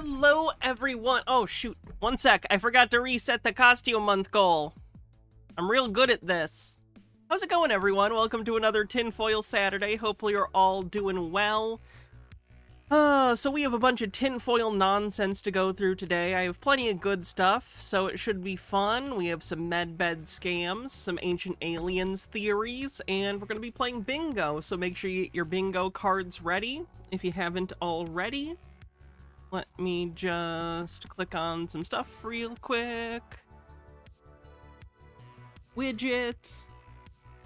Hello, everyone. Oh, shoot. One sec. I forgot to reset the costume month goal. I'm real good at this. How's it going, everyone? Welcome to another Tinfoil Saturday. Hopefully you're all doing well. So we have a bunch of tinfoil nonsense to go through today. I have plenty of good stuff, so it should be fun. We have some MedBed scams, some ancient aliens theories, and we're going to be playing bingo, so make sure you get your bingo cards ready if you haven't already. Let me just click on some stuff real quick. Widgets.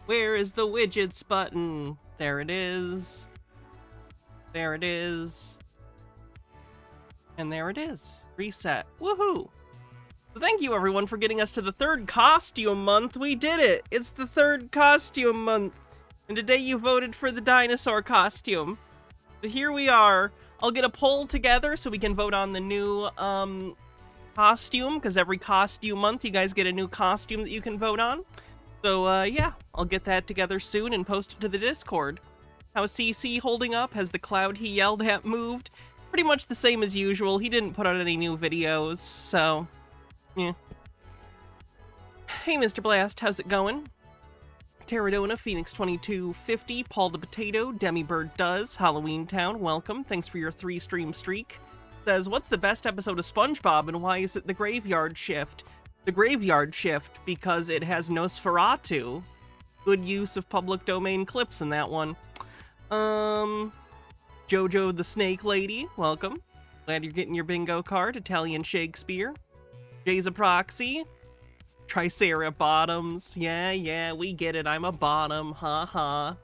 Where is the widgets button? There it is. There it is. And there it is. Reset. Woohoo! So thank you everyone for getting us to the third costume month. We did it! It's the third costume month. And today you voted for the dinosaur costume. So here we are. I'll get a poll together so we can vote on the new costume, because every costume month you guys get a new costume that you can vote on. So yeah, I'll get that together soon and post it to the Discord. How's CC holding up? Has the cloud he yelled at moved? Pretty much the same as usual. He didn't put out any new videos, so yeah. Hey Mr. Blast, how's it going? Terradona, Phoenix 2250, Paul the Potato, Demibird Does, Halloween Town, welcome. Thanks for your 3-stream streak. Says, what's the best episode of SpongeBob and why is it the Graveyard Shift? The Graveyard Shift because it has Nosferatu. Good use of public domain clips in that one. Jojo the Snake Lady, welcome. Glad you're getting your bingo card. Italian Shakespeare. Jay's a Proxy. Triceratops. Yeah, we get it. I'm a bottom. Ha.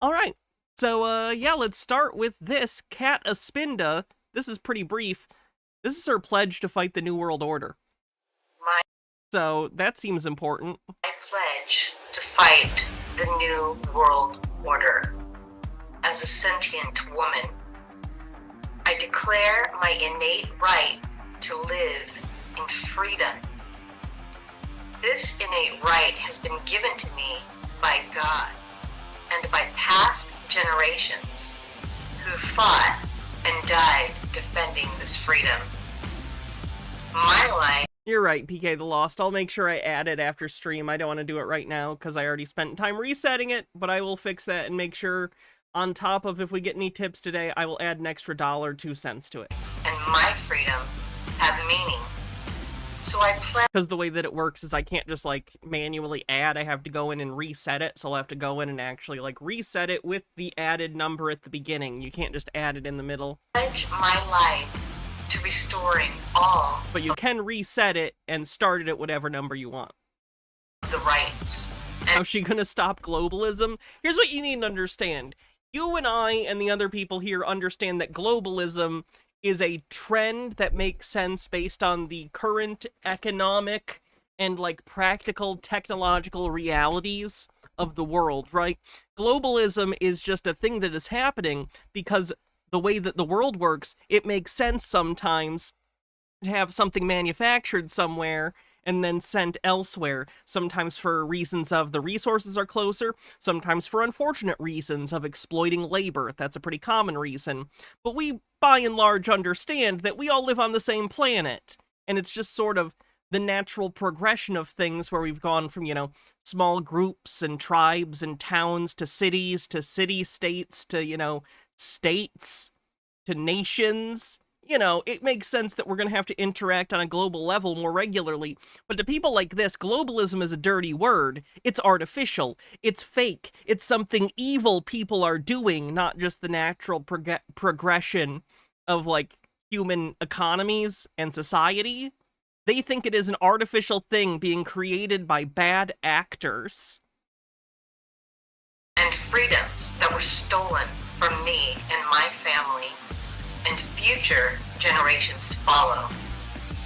Alright. So, yeah, let's start with this. Cat Aspinda. This is pretty brief. This is her pledge to fight the New World Order. So, that seems important. I pledge to fight the New World Order. As a sentient woman, I declare my innate right to live in freedom. This innate right has been given to me by God and by past generations who fought and died defending this freedom. My life... You're right, PK the Lost. I'll make sure I add it after stream. I don't want to do it right now because I already spent time resetting it, but I will fix that and make sure on top of if we get any tips today, I will add an extra $1.02 to it. And my freedom have meaning. So I pledge... Because the way that it works is I can't just, like, manually add. I have to go in and reset it, so I'll have to go in and actually, like, reset it with the added number at the beginning. You can't just add it in the middle. Pledge my life to restoring all... But you can reset it and start it at whatever number you want. ...the rights. How's she gonna stop globalism? Here's what you need to understand. You and I and the other people here understand that globalism is a trend that makes sense based on the current economic and, like, practical technological realities of the world, right? Globalism is just a thing that is happening because the way that the world works, it makes sense sometimes to have something manufactured somewhere and then sent elsewhere, sometimes for reasons of the resources are closer, sometimes for unfortunate reasons of exploiting labor. That's a pretty common reason. But we, by and large, understand that we all live on the same planet, and it's just sort of the natural progression of things where we've gone from, you know, small groups and tribes and towns to city-states to, you know, states to nations. You know, it makes sense that we're going to have to interact on a global level more regularly. But to people like this, globalism is a dirty word. It's artificial. It's fake. It's something evil people are doing, not just the natural progression of, like, human economies and society. They think it is an artificial thing being created by bad actors. And freedoms that were stolen from me and my family and future generations to follow.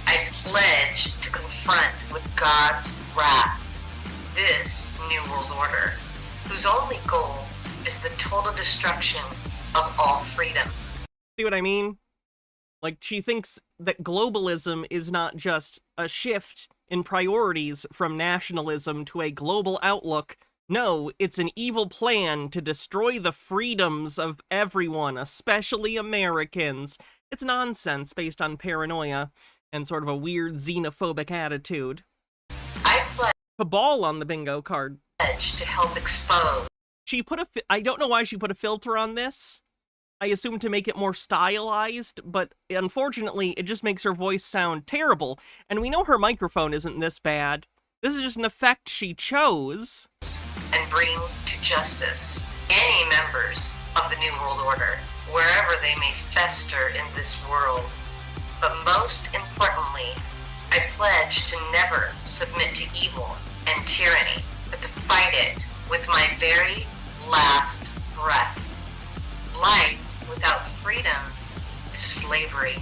I pledge to confront with God's wrath this New World Order, whose only goal is the total destruction of all freedom. See what I mean? Like, she thinks that globalism is not just a shift in priorities from nationalism to a global outlook No, it's an evil plan to destroy the freedoms of everyone, especially Americans. It's nonsense based on paranoia and sort of a weird xenophobic attitude. I Cabal on the bingo card. pledge to help expose. She put I don't know why she put a filter on this. I assume to make it more stylized, but unfortunately, it just makes her voice sound terrible. And we know her microphone isn't this bad. This is just an effect she chose. And bring to justice any members of the New World Order, wherever they may fester in this world. But most importantly, I pledge to never submit to evil and tyranny, but to fight it with my very last breath. Life without freedom is slavery.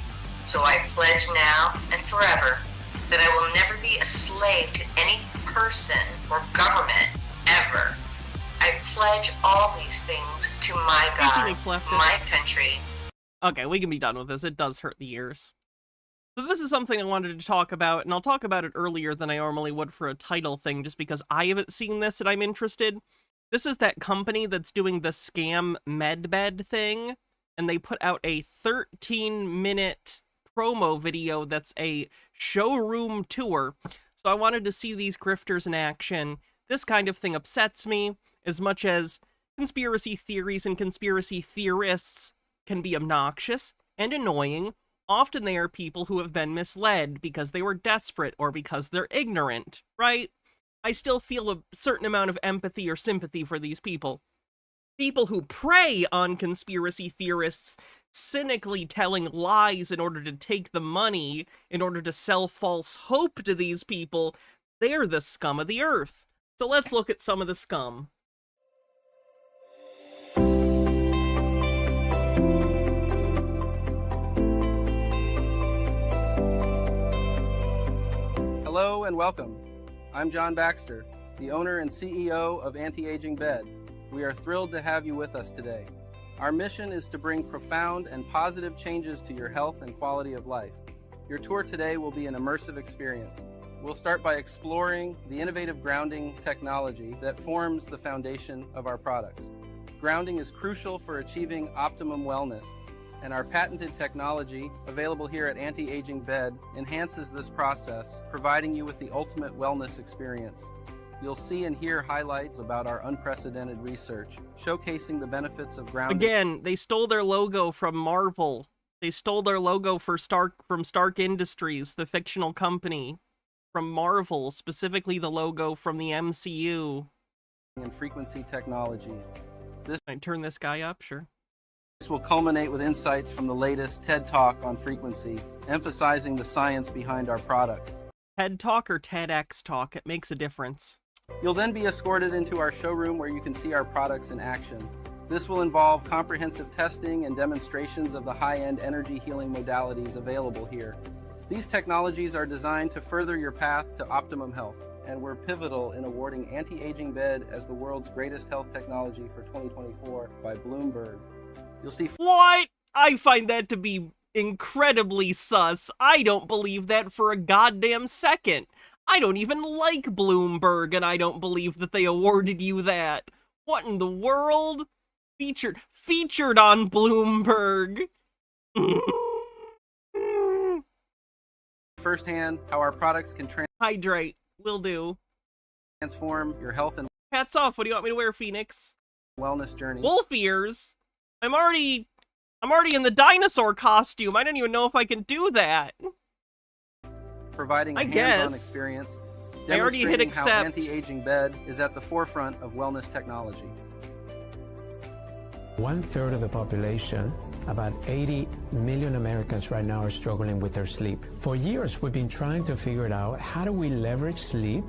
So I pledge now and forever that I will never be a slave to any person or government ever. I pledge all these things to my God, my country. Okay, we can be done with this. It does hurt the ears. So this is something I wanted to talk about, and I'll talk about it earlier than I normally would for a title thing, just because I haven't seen this and I'm interested. This is that company that's doing the scam MedBed thing, and they put out a 13-minute promo video that's a showroom tour. So I wanted to see these grifters in action. This kind of thing upsets me, as much as conspiracy theories and conspiracy theorists can be obnoxious and annoying. Often they are people who have been misled because they were desperate or because they're ignorant, right? I still feel a certain amount of empathy or sympathy for these people. People who prey on conspiracy theorists cynically telling lies in order to take the money, in order to sell false hope to these people, they're the scum of the earth. So let's look at some of the scum. Hello and welcome. I'm John Baxter, the owner and CEO of Anti-Aging Bed. We are thrilled to have you with us today. Our mission is to bring profound and positive changes to your health and quality of life. Your tour today will be an immersive experience. We'll start by exploring the innovative grounding technology that forms the foundation of our products. Grounding is crucial for achieving optimum wellness, and our patented technology, available here at Anti-Aging Bed, enhances this process, providing you with the ultimate wellness experience. You'll see and hear highlights about our unprecedented research, showcasing the benefits of grounding. Again, they stole their logo from Marvel. They stole their logo from Stark Industries, the fictional company, from Marvel, specifically the logo from the MCU. And frequency technologies. I turn this guy up, sure. This will culminate with insights from the latest TED Talk on frequency, emphasizing the science behind our products. TED Talk or TEDx Talk, it makes a difference. You'll then be escorted into our showroom where you can see our products in action. This will involve comprehensive testing and demonstrations of the high-end energy healing modalities available here. These technologies are designed to further your path to optimum health, and we're pivotal in awarding Anti-Aging Bed as the world's greatest health technology for 2024 by Bloomberg. You'll see... What? I find that to be incredibly sus. I don't believe that for a goddamn second. I don't even like Bloomberg, and I don't believe that they awarded you that. What in the world? Featured on Bloomberg. Firsthand how our products can Hydrate. Will do. transform your health and Hats off. What do you want me to wear, Phoenix? wellness journey. Wolf ears? I'm already in the dinosaur costume. I don't even know if I can do that. Providing a I hands-on guess. experience, I already hit demonstrating how accept. Anti-Aging Bed is at the forefront of wellness technology. 1/3 of the population, about 80 million Americans right now, are struggling with their sleep. For years, we've been trying to figure it out. How do we leverage sleep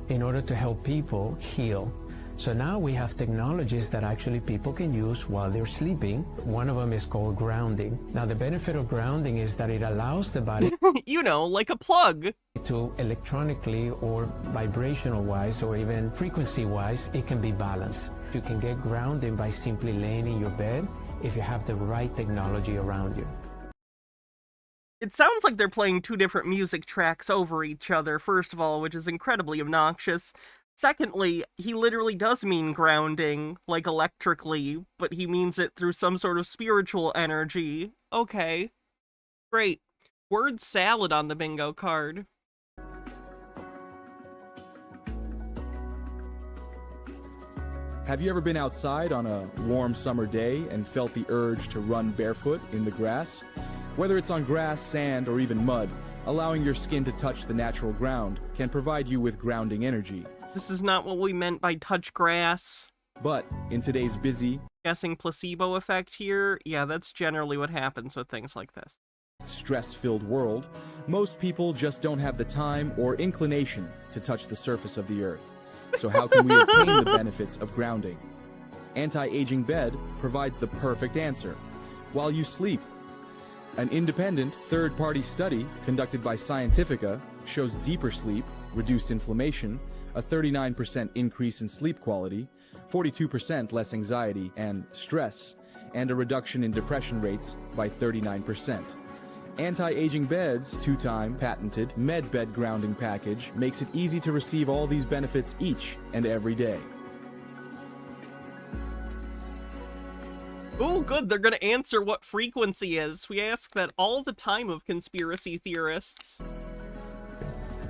in order to help people heal? So now we have technologies that actually people can use while they're sleeping. One of them is called grounding. Now, the benefit of grounding is that it allows the body You know, like a plug. to electronically or vibrational wise or even frequency wise, it can be balanced. You can get grounding by simply laying in your bed if you have the right technology around you. It sounds like they're playing two different music tracks over each other, first of all, which is incredibly obnoxious. Secondly, he literally does mean grounding, like electrically, but he means it through some sort of spiritual energy. Okay. Great. Word salad on the bingo card. Have you ever been outside on a warm summer day and felt the urge to run barefoot in the grass? Whether it's on grass, sand, or even mud, allowing your skin to touch the natural ground can provide you with grounding energy. This is not what we meant by touch grass. But in today's busy, Guessing placebo effect here? Yeah, that's generally what happens with things like this. stress-filled world, most people just don't have the time or inclination to touch the surface of the earth. So how can we obtain the benefits of grounding? Anti-aging bed provides the perfect answer. While you sleep. An independent third-party study conducted by Scientifica shows deeper sleep, reduced inflammation, a 39% increase in sleep quality, 42% less anxiety and stress, and a reduction in depression rates by 39%. Anti-aging bed's two-time patented MedBed grounding package makes it easy to receive all these benefits each and every day. Ooh, good, they're gonna answer what frequency is. We ask that all the time of conspiracy theorists.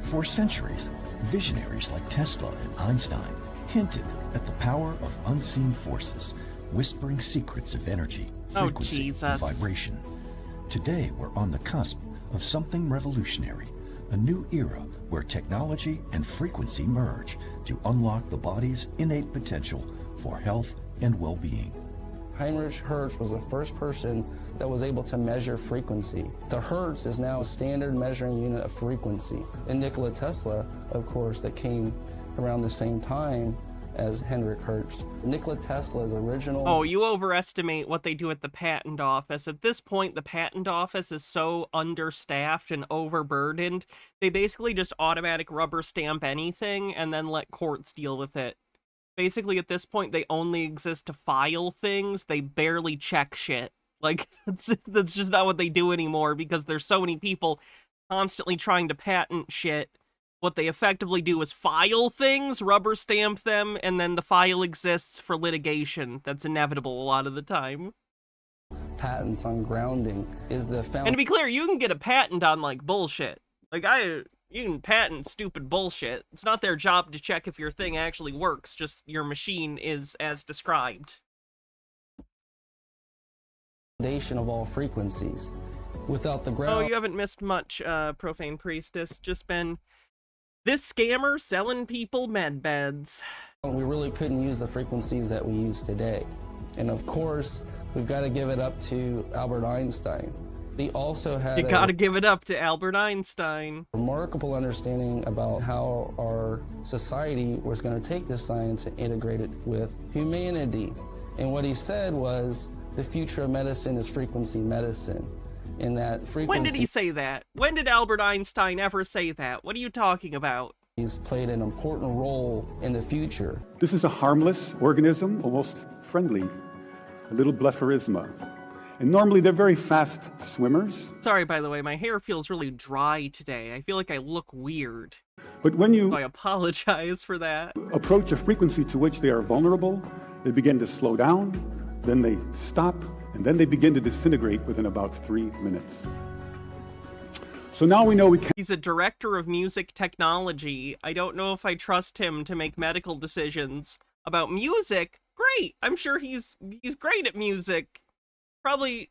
For centuries, visionaries like Tesla and Einstein hinted at the power of unseen forces, whispering secrets of energy, frequency, and vibration. Today, we're on the cusp of something revolutionary, a new era where technology and frequency merge to unlock the body's innate potential for health and well-being. Heinrich Hertz was the first person that was able to measure frequency. The Hertz is now a standard measuring unit of frequency. And Nikola Tesla, of course, that came around the same time as Heinrich Hertz. Nikola Tesla's original... Oh, you overestimate what they do at the patent office. At this point, the patent office is so understaffed and overburdened, they basically just automatic rubber stamp anything and then let courts deal with it. Basically, at this point, they only exist to file things. They barely check shit. Like, that's just not what they do anymore, because there's so many people constantly trying to patent shit. What they effectively do is file things, rubber stamp them, and then the file exists for litigation. That's inevitable a lot of the time. Patents on grounding is the foundation. And to be clear, you can get a patent on, like, bullshit. Like, you can patent stupid bullshit. It's not their job to check if your thing actually works, just your machine is as described. Foundation of all frequencies. Without the ground... Oh, you haven't missed much, Profane Priestess. Just been this scammer selling people med beds. We really couldn't use the frequencies that we use today. And of course, we've got to give it up to Albert Einstein. He also had You gotta give it up to Albert Einstein. Remarkable understanding about how our society was going to take this science and integrate it with humanity. And what he said was, the future of medicine is frequency medicine. And that frequency... When did he say that? When did Albert Einstein ever say that? What are you talking about? He's played an important role in the future. This is a harmless organism, almost friendly, a little blepharisma. And normally they're very fast swimmers. Sorry, by the way, my hair feels really dry today. I feel like I look weird. But when you So I apologize for that. approach a frequency to which they are vulnerable, they begin to slow down, then they stop, and then they begin to disintegrate within about 3 minutes. So now we know we can... He's a director of music technology. I don't know if I trust him to make medical decisions about music. Great! I'm sure he's great at music. Probably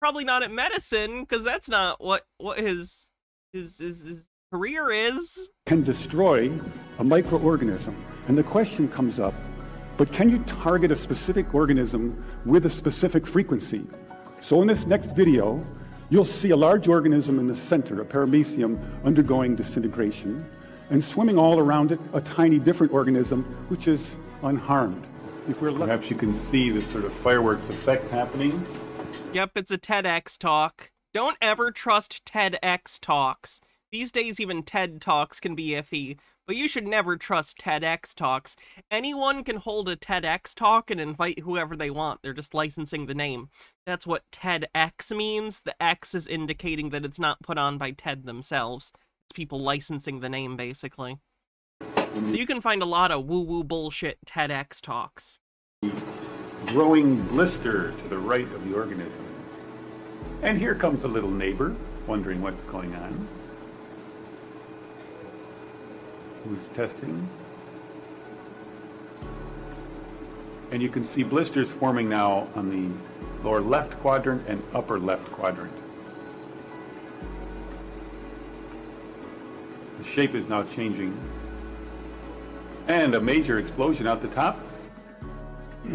not at medicine, because that's not what his career is. Can destroy a microorganism. And the question comes up, but can you target a specific organism with a specific frequency? So in this next video, you'll see a large organism in the center, a paramecium, undergoing disintegration, and swimming all around it, a tiny different organism, which is unharmed. If we're perhaps you can see this sort of fireworks effect happening. Yep, it's a TEDx talk. Don't ever trust TEDx talks. These days, even TED Talks can be iffy, but you should never trust TEDx talks. Anyone can hold a TEDx talk and invite whoever they want. They're just licensing the name. That's what TEDx means. The X is indicating that it's not put on by TED themselves. It's people licensing the name, basically. So you can find a lot of woo-woo bullshit TEDx talks. Growing blister to the right of the organism. And here comes a little neighbor wondering what's going on. Who's testing? And you can see blisters forming now on the lower left quadrant and upper left quadrant. The shape is now changing. And a major explosion out the top.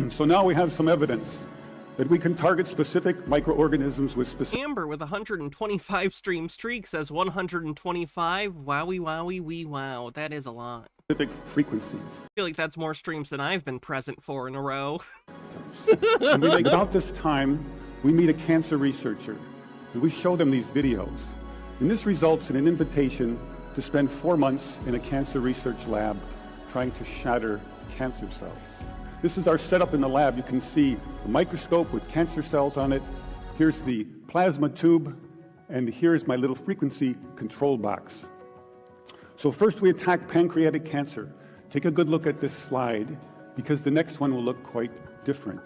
So now we have some evidence that we can target specific microorganisms with specific... Amber with 125 stream streak says 125. Wowie wowie wee wow. That is a lot. Specific frequencies. I feel like that's more streams than I've been present for in a row. And about this time, we meet a cancer researcher, and we show them these videos. And this results in an invitation to spend 4 months in a cancer research lab trying to shatter cancer cells. This is our setup in the lab. You can see a microscope with cancer cells on it. Here's the plasma tube, and here's my little frequency control box. So first we attack pancreatic cancer. Take a good look at this slide, because the next one will look quite different.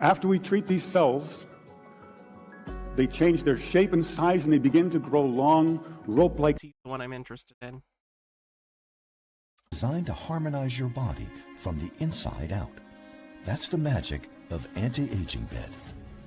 After we treat these cells, they change their shape and size, and they begin to grow long, rope-like... The one I'm interested in. Designed to harmonize your body from the inside out. That's the magic of anti-aging bed.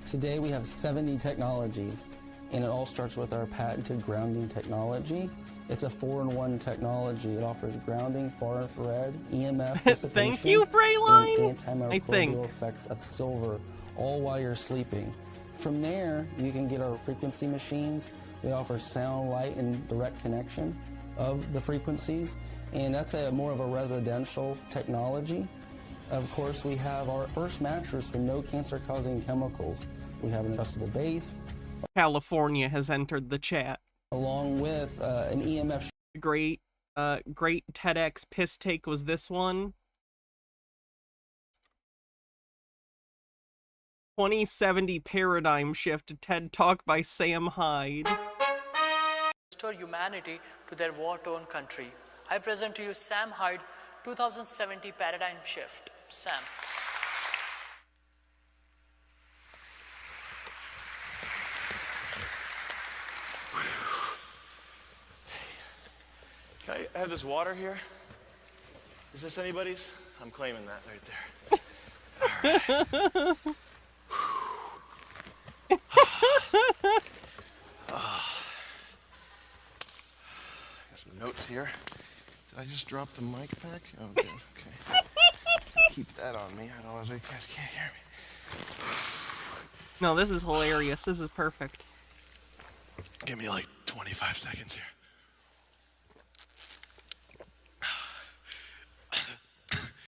Today we have 70 technologies, and it all starts with our patented grounding technology. It's a 4-in-1 technology. It offers grounding, far infrared, EMF dissipation, Thank you, Freyline! and antimicrobial effects of silver, all while you're sleeping. From there, you can get our frequency machines. We offer sound, light, and direct connection of the frequencies. And that's more of a residential technology. Of course, we have our first mattress with no cancer-causing chemicals. We have an adjustable base. California has entered the chat. Along with an EMF. Great TEDx piss take was this one. 2070 paradigm shift TED Talk by Sam Hyde. Restore humanity to their war-torn country. I present to you Sam Hyde, 2070 Paradigm Shift. Sam. Can I have this water here? Is this anybody's? I'm claiming that right there. All right. Got some notes here. Did I just drop the mic back? Oh, good. Okay. Keep that on me. Otherwise, you guys can't hear me. No, this is hilarious. This is perfect. Give me like 25 seconds here.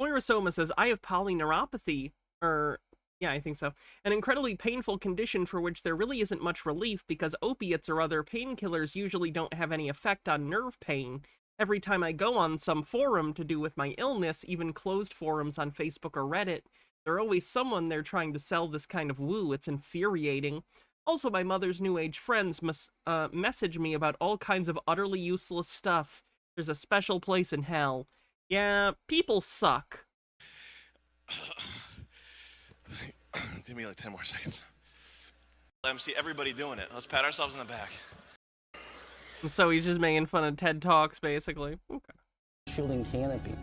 Moira Soma says, I have polyneuropathy. Yeah, I think so. An incredibly painful condition for which there really isn't much relief because opiates or other painkillers usually don't have any effect on nerve pain. Every time I go on some forum to do with my illness, even closed forums on Facebook or Reddit, there's always someone there trying to sell this kind of woo. It's infuriating. Also, my mother's new age friends message me about all kinds of utterly useless stuff. There's a special place in hell. Yeah, people suck. Give me like 10 more seconds. Let me see everybody doing it. Let's pat ourselves on the back. So he's just making fun of TED Talks, basically. Okay. Shielding canopy.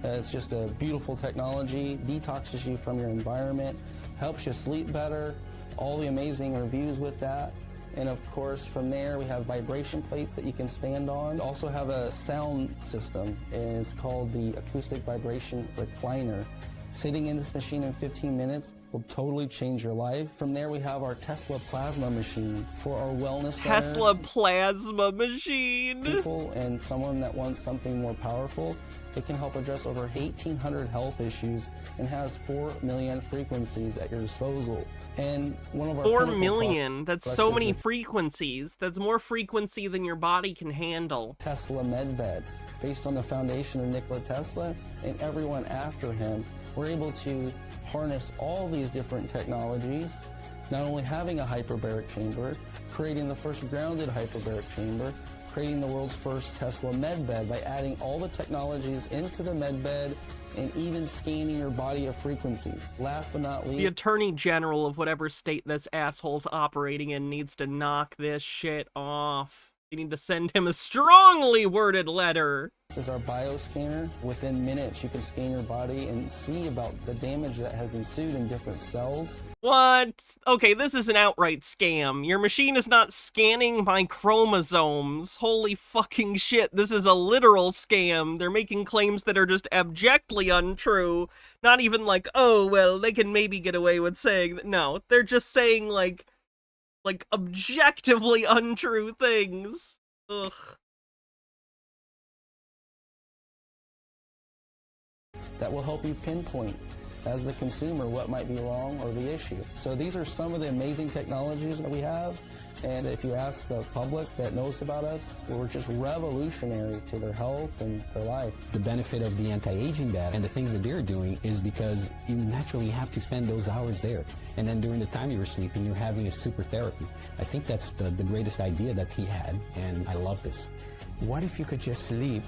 It's just a beautiful technology, detoxes you from your environment, helps you sleep better, all the amazing reviews with that. And of course, from there, we have vibration plates that you can stand on. We also have a sound system, and it's called the Acoustic Vibration Recliner. Sitting in this machine in 15 minutes will totally change your life. From there, we have our Tesla plasma machine for our wellness center. Tesla plasma machine. People and someone that wants something more powerful. It can help address over 1,800 health issues and has 4 million frequencies at your disposal. And one of our 4 million. That's so many frequencies. That's more frequency than your body can handle. Tesla MedBed, based on the foundation of Nikola Tesla and everyone after him. We're able to harness all these different technologies, not only having a hyperbaric chamber, creating the first grounded hyperbaric chamber, creating the world's first Tesla MedBed by adding all the technologies into the MedBed and even scanning your body of frequencies. Last but not least, the Attorney General of whatever state this asshole's operating in needs to knock this shit off. They need to send him a strongly worded letter. This is our bioscanner. Within minutes, you can scan your body and see about the damage that has ensued in different cells. What? Okay, this is an outright scam. Your machine is not scanning my chromosomes. Holy fucking shit, this is a literal scam. They're making claims that are just abjectly untrue. Not even like, oh, well, they can maybe get away with saying that. No, they're just saying, like objectively untrue things. Ugh. That will help you pinpoint, as the consumer, what might be wrong or the issue. So these are some of the amazing technologies that we have, and if you ask the public that knows about us, we're just revolutionary to their health and their life. The benefit of the anti-aging bed and the things that they're doing is because you naturally have to spend those hours there, and then during the time you were sleeping, you're having a super therapy. I think that's the greatest idea that he had, and I love this. What if you could just sleep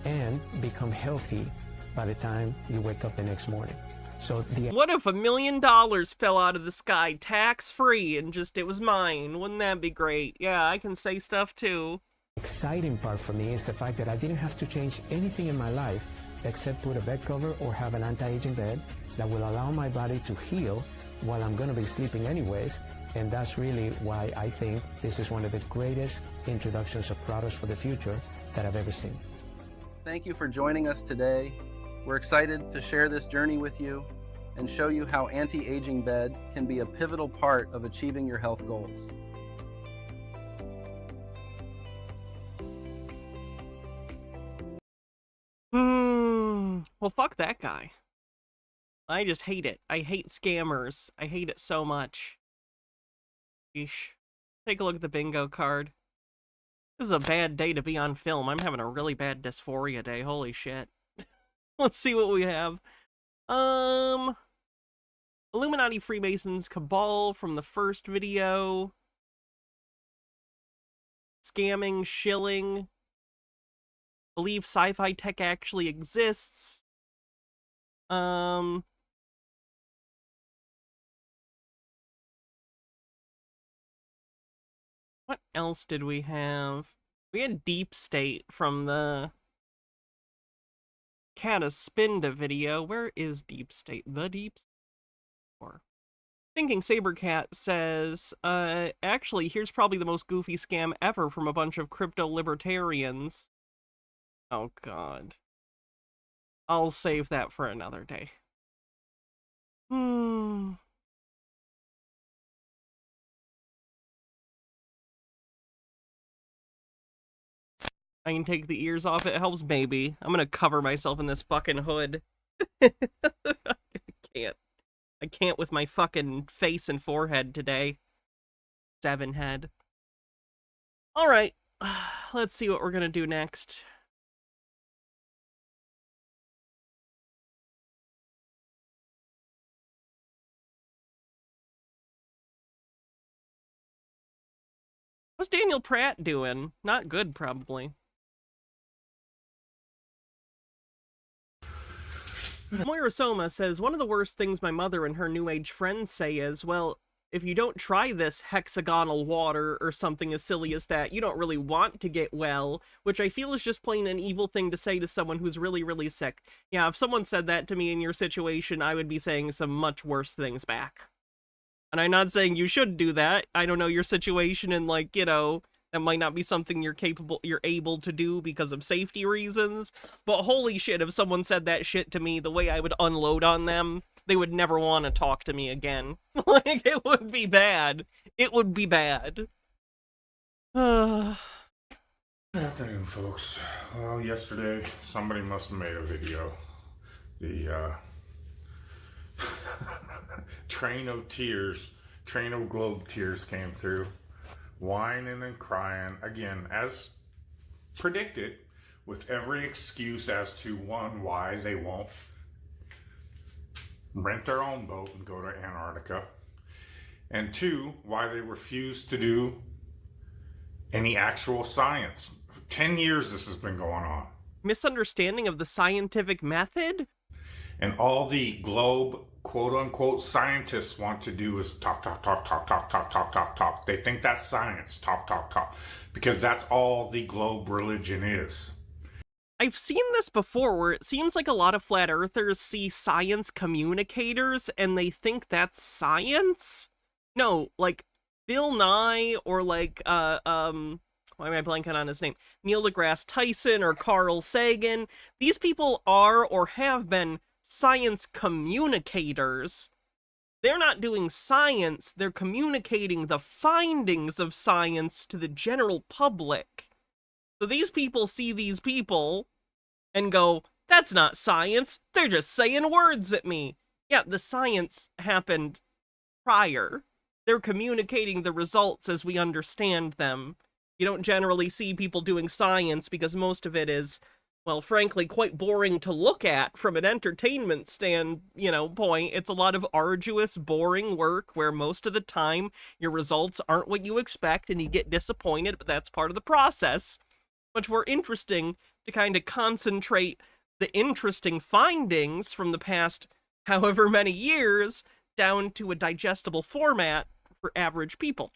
and become healthy by the time you wake up the next morning? So what if $1 million fell out of the sky tax-free and just it was mine? Wouldn't that be great? Yeah, I can say stuff too. The exciting part for me is the fact that I didn't have to change anything in my life except put a bed cover or have an anti-aging bed that will allow my body to heal while I'm going to be sleeping anyways. And that's really why I think this is one of the greatest introductions of products for the future that I've ever seen. Thank you for joining us today. We're excited to share this journey with you and show you how anti-aging bed can be a pivotal part of achieving your health goals. Well, fuck that guy. I just hate it. I hate scammers. I hate it so much. Yeesh. Take a look at the bingo card. This is a bad day to be on film. I'm having a really bad dysphoria day. Holy shit. Let's see what we have. Illuminati, Freemasons, Cabal from the first video. Scamming, shilling. Believe sci-fi tech actually exists. What else did we have? We had Deep State from the Cataspinda video. Where is Deep State? The Deep State? Or Thinking Sabercat says, actually, here's probably the most goofy scam ever from a bunch of crypto libertarians. Oh god. I'll save that for another day. I can take the ears off. It helps, baby. I'm gonna cover myself in this fucking hood. I can't. I can't with my fucking face and forehead today. 7 head. Alright. Let's see what we're gonna do next. What's Daniel Pratt doing? Not good, probably. Moira Soma says, one of the worst things my mother and her new age friends say is, well, if you don't try this hexagonal water or something as silly as that, you don't really want to get well, which I feel is just plain an evil thing to say to someone who's really, really sick. Yeah, if someone said that to me in your situation, I would be saying some much worse things back. And I'm not saying you should do that. I don't know your situation and, like, you know, that might not be something you're able to do because of safety reasons. But holy shit, if someone said that shit to me, the way I would unload on them, they would never want to talk to me again. Like, it would be bad. It would be bad. Good afternoon, folks. Well, yesterday, somebody must have made a video. The, train of globe tears came through, whining and crying, again, as predicted, with every excuse as to, one, why they won't rent their own boat and go to Antarctica, and two, why they refuse to do any actual science. 10 years this has been going on. Misunderstanding of the scientific method? And all the globe, quote-unquote, scientists want to do is talk, talk, talk, talk, talk, talk, talk, talk, talk. They think that's science, talk, talk, talk. Because that's all the globe religion is. I've seen this before, where it seems like a lot of flat earthers see science communicators and they think that's science? No, like Bill Nye or like, why am I blanking on his name? Neil deGrasse Tyson or Carl Sagan. These people are or have been science communicators. They're not doing science, they're communicating the findings of science to the general public. So these people see these people and go, that's not science, they're just saying words at me. Yeah, the science happened prior. They're communicating the results as we understand them. You don't generally see people doing science because most of it is, well, frankly, quite boring to look at from an entertainment point. It's a lot of arduous, boring work where most of the time your results aren't what you expect and you get disappointed, but that's part of the process. Much more interesting to kind of concentrate the interesting findings from the past however many years down to a digestible format for average people.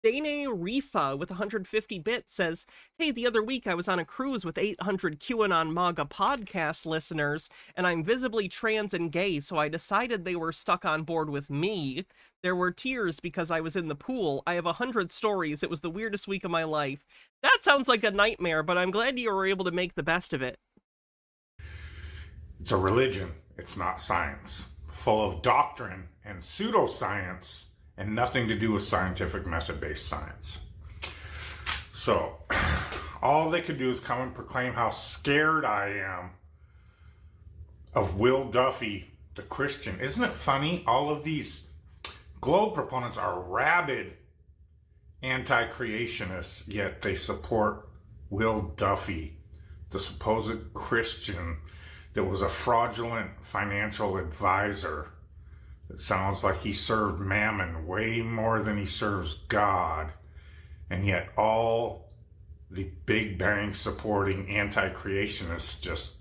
Dane Rifa with 150 bits says, hey, the other week I was on a cruise with 800 QAnon MAGA podcast listeners, and I'm visibly trans and gay, so I decided they were stuck on board with me. There were tears because I was in the pool. I have 100 stories. It was the weirdest week of my life. That sounds like a nightmare, but I'm glad you were able to make the best of it. It's a religion. It's not science. Full of doctrine and pseudoscience and nothing to do with scientific method-based science. So, all they could do is come and proclaim how scared I am of Will Duffy, the Christian. Isn't it funny? All of these globe proponents are rabid anti-creationists, yet they support Will Duffy, the supposed Christian that was a fraudulent financial advisor. It sounds like he served Mammon way more than he serves God. And yet all the big bang supporting anti-creationists just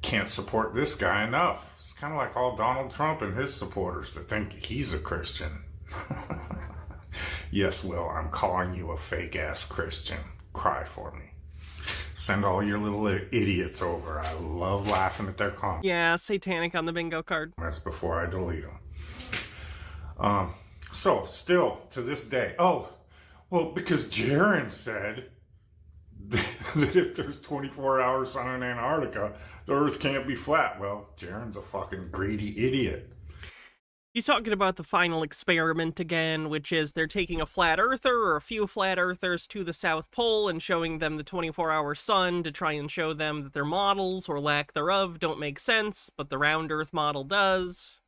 can't support this guy enough. It's kind of like all Donald Trump and his supporters that think he's a Christian. Yes, Will, I'm calling you a fake-ass Christian. Cry for me. Send all your little idiots over. I love laughing at their comments. Yeah, satanic on the bingo card. That's before I delete them. So, still, to this day. Oh, well, because Jaron said that if there's 24-hour sun in Antarctica, the Earth can't be flat. Well, Jaron's a fucking greedy idiot. He's talking about the final experiment again, which is they're taking a flat earther or a few flat earthers to the South Pole and showing them the 24-hour sun to try and show them that their models, or lack thereof, don't make sense, but the round earth model does.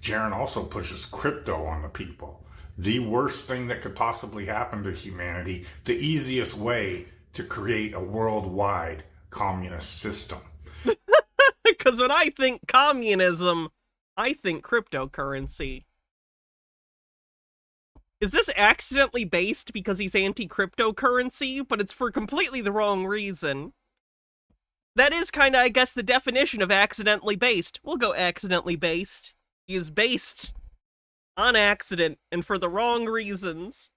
Jaron also pushes crypto on the people. The worst thing that could possibly happen to humanity, the easiest way to create a worldwide communist system. Because when I think communism, I think cryptocurrency. Is this accidentally based because he's anti-cryptocurrency, but it's for completely the wrong reason? That is kind of, I guess, the definition of accidentally based. We'll go accidentally based. He is based on accident and for the wrong reasons.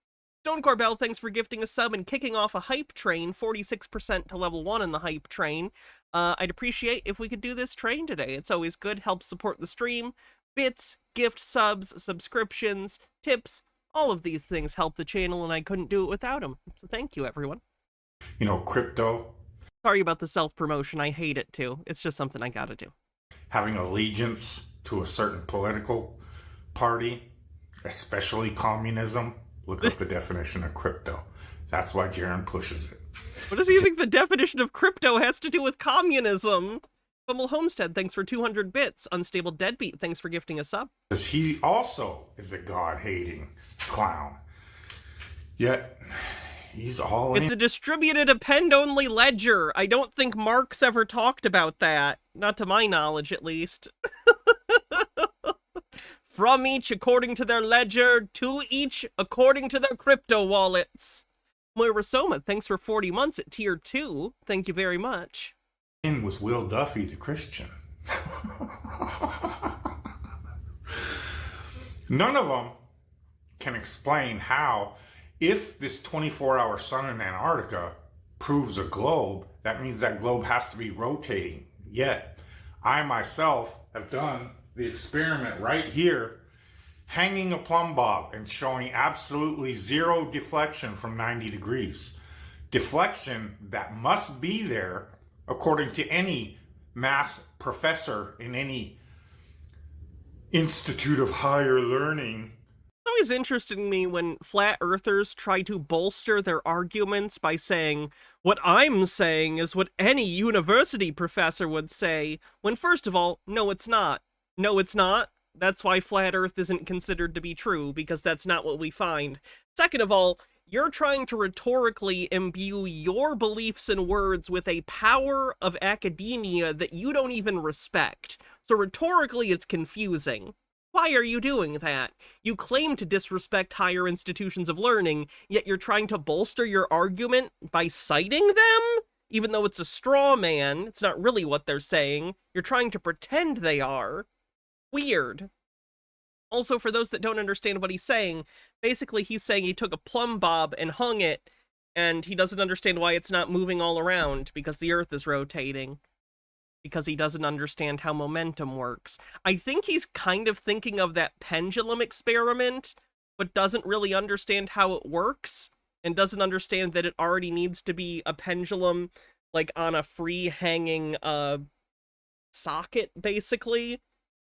Stone Corbell, thanks for gifting a sub and kicking off a hype train, 46% to level 1 in the hype train. I'd appreciate if we could do this train today. It's always good, helps support the stream. Bits, gift subs, subscriptions, tips, all of these things help the channel, and I couldn't do it without them. So thank you, everyone. You know, crypto. Sorry about the self-promotion, I hate it too. It's just something I gotta do. Having allegiance to a certain political party, especially communism. Look up the definition of crypto. That's why Jaron pushes it. What does he think the definition of crypto has to do with communism? Bumble Homestead, thanks for 200 bits. Unstable Deadbeat, thanks for gifting a sub. Because he also is a God-hating clown. Yet, he's all in. It's a distributed append-only ledger. I don't think Marx ever talked about that. Not to my knowledge, at least. from each according to their ledger, to each according to their crypto wallets. Moira Soma, thanks for 40 months at tier 2. Thank you very much. In with Will Duffy, the Christian. None of them can explain how, if this 24-hour sun in Antarctica proves a globe, that means that globe has to be rotating. Yet, I myself have done the experiment right here, hanging a plumb bob and showing absolutely zero deflection from 90 degrees. Deflection that must be there according to any math professor in any institute of higher learning. It's always interesting to me when flat earthers try to bolster their arguments by saying, what I'm saying is what any university professor would say, when first of all, no it's not. No it's not. That's why flat earth isn't considered to be true, because that's not what we find. Second of all, you're trying to rhetorically imbue your beliefs and words with a power of academia that you don't even respect. So rhetorically, it's confusing. Why are you doing that? You claim to disrespect higher institutions of learning, yet you're trying to bolster your argument by citing them? Even though it's a straw man, it's not really what they're saying. You're trying to pretend they are. Weird. Also, for those that don't understand what he's saying, basically he's saying he took a plumb bob and hung it, and he doesn't understand why it's not moving all around, because the Earth is rotating. Because he doesn't understand how momentum works. I think he's kind of thinking of that pendulum experiment, but doesn't really understand how it works, and doesn't understand that it already needs to be a pendulum, like, on a free-hanging, socket, basically.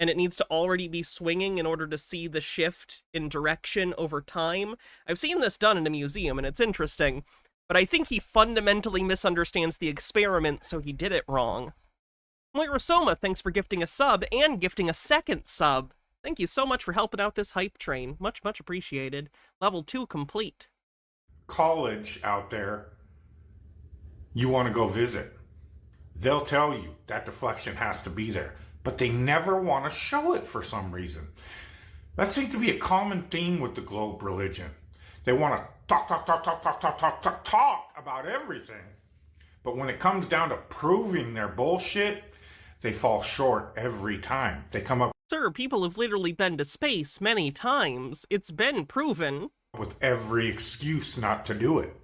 And it needs to already be swinging in order to see the shift in direction over time. I've seen this done in a museum, and it's interesting, but I think he fundamentally misunderstands the experiment, so he did it wrong. Moira Soma, thanks for gifting a sub, and gifting a second sub. Thank you so much for helping out this hype train. Much, much appreciated. Level 2 complete. College out there, you want to go visit. They'll tell you that deflection has to be there, but they never want to show it for some reason. That seems to be a common theme with the globe religion. They want to talk about everything. But when it comes down to proving their bullshit, they fall short every time. They come up... Sir, people have literally been to space many times. It's been proven. ...with every excuse not to do it.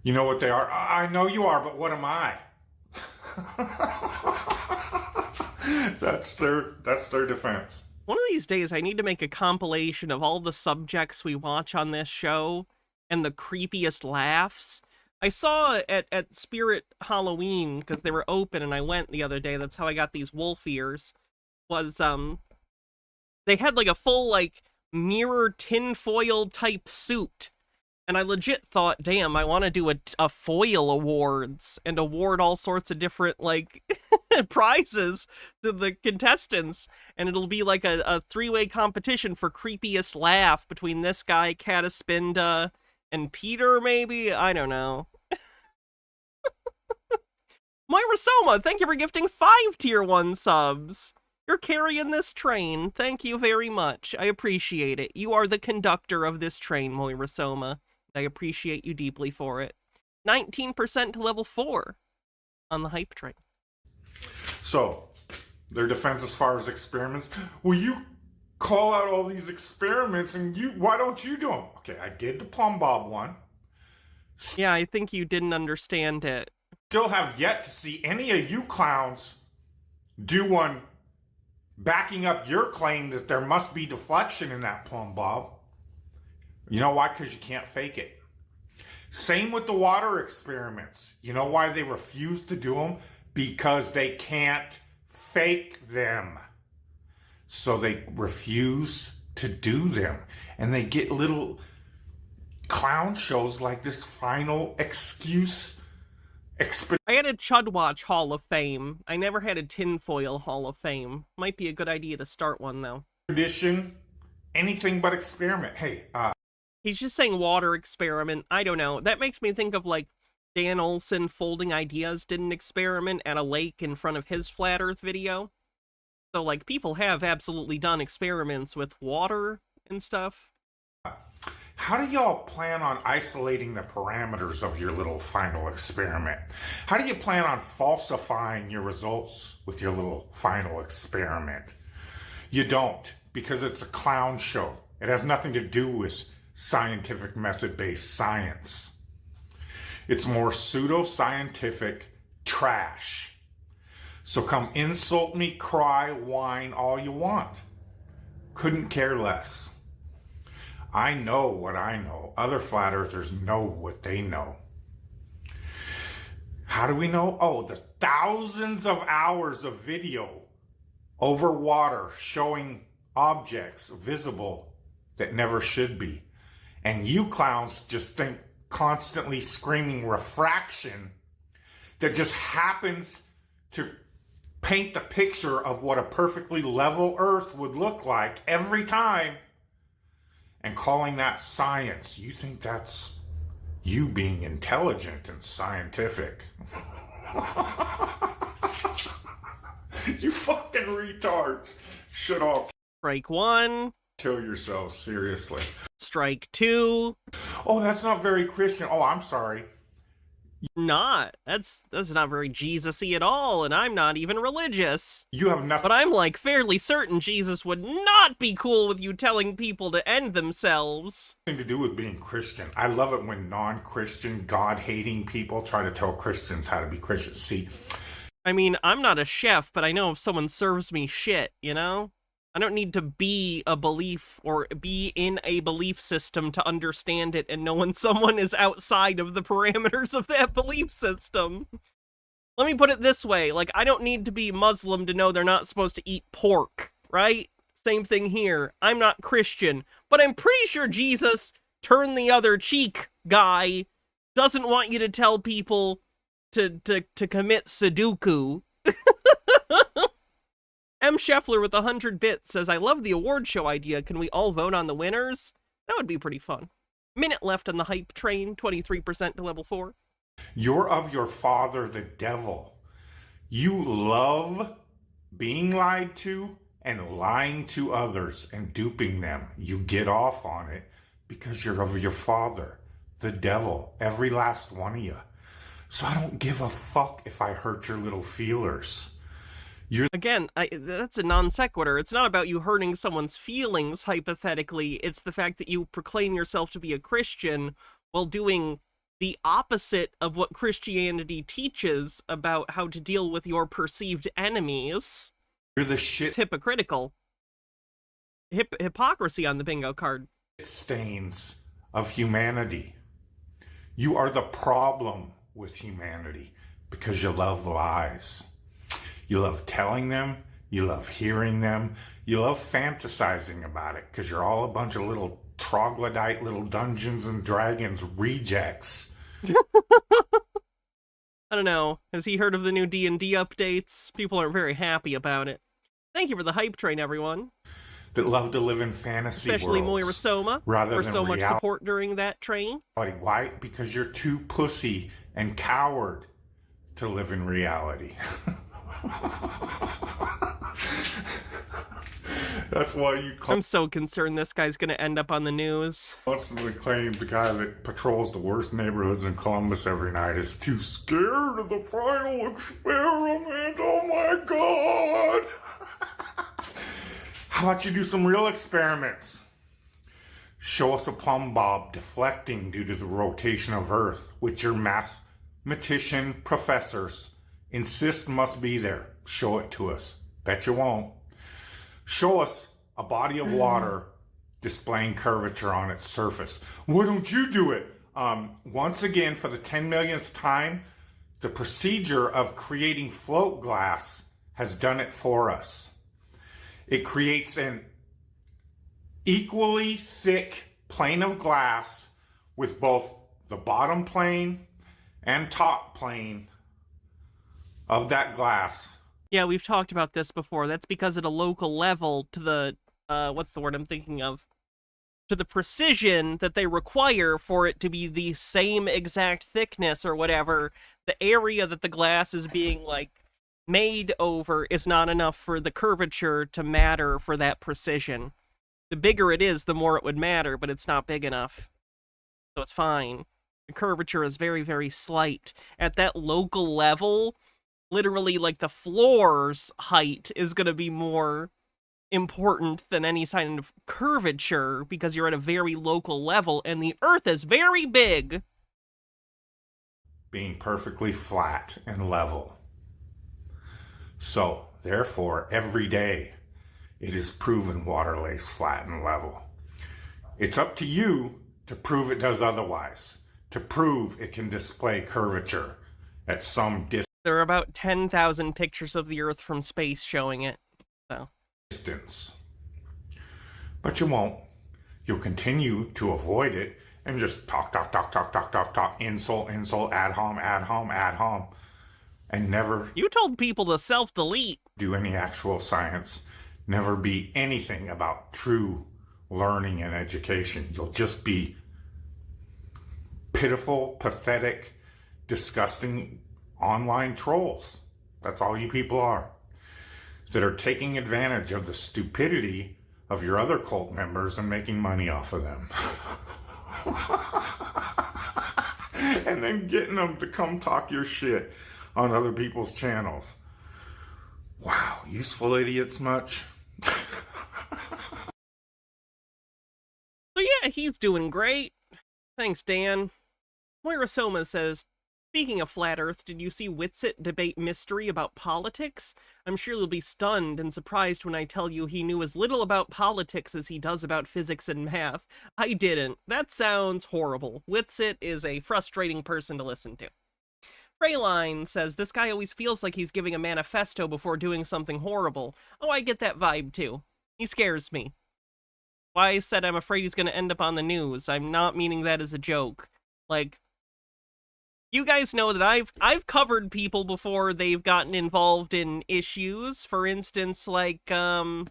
You know what they are? I know you are, but what am I? That's their defense. One of these days, I need to make a compilation of all the subjects we watch on this show and the creepiest laughs. I saw at Spirit Halloween, because they were open and I went the other day, that's how I got these wolf ears, was, they had like a full, like, mirror tinfoil type suit. And I legit thought, damn, I want to do a foil awards and award all sorts of different, like, prizes to the contestants. And it'll be like a three-way competition for creepiest laugh between this guy, Cataspinda, and Peter, maybe? I don't know. Moira Soma, thank you for gifting 5 tier 1 subs. You're carrying this train. Thank you very much. I appreciate it. You are the conductor of this train, Moira Soma. I appreciate you deeply for it. 19% to level 4 on the hype train. So, their defense as far as experiments, well, you call out all these experiments and why don't you do them? Okay, I did the plumb bob one. Yeah, I think you didn't understand it. Still have yet to see any of you clowns do one backing up your claim that there must be deflection in that plumb bob. You know why? Because you can't fake it. Same with the water experiments. You know why they refuse to do them? Because they can't fake them. So they refuse to do them. And they get little clown shows like this final excuse. I had a Chudwatch Hall of Fame. I never had a Tinfoil Hall of Fame. Might be a good idea to start one, though. Tradition, anything but experiment. Hey, he's just saying water experiment. I don't know. That makes me think of, like, Dan Olson Folding Ideas did an experiment at a lake in front of his Flat Earth video. So, like, people have absolutely done experiments with water and stuff. How do y'all plan on isolating the parameters of your little final experiment? How do you plan on falsifying your results with your little final experiment? You don't, because it's a clown show. It has nothing to do with scientific method-based science. It's more pseudo-scientific trash. So come insult me, cry, whine all you want. Couldn't care less. I know what I know. Other flat earthers know what they know. How do we know? Oh, the thousands of hours of video over water showing objects visible that never should be. And you clowns just think constantly screaming refraction that just happens to paint the picture of what a perfectly level Earth would look like every time, and calling that science. You think that's you being intelligent and scientific. You fucking retards. Should all Strike 1. kill yourselves, seriously. Strike 2. Oh, that's not very Christian. Oh, I'm sorry. Not. That's not very Jesus-y at all, and I'm not even religious. You have nothing. But I'm, like, fairly certain Jesus would not be cool with you telling people to end themselves. To do with being Christian. I love it when non-Christian, God-hating people try to tell Christians how to be Christians. See, I mean, I'm not a chef, but I know if someone serves me shit, you know? I don't need to be a belief or be in a belief system to understand it and know when someone is outside of the parameters of that belief system. Let me put it this way, like, I don't need to be Muslim to know they're not supposed to eat pork, right? Same thing here. I'm not Christian, but I'm pretty sure Jesus, turn the other cheek guy, doesn't want you to tell people to commit Sudoku. M. Scheffler with 100 bits says, I love the award show idea. Can we all vote on the winners? That would be pretty fun. Minute left on the hype train, 23% to level 4. you're of your father, the devil. You love being lied to and lying to others and duping them. You get off on it because you're of your father, the devil, every last one of you. So I don't give a fuck if I hurt your little feelers. Again, that's a non sequitur. It's not about you hurting someone's feelings, hypothetically. It's the fact that you proclaim yourself to be a Christian while doing the opposite of what Christianity teaches about how to deal with your perceived enemies. You're the shit. It's hypocritical. Hypocrisy on the bingo card. Stains of humanity. You are the problem with humanity because you love lies. You love telling them, you love hearing them, you love fantasizing about it because you're all a bunch of little troglodyte, little Dungeons and Dragons rejects. I don't know. Has he heard of the new D&D updates? People aren't very happy about it. Thank you for the hype train, everyone. That love to live in fantasy Especially worlds. Moira Soma rather for than so much reality. support during that train. Why? Because you're too pussy and coward to live in reality. That's why you I'm so concerned this guy's gonna end up on the news. constantly claim the guy that patrols the worst neighborhoods in Columbus every night is too scared of the final experiment. Oh my God. How about you do some real experiments? Show us a plumb bob deflecting due to the rotation of Earth, which your mathematician professors insist must be there. Show it to us. Bet you won't. Show us a body of water displaying curvature on its surface. Why don't you do it? Once again, for the 10 millionth time, the procedure of creating float glass has done it for us. It creates an equally thick plane of glass with both the bottom plane and top plane of that glass. Yeah, we've talked about this before. That's because at a local level, to the, what's the word I'm thinking of? To the precision that they require for it to be the same exact thickness or whatever, the area that the glass is being, like, made over is not enough for the curvature to matter for that precision. The bigger it is, the more it would matter, but it's not big enough. So it's fine. The curvature is very, very slight. At that local level, literally, like, the floor's height is going to be more important than any sign of curvature, because you're at a very local level, and the Earth is very big. Being perfectly flat and level. So, therefore, every day, it is proven water lays flat and level. It's up to you to prove it does otherwise, to prove it can display curvature at some distance. There are about 10,000 pictures of the Earth from space showing it, so. But you won't. You'll continue to avoid it and just talk, insult, ad hom, and never... You told people to self-delete. ...do any actual science, never be anything about true learning and education. You'll just be pitiful, pathetic, disgusting online trolls. That's all you people are. That are taking advantage of the stupidity of your other cult members and making money off of them. And then getting them to come talk your shit on other people's channels. Wow, useful idiots much? So yeah, he's doing great. Thanks, Dan. Moira Soma says, speaking of Flat Earth, did you see Witsit debate mystery about politics? I'm sure you'll be stunned and surprised when I tell you he knew as little about politics as he does about physics and math. I didn't. That sounds horrible. Witsit is a frustrating person to listen to. Freyline says, this guy always feels like he's giving a manifesto before doing something horrible. Oh, I get that vibe too. He scares me. Why I said I'm afraid he's going to end up on the news. I'm not meaning that as a joke. Like, you guys know that I've covered people before they've gotten involved in issues. For instance, like, Andrew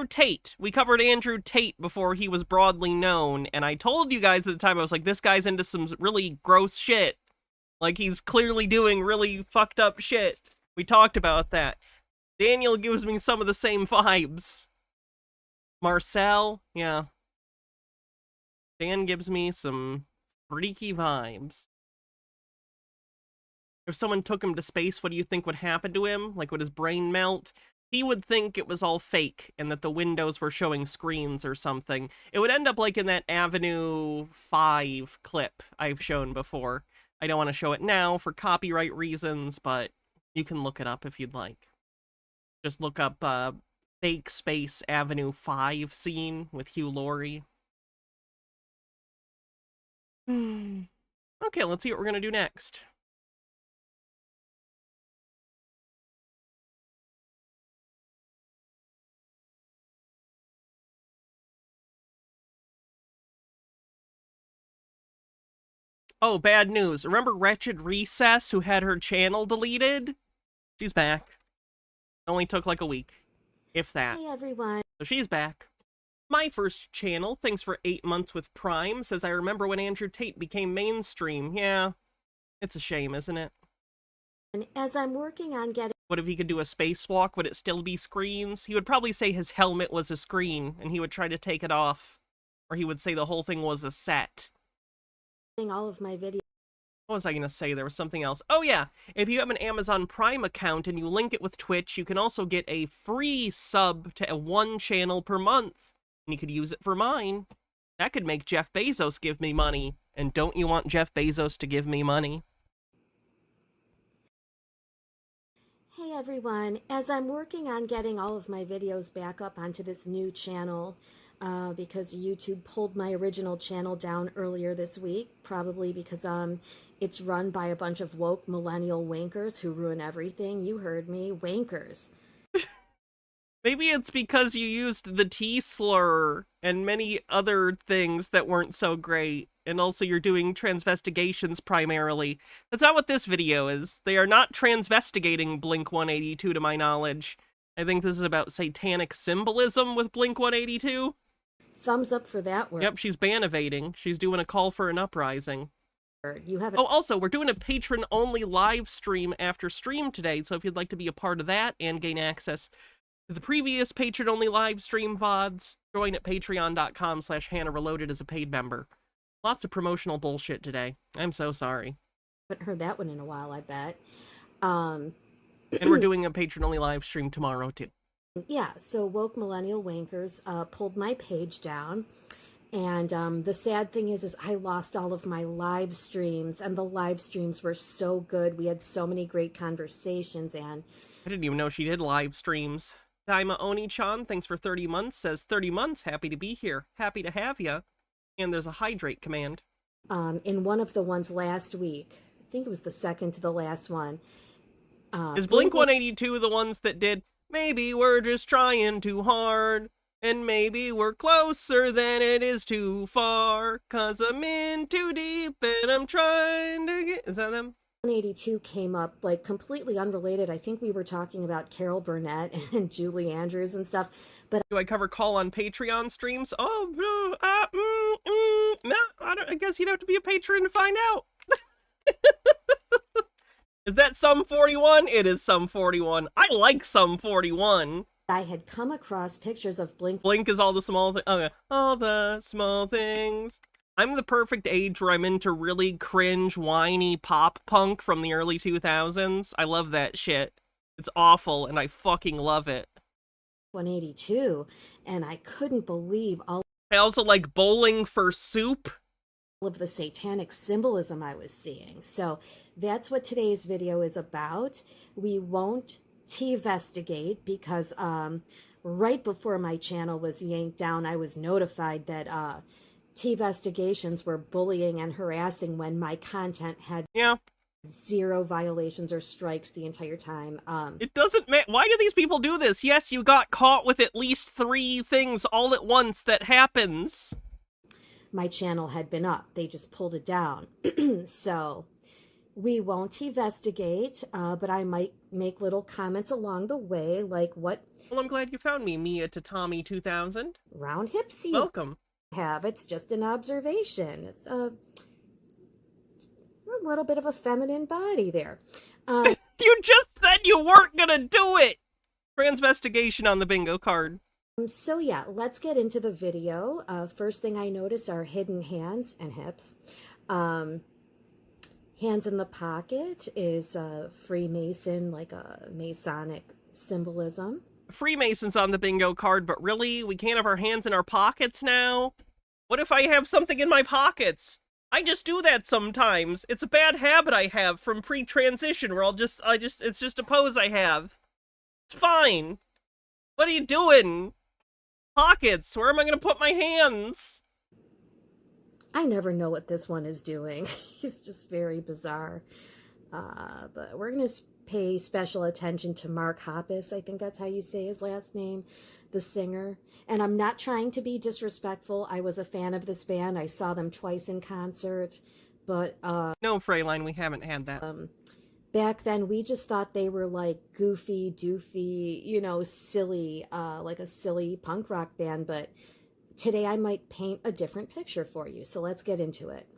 Tate. We covered Andrew Tate before he was broadly known, and I told you guys at the time, I was like, this guy's into some really gross shit. Like, he's clearly doing really fucked up shit. We talked about that. Daniel gives me some of the same vibes. Marcel, yeah. Dan gives me some freaky vibes. If someone took him to space, what do you think would happen to him? Like, would his brain melt? He would think it was all fake and that the windows were showing screens or something. It would end up like in that Avenue 5 clip I've shown before. I don't want to show it now for copyright reasons, but you can look it up if you'd like. Just look up fake space Avenue 5 scene with Hugh Laurie. Okay, let's see what we're going to do next. Oh, bad news. Remember Wretched Recess, who had her channel deleted? She's back. It only took like a week. If that. Hey, everyone. So she's back. My first channel, thanks for 8 months with Prime, says I remember when Andrew Tate became mainstream. Yeah. It's a shame, isn't it? And as I'm working on getting... What if he could do a spacewalk? Would it still be screens? He would probably say his helmet was a screen, and he would try to take it off. Or he would say the whole thing was a set. All of my videos. What was I going to say? There was something else. Oh yeah, if you have an Amazon Prime account and you link it with Twitch, you can also get a free sub to one channel per month. And you could use it for mine. That could make Jeff Bezos give me money. And don't you want Jeff Bezos to give me money? Hey everyone, as I'm working on getting all of my videos back up onto this new channel, because YouTube pulled my original channel down earlier this week, probably because it's run by a bunch of woke millennial wankers who ruin everything. You heard me, wankers. Maybe it's because you used the T slur and many other things that weren't so great. And also you're doing transvestigations primarily. That's not what this video is. They are not transvestigating Blink-182 to my knowledge. I think this is about satanic symbolism with Blink-182. Thumbs up for that work. Yep, she's ban evading. She's doing a call for an uprising. You have Oh, also, we're doing a patron-only live stream after stream today, so if you'd like to be a part of that and gain access to the previous patron-only live stream VODs, join at patreon.com/Hannah Reloaded as a paid member. Lots of promotional bullshit today. I'm so sorry. Haven't heard that one in a while, I bet. And we're doing a patron-only live stream tomorrow, too. Yeah, so Woke Millennial Wankers pulled my page down. And the sad thing is I lost all of my live streams, and the live streams were so good. We had so many great conversations, and I didn't even know she did live streams. Daima Oni-chan, thanks for 30 months, says 30 months, happy to be here. Happy to have ya. And there's a hydrate command. In one of the ones last week, I think it was the second to the last one. Is Blink-182 the ones that did, maybe we're just trying too hard? And maybe we're closer than it is too far, 'cause I'm in too deep and I'm trying to get... Is that them? 182 came up, like, completely unrelated. I think we were talking about Carol Burnett and Julie Andrews and stuff, but... Do I cover call on Patreon streams? Oh, no, I guess you'd have to be a patron to find out. Is that Sum 41? It is Sum 41. I like Sum 41. I had come across pictures of Blink. Blink is all the small things. Okay. All the small things. I'm the perfect age where I'm into really cringe, whiny pop punk from the early 2000s. I love that shit. It's awful, and I fucking love it. 182, and I couldn't believe all... I also like Bowling for Soup. Of the satanic symbolism I was seeing. So that's what today's video is about. We won't T-vestigate because right before my channel was yanked down, I was notified that T-vestigations were bullying and harassing when my content had 0 violations or strikes the entire time. It doesn't matter. Why do these people do this? Yes, you got caught with at least 3 things all at once. That happens. My channel had been up. They just pulled it down. So we won't investigate, but I might make little comments along the way, like what... Well, I'm glad you found me, Mia Tatami 2000. Round hips you Welcome. Have. It's just an observation. It's a little bit of a feminine body there. You just said you weren't gonna do it! Transvestigation on the bingo card. So yeah, let's get into the video. First thing I notice are hidden hands and hips. Hands in the pocket is Freemason, like a Masonic symbolism. Freemasons on the bingo card, but really? We can't have our hands in our pockets now? What if I have something in my pockets? I just do that sometimes. It's a bad habit I have from pre-transition where it's just a pose I have. It's fine. What are you doing? Pockets, where am I going to put my hands? I never know what this one is doing. He's just very bizarre. But we're going to pay special attention to Mark Hoppus. I think that's how you say his last name, the singer. And I'm not trying to be disrespectful. I was a fan of this band. I saw them twice in concert. But no, Freyline, we haven't had that. Back then, we just thought they were like goofy, doofy, you know, silly, like a silly punk rock band. But today I might paint a different picture for you. So let's get into it.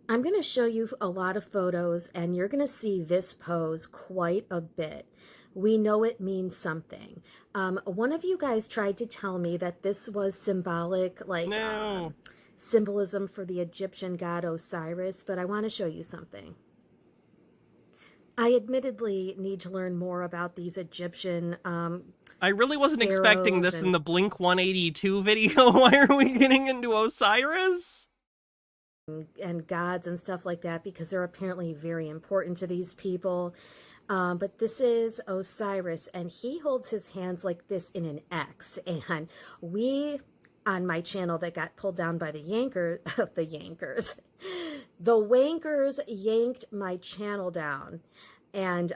I'm going to show you a lot of photos, and you're going to see this pose quite a bit. We know it means something. One of you guys tried to tell me that this was symbolic, like symbolism for the Egyptian god Osiris, but I want to show you something. I admittedly need to learn more about these Egyptian I really wasn't expecting this in the Blink-182 video. Why are we getting into Osiris? And gods and stuff like that, because they're apparently very important to these people. But this is Osiris, and he holds his hands like this in an X. And we, on my channel that got pulled down by the the Wankers yanked my channel down. And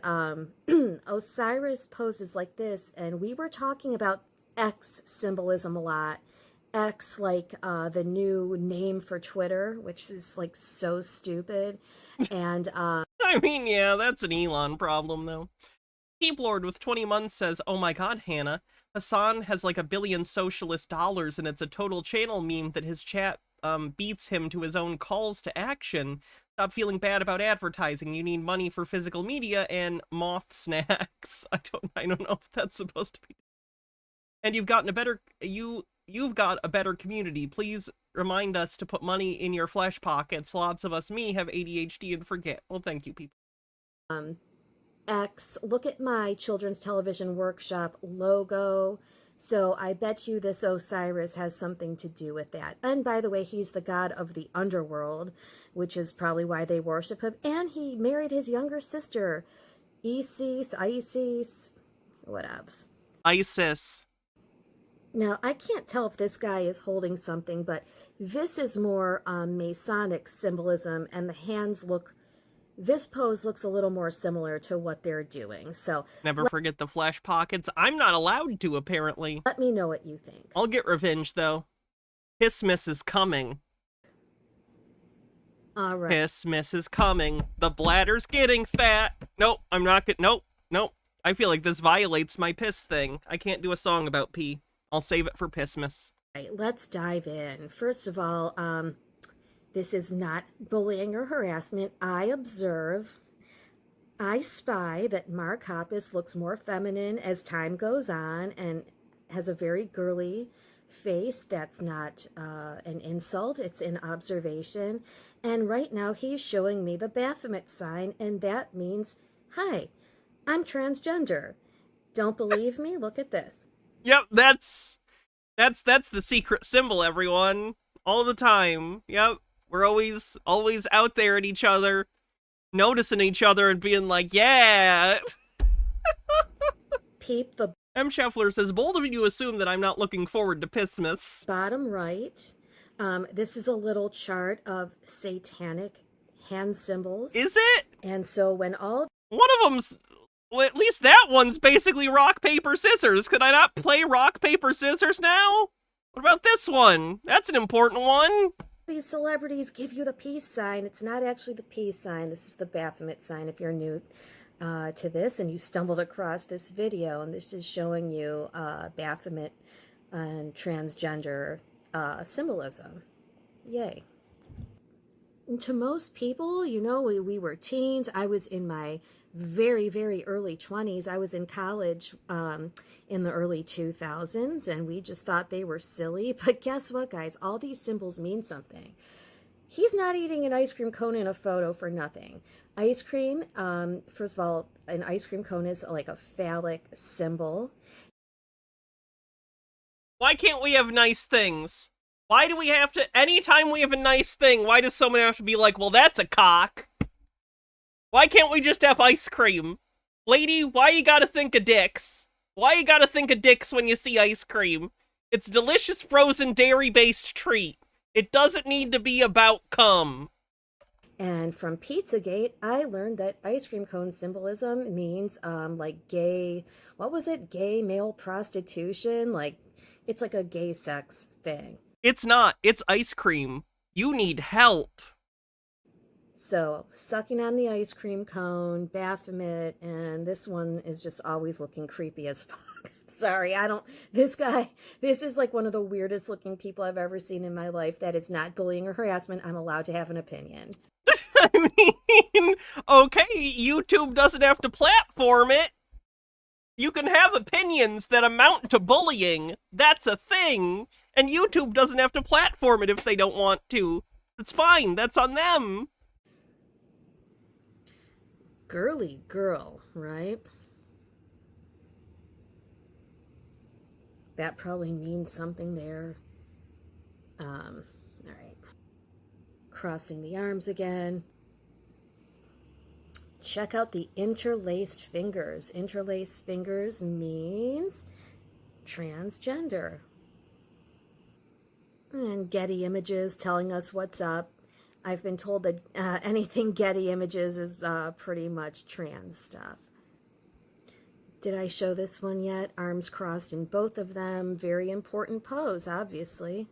Osiris poses like this, and we were talking about X symbolism a lot. X, like the new name for Twitter, which is like so stupid. And I mean, yeah, that's an Elon problem, though. Keep Lord with 20 months says, oh my god, Hannah, Hassan has like $1 billion socialist dollars, and it's a total channel meme that his chat beats him to his own calls to action. Stop feeling bad about advertising. You need money for physical media and moth snacks. I don't know if that's supposed to be. And you've got a better community. Please remind us to put money in your flesh pockets. Lots of us have ADHD and forget. Well, thank you, people. X, look at my children's television workshop logo. So I bet you this Osiris has something to do with that. And by the way, he's the god of the underworld, which is probably why they worship him. And he married his younger sister, Isis, whatevs. Isis. Now, I can't tell if this guy is holding something, but this is more Masonic symbolism, and the hands this pose looks a little more similar to what they're doing. So never forget the flesh pockets. I'm not allowed to, apparently. Let me know what you think. I'll get revenge, though. Christmas is coming. All right. Christmas is coming. The bladder's getting fat. Nope, I'm not nope. I feel like this violates my piss thing. I can't do a song about pee. I'll save it for Pissmas. All right, let's dive in. First of all, this is not bullying or harassment. I spy that Mark Hoppus looks more feminine as time goes on and has a very girly face. That's not an insult. It's an observation. And right now he's showing me the Baphomet sign, and that means, hi, I'm transgender. Don't believe me? Look at this. Yep, that's the secret symbol, everyone. All the time. Yep. We're always out there at each other, noticing each other and being like, yeah. Peep the... M. Scheffler says, bold of you to assume that I'm not looking forward to Pissmas. Bottom right. This is a little chart of satanic hand symbols. Is it? And so when all... One of them's... Well, at least that one's basically rock, paper, scissors. Could I not play rock, paper, scissors now? What about this one? That's an important one. These celebrities give you the peace sign. It's not actually the peace sign. This is the Baphomet sign if you're new to this and you stumbled across this video. And this is showing you Baphomet and transgender symbolism. Yay. And to most people, you know, we were teens. I was in my very, very early 20s. I was in college in the early 2000s, and we just thought they were silly. But guess what, guys? All these symbols mean something. He's not eating an ice cream cone in a photo for nothing. Ice cream, first of all, an ice cream cone is like a phallic symbol. Why can't we have nice things? Why do we have to, anytime we have a nice thing, why does someone have to be like, well, that's a cock? Why can't we just have ice cream? Lady, why you gotta think of dicks? Why you gotta think of dicks when you see ice cream? It's delicious frozen dairy-based treat. It doesn't need to be about cum. And from Pizzagate, I learned that ice cream cone symbolism means like gay, what was it? Gay male prostitution? Like, it's like a gay sex thing. It's not. It's ice cream. You need help. So, sucking on the ice cream cone, Baphomet, and this one is just always looking creepy as fuck. Sorry, this is like one of the weirdest looking people I've ever seen in my life. That is not bullying or harassment. I'm allowed to have an opinion. I mean, okay, YouTube doesn't have to platform it. You can have opinions that amount to bullying. That's a thing. And YouTube doesn't have to platform it if they don't want to. It's fine. That's on them. Girly girl, right? That probably means something there. All right. Crossing the arms again. Check out the interlaced fingers. Interlaced fingers means transgender. And Getty Images telling us what's up. I've been told that anything Getty Images is pretty much trans stuff. Did I show this one yet? Arms crossed in both of them. Very important pose, obviously.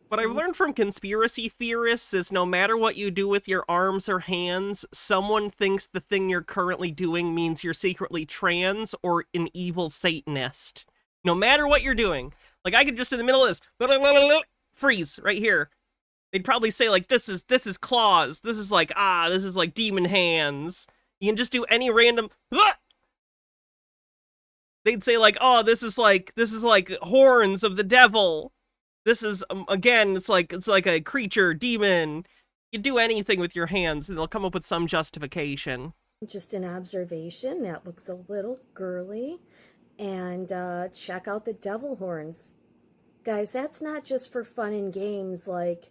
What I've learned from conspiracy theorists is no matter what you do with your arms or hands, someone thinks the thing you're currently doing means you're secretly trans or an evil Satanist. No matter what you're doing. Like, I could just in the middle of this, freeze, right here. They'd probably say, like, this is claws. This is like, this is like demon hands. You can just do any random... They'd say, like, oh, this is like horns of the devil. This is, again, it's like a creature, demon. You do anything with your hands, and they'll come up with some justification. Just an observation, that looks a little girly. And check out the devil horns. Guys, that's not just for fun and games like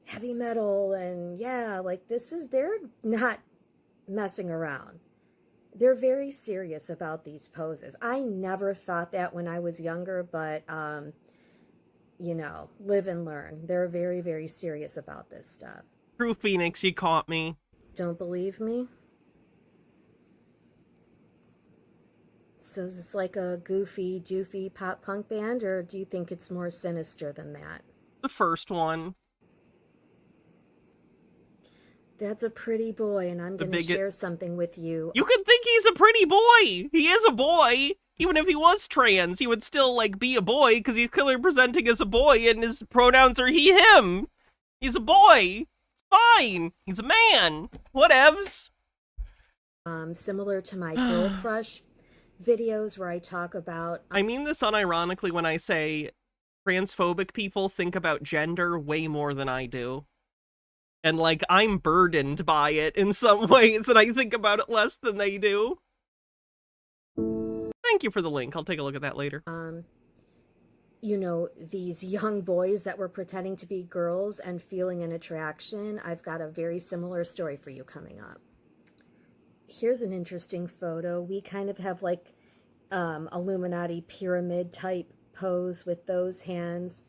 heavy metal and like they're not messing around. They're very serious about these poses. I never thought that when I was younger, but, live and learn. They're very, very serious about this stuff. True, Phoenix, you caught me. Don't believe me? So is this like a goofy, doofy pop punk band, or do you think it's more sinister than that? The first one. That's a pretty boy, and I'm going to share something with you. You could think he's a pretty boy. He is a boy. Even if he was trans, he would still, like, be a boy, because he's clearly presenting as a boy, and his pronouns are he, him. He's a boy. Fine. He's a man. Whatevs. Similar to my Girl Crush videos where I talk about... I mean this unironically when I say transphobic people think about gender way more than I do. And, like, I'm burdened by it in some ways, and I think about it less than they do. Thank you for the link. I'll take a look at that later. These young boys that were pretending to be girls and feeling an attraction, I've got a very similar story for you coming up. Here's an interesting photo. We kind of have, like, Illuminati pyramid type pose with those hands.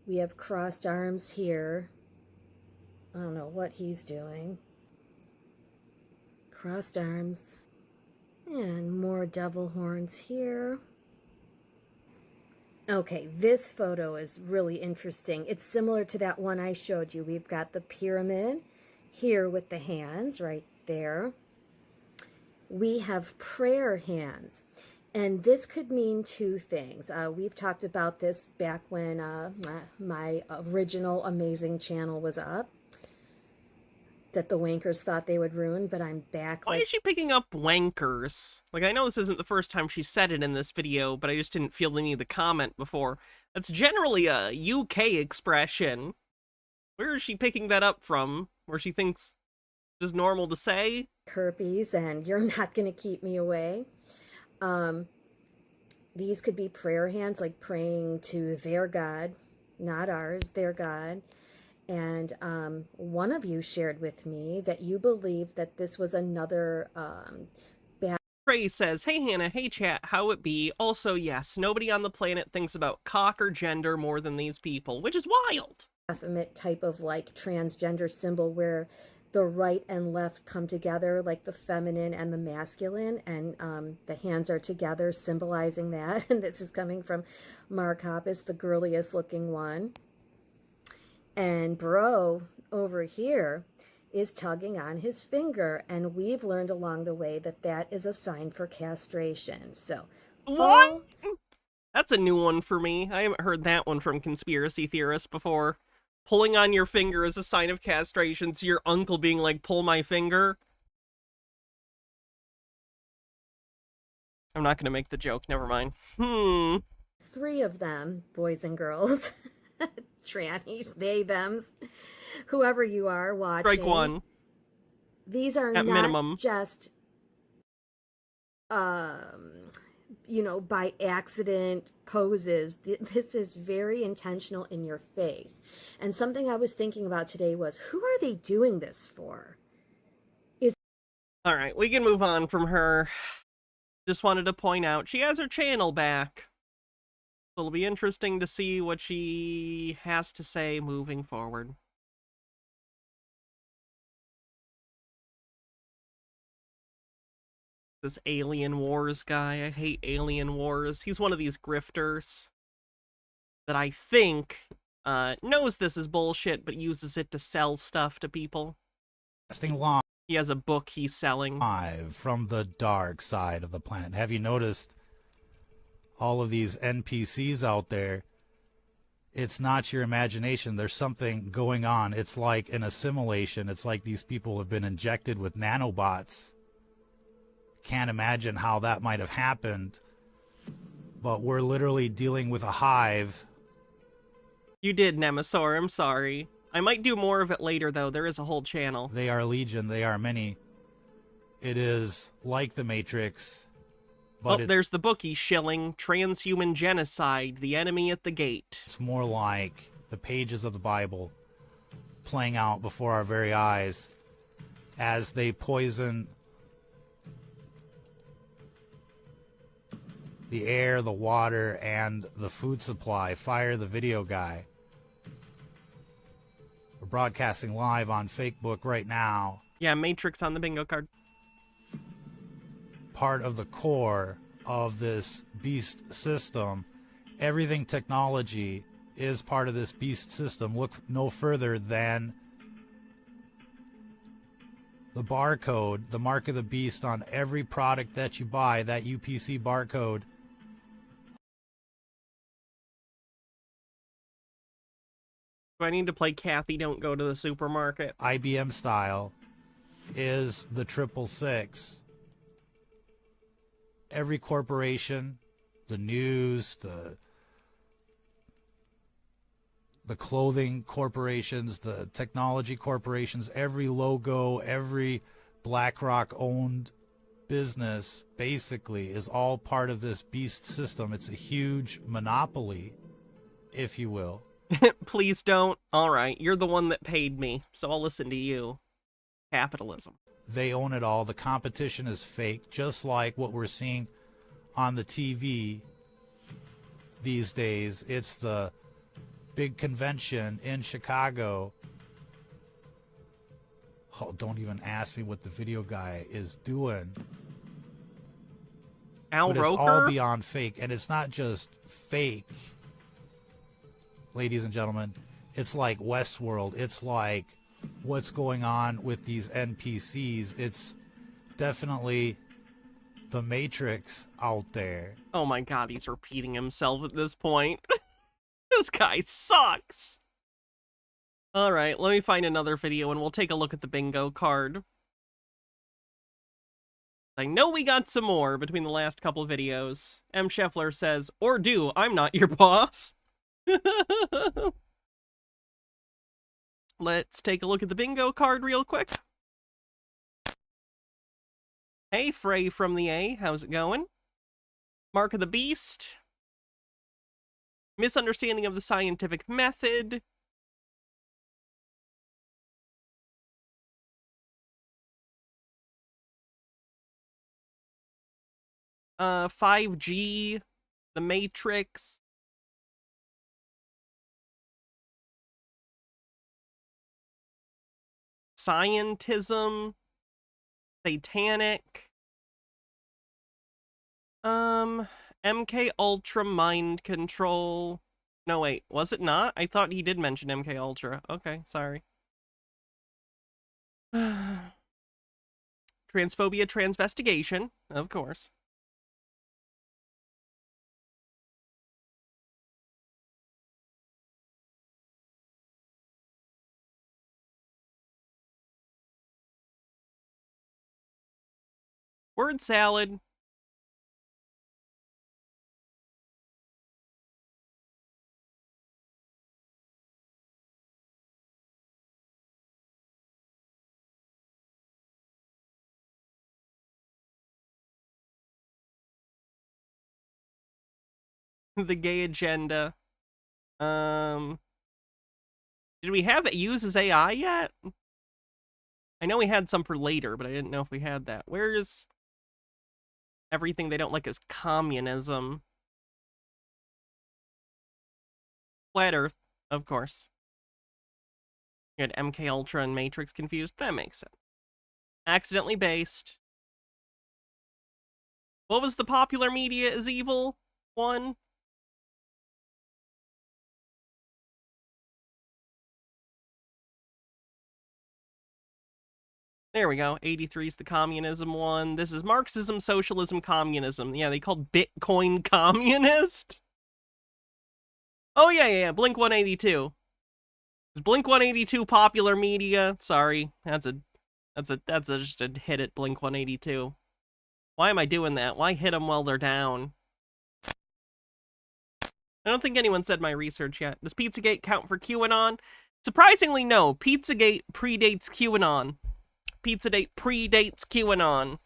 We have crossed arms here. I don't know what he's doing. Crossed arms. And more devil horns here. Okay, this photo is really interesting. It's similar to that one I showed you. We've got the pyramid here with the hands right there. We have prayer hands. And this could mean two things. We've talked about this back when my original amazing channel was up, that the wankers thought they would ruin, but I'm back. Why is she picking up wankers? Like, I know this isn't the first time she said it in this video, but I just didn't feel the need to comment before. That's generally a UK expression. Where is she picking that up from? Where she thinks it's normal to say? Herpes, and you're not going to keep me away. These could be prayer hands, like praying to their God, not ours, their God. And one of you shared with me that you believe that this was another bad... Trey says, hey Hannah, hey chat, how it be? Also, yes, nobody on the planet thinks about cock or gender more than these people, which is wild. Baphomet type of, like, transgender symbol where the right and left come together, like the feminine and the masculine, and the hands are together, symbolizing that. And this is coming from Mark Hoppus, the girliest looking one. And bro over here is tugging on his finger, and we've learned along the way that that is a sign for castration. So what? That's a new one for me. I haven't heard that one from conspiracy theorists before. Pulling on your finger is a sign of castration, so your uncle being like, pull my finger. I'm not gonna make the joke, never mind. 3 of them, boys and girls, trannies, they, thems, whoever you are watching. Strike 1. These are at not minimum. Just, by accident poses. This is very intentional in your face. And something I was thinking about today was, who are they doing this for? All right, we can move on from her. Just wanted to point out she has her channel back. It'll be interesting to see what she has to say moving forward. This Alien Wars guy, I hate Alien Wars. He's one of these grifters that I think knows this is bullshit, but uses it to sell stuff to people. Long. He has a book he's selling. Live from the dark side of the planet. Have you noticed all of these NPCs out there? It's not your imagination. There's something going on. It's like an assimilation. It's like these people have been injected with nanobots. Can't imagine how that might have happened. But we're literally dealing with a hive. You did, Nemesaur. I'm sorry. I might do more of it later, though. There is a whole channel. They are legion. They are many. It is like the Matrix. But there's the bookie, Shilling. Transhuman genocide. The enemy at the gate. It's more like the pages of the Bible playing out before our very eyes as they poison the air, the water, and the food supply. Fire the video guy. We're broadcasting live on Facebook right now. Yeah, Matrix on the bingo card. Part of the core of this beast system. Everything technology is part of this beast system. Look no further than the barcode, the mark of the beast on every product that you buy, that UPC barcode. Do I need to play Kathy Don't Go to the Supermarket? IBM style is the 666. Every corporation, the news, the clothing corporations, the technology corporations, every logo, every BlackRock-owned business basically is all part of this beast system. It's a huge monopoly, if you will. Please don't. All right, you're the one that paid me, so I'll listen to you. Capitalism. They own it all. The competition is fake, just like what we're seeing on the TV these days. It's the big convention in Chicago. Oh, don't even ask me what the video guy is doing. Al But it's Roker? all beyond fake, and it's not just fake, ladies and gentlemen. It's like Westworld. It's like what's going on with these NPCs. It's definitely the Matrix out there. Oh my god, he's repeating himself at this point. This guy sucks. Alright, let me find another video and we'll take a look at the bingo card. I know we got some more between the last couple of videos. M. Scheffler says, or do, I'm not your boss. Let's take a look at the bingo card real quick. Hey, Frey from the A, how's it going? Mark of the Beast. Misunderstanding of the scientific method. Uh, 5G, The Matrix. Scientism, satanic, MK Ultra mind control. No, wait, was it not? I thought he did mention MK Ultra. Okay, sorry. Transphobia, transvestigation, of course. Word salad. The gay agenda. Did we have it use as AI yet? I know we had some for later, but I didn't know if we had that. Where's everything they don't like is communism? Flat Earth, of course. You had MK Ultra and Matrix confused. That makes sense. Accidentally based. What was the popular media is evil one? There we go. 83 is the communism one. This is Marxism, Socialism, Communism. Yeah, they called Bitcoin communist. Oh, yeah, Blink 182. Is Blink 182 popular media? Sorry, that's just a hit at Blink 182. Why am I doing that? Why hit them while they're down? I don't think anyone said my research yet. Does Pizzagate count for QAnon? Surprisingly, no. Pizzagate predates QAnon. Pizzagate predates QAnon.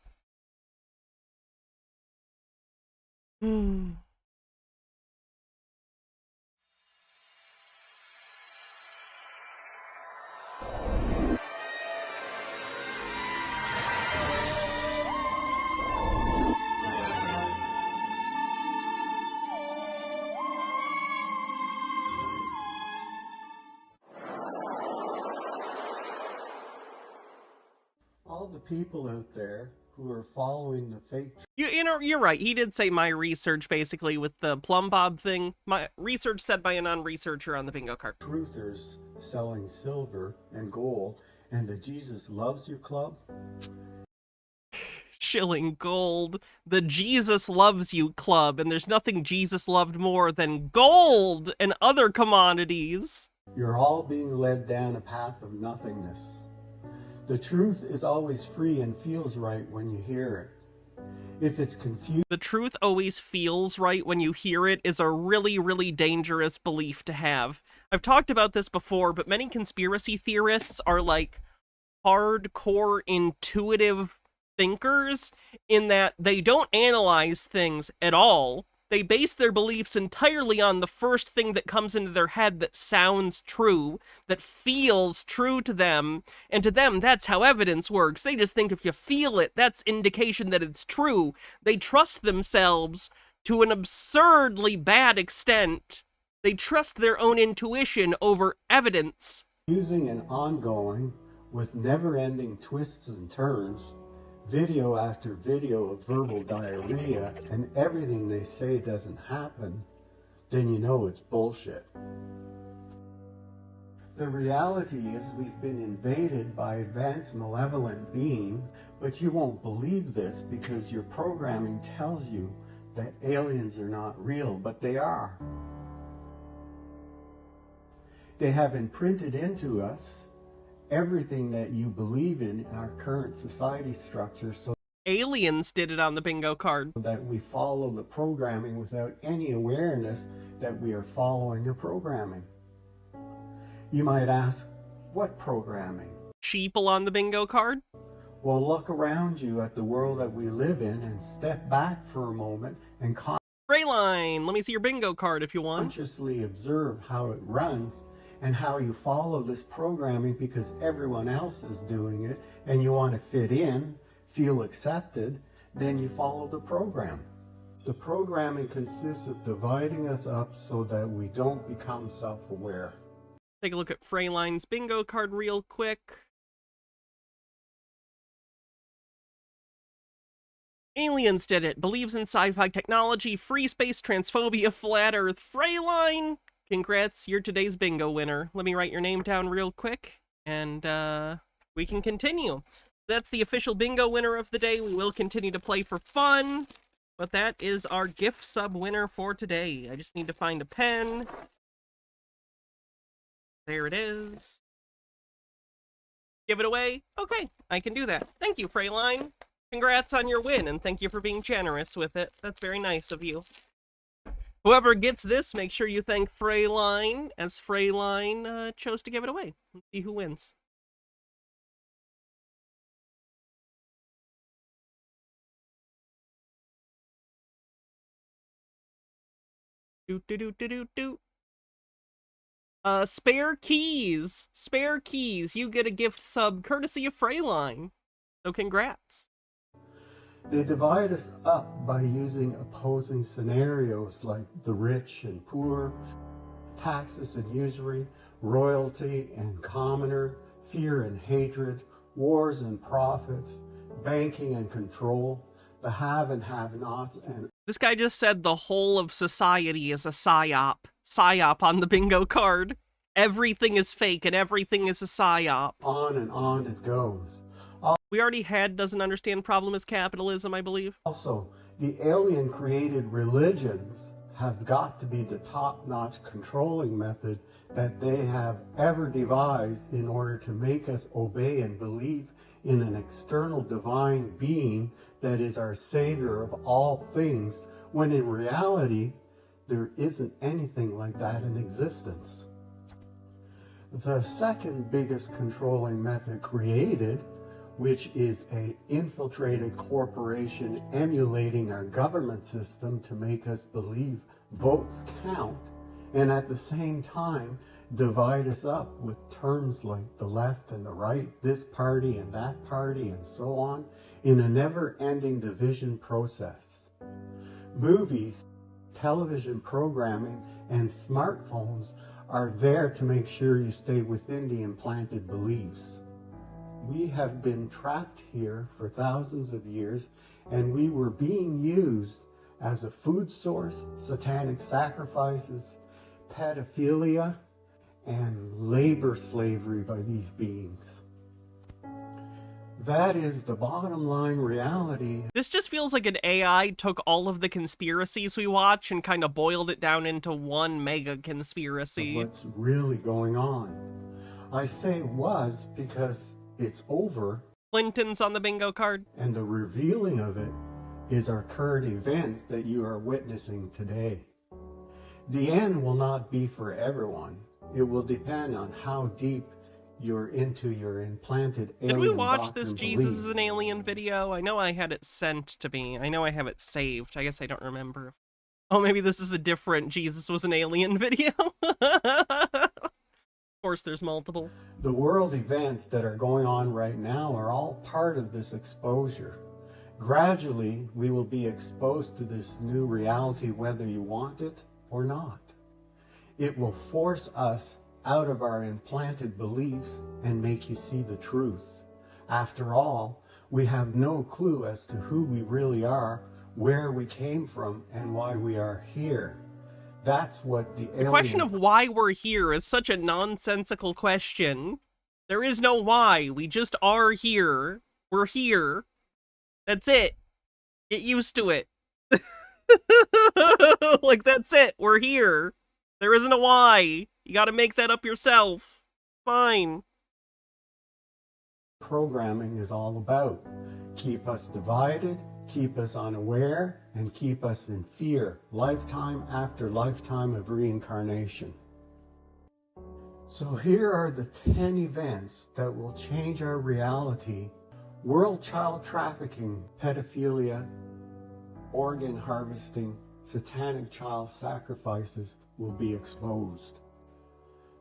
All the people out there who are following the fake... You know, you're right. He did say my research, basically, with the plumb bob thing. My research said by a non-researcher on the bingo card. Truthers selling silver and gold, and the Jesus Loves You Club. Shilling gold. The Jesus Loves You Club, and there's nothing Jesus loved more than gold and other commodities. You're all being led down a path of nothingness. The truth is always free and feels right when you hear it. If it's confused... The truth always feels right when you hear it is a really, really dangerous belief to have. I've talked about this before, but many conspiracy theorists are like hardcore intuitive thinkers in that they don't analyze things at all. They base their beliefs entirely on the first thing that comes into their head that sounds true, that feels true to them, and to them, that's how evidence works. They just think if you feel it, that's indication that it's true. They trust themselves to an absurdly bad extent. They trust their own intuition over evidence. Using and ongoing, with never-ending twists and turns, video after video of verbal diarrhea, and everything they say doesn't happen, then you know it's bullshit. The reality is we've been invaded by advanced malevolent beings, but you won't believe this because your programming tells you that aliens are not real, but they are. They have imprinted into us everything that you believe in our current society structure, so aliens did it on the bingo card. That we follow the programming without any awareness that we are following the programming. You might ask, what programming? Sheeple on the bingo card? Well, look around you at the world that we live in and step back for a moment and Freyline, let me see your bingo card if you want. Consciously observe how it runs and how you follow this programming because everyone else is doing it and you want to fit in, feel accepted, then you follow the program. The programming consists of dividing us up so that we don't become self-aware. Take a look at Freyline's bingo card real quick. Aliens did it. Believes in sci-fi technology, free space, transphobia, flat earth. Freyline! Congrats, you're today's bingo winner. Let me write your name down real quick, and we can continue. That's the official bingo winner of the day. We will continue to play for fun, but that is our gift sub winner for today. I just need to find a pen. There it is. Give it away? Okay, I can do that. Thank you, Freyline. Congrats on your win, and thank you for being generous with it. That's very nice of you. Whoever gets this, make sure you thank Freyline, as Freyline chose to give it away. Let's see who wins. Spare keys. Spare keys. You get a gift sub courtesy of Freyline. So congrats. They divide us up by using opposing scenarios like the rich and poor, taxes and usury, royalty and commoner, fear and hatred, wars and profits, banking and control, the have and have-nots, and... This guy just said the whole of society is a psyop. Psyop on the bingo card. Everything is fake and everything is a psyop. On and on it goes. We already had doesn't understand problem is capitalism, I believe. Also, the alien created religions has got to be the top-notch controlling method that they have ever devised in order to make us obey and believe in an external divine being that is our savior of all things, when in reality there isn't anything like that in existence. The second biggest controlling method created, which is an infiltrated corporation emulating our government system to make us believe votes count, and at the same time divide us up with terms like the left and the right, this party and that party, and so on, in a never-ending division process. Movies, television programming, and smartphones are there to make sure you stay within the implanted beliefs. We have been trapped here for thousands of years, and we were being used as a food source, satanic sacrifices, pedophilia, and labor slavery by these beings. That is the bottom line reality. This just feels like an AI took all of the conspiracies we watch and kind of boiled it down into one mega conspiracy. What's really going on? I say was because it's over. Clinton's on the bingo card. And the revealing of it is our current events that you are witnessing today. The end will not be for everyone. It will depend on how deep you're into your implanted alien. Did we watch this doctrine Jesus beliefs. is an alien video? I know I had it sent to me. I know I have it saved. I guess I don't remember. Oh, maybe this is a different Jesus was an alien video? Of course, there's multiple. The world events that are going on right now are all part of this exposure. Gradually, we will be exposed to this new reality whether you want it or not. It will force us out of our implanted beliefs and make you see the truth. After all, we have no clue as to who we really are, where we came from, and why we are here. That's what the question of why we're here is such a nonsensical question. There is no why. We just are here. We're here. That's it. Get used to it. Like, that's it. We're here. There isn't a why. You gotta make that up yourself. Fine. Programming is all about. Keep us divided, keep us unaware, and keep us in fear, lifetime after lifetime of reincarnation. So here are the 10 events that will change our reality. World child trafficking, pedophilia, organ harvesting, satanic child sacrifices will be exposed.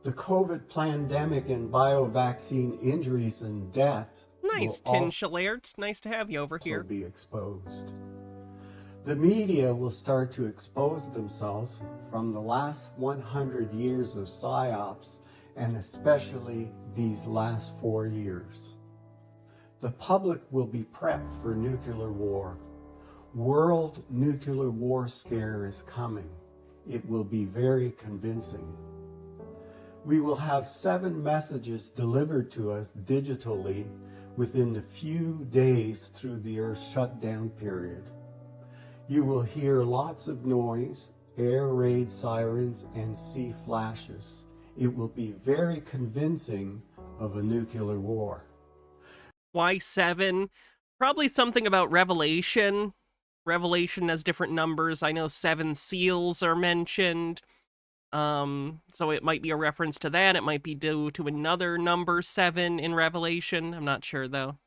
The COVID pandemic and bio-vaccine injuries and deaths Nice, Tin Shalert. Nice to have you over here. be exposed. The media will start to expose themselves from the last 100 years of psyops, and especially these last 4 years. The public will be prepped for nuclear war. World nuclear war scare is coming. It will be very convincing. We will have 7 messages delivered to us digitally within the few days through the Earth's shutdown period. You will hear lots of noise, air raid sirens, and see flashes. It will be very convincing of a nuclear war. Why 7? Probably something about Revelation. Revelation has different numbers. I know 7 seals are mentioned. So it might be a reference to that. It might be due to another number 7 in Revelation. I'm not sure, though.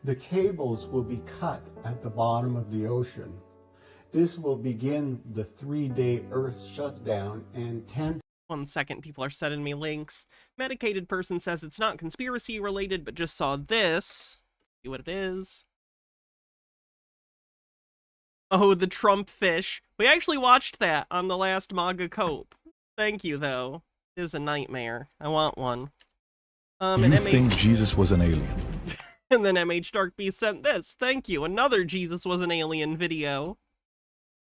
The cables will be cut at the bottom of the ocean. This will begin the 3-day Earth shutdown and 10... 1 second, people are sending me links. Medicated person says it's not conspiracy related, but just saw this. See what it is. Oh, the Trump fish. We actually watched that on the last MAGA Cope. Thank you, though. It is a nightmare. I want one. You think Jesus was an alien? And then MH Dark Beast sent this. Thank you. Another Jesus was an alien video.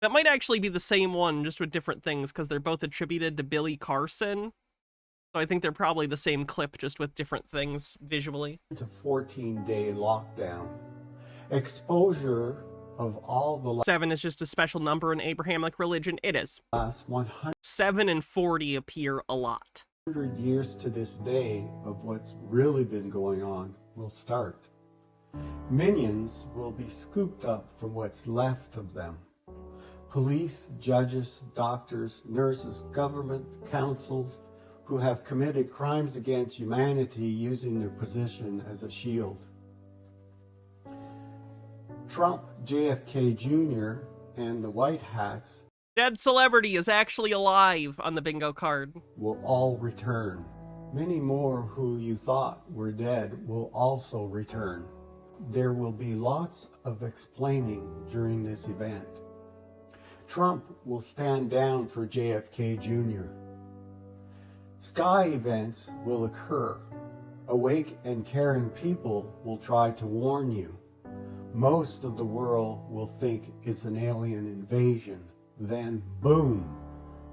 That might actually be the same one, just with different things, because they're both attributed to Billy Carson. So I think they're probably the same clip, just with different things visually. to 14-day lockdown. Exposure of all the 7 is just a special number in Abrahamic religion. It is. last 100 7 and 40 appear a lot. years to this day of what's really been going on will start. Minions will be scooped up from what's left of them. Police, judges, doctors, nurses, government, councils who have committed crimes against humanity using their position as a shield. Trump, JFK Jr., and the White Hats Dead celebrity is actually alive on the bingo card. will all return. Many more who you thought were dead will also return. There will be lots of explaining during this event. Trump will stand down for JFK Jr. Sky events will occur. Awake and caring people will try to warn you. Most of the world will think it's an alien invasion. Then, boom,